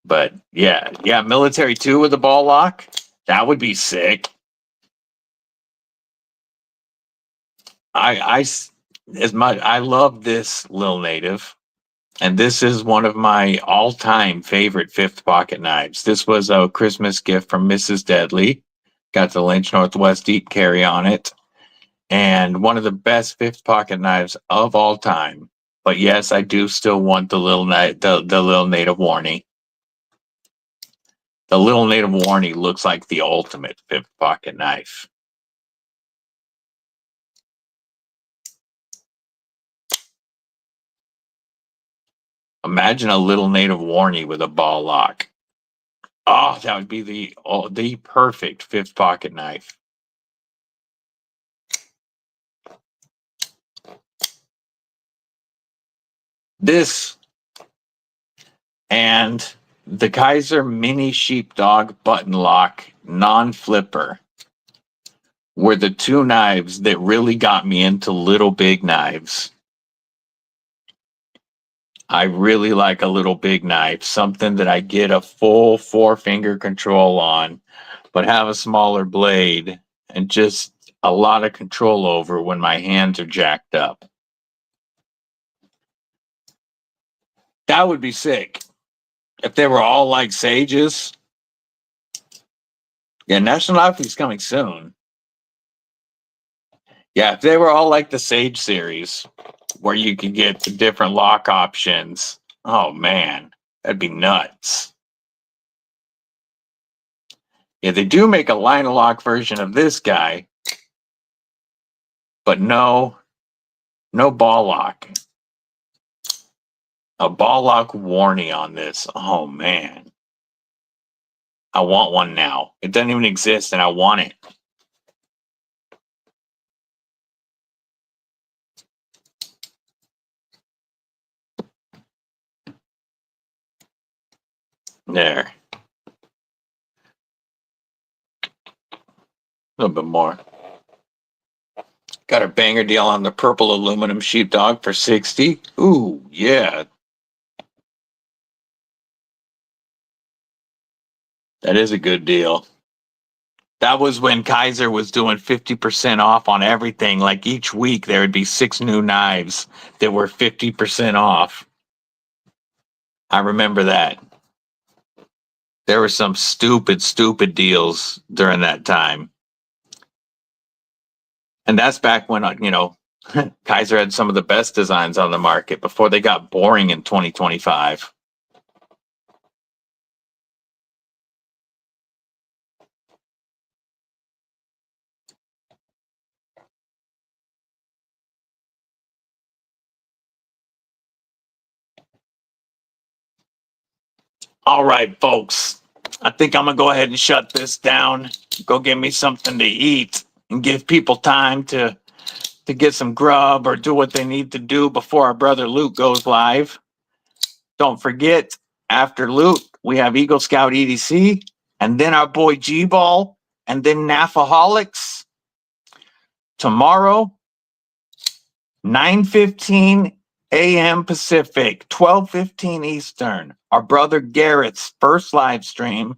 A: But yeah, military 2 with a ball lock. That would be sick. I love this Lil Native. And this is one of my all-time favorite fifth pocket knives. This was a Christmas gift from Mrs. Deadly. Got the Lynch Northwest Deep Carry on it. And one of the best fifth pocket knives of all time. But yes, I do still want the Lil Native Warnie. The Lil Native Warnie looks like the ultimate fifth pocket knife. Imagine a Little Native Warnie with a ball lock. Oh, that would be the perfect fifth pocket knife. This and the Kaiser Mini Sheepdog Button Lock Non-Flipper were the two knives that really got me into little big knives. I really like a little big knife, something that I get a full 4-finger control on, but have a smaller blade and just a lot of control over when my hands are jacked up. That would be sick. If they were all like Sages. Yeah, National Knife Week's coming soon. Yeah, if they were all like the Sage series, where you could get the different lock options. Oh man, that'd be nuts. Yeah, they do make a line of lock version of this guy, but no ball lock. A ball lock warning on this. Oh man. I want one now. It doesn't even exist and I want it. There. A little bit more. Got a banger deal on the purple aluminum sheepdog for $60. Ooh, yeah. That is a good deal. That was when Kaiser was doing 50% off on everything. Like each week there would be 6 new knives that were 50% off. I remember that. There were some stupid deals during that time. And that's back when, Kaiser had some of the best designs on the market before they got boring in 2025. All right, folks. I think I'm going to go ahead and shut this down. Go get me something to eat and give people time to get some grub or do what they need to do before our brother Luke goes live. Don't forget, after Luke, we have Eagle Scout EDC, and then our boy G-Ball, and then Nafaholics. Tomorrow, 9:15 a.m. Pacific, 12:15 Eastern. Our brother Garrett's first live stream,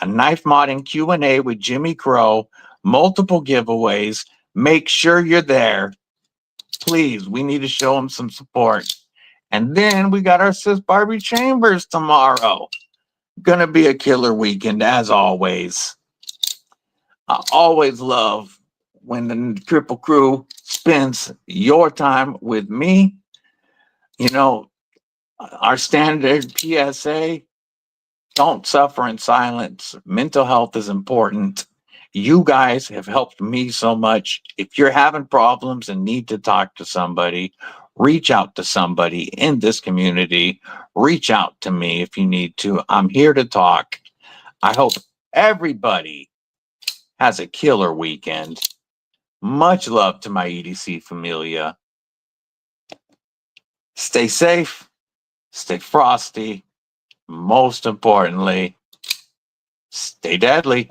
A: a knife modding Q&A with Jimmy Crow, multiple giveaways. Make sure you're there. Please, we need to show him some support. And then we got our Sis Barbie Chambers tomorrow. Gonna be a killer weekend as always. I always love when the Kripple Krew spends your time with me. Our standard PSA, don't suffer in silence. Mental health is important. You guys have helped me so much. If you're having problems and need to talk to somebody, reach out to somebody in this community. Reach out to me if you need to. I'm here to talk. I hope everybody has a killer weekend. Much love to my EDC familia. Stay safe, stay frosty. Most importantly, stay deadly.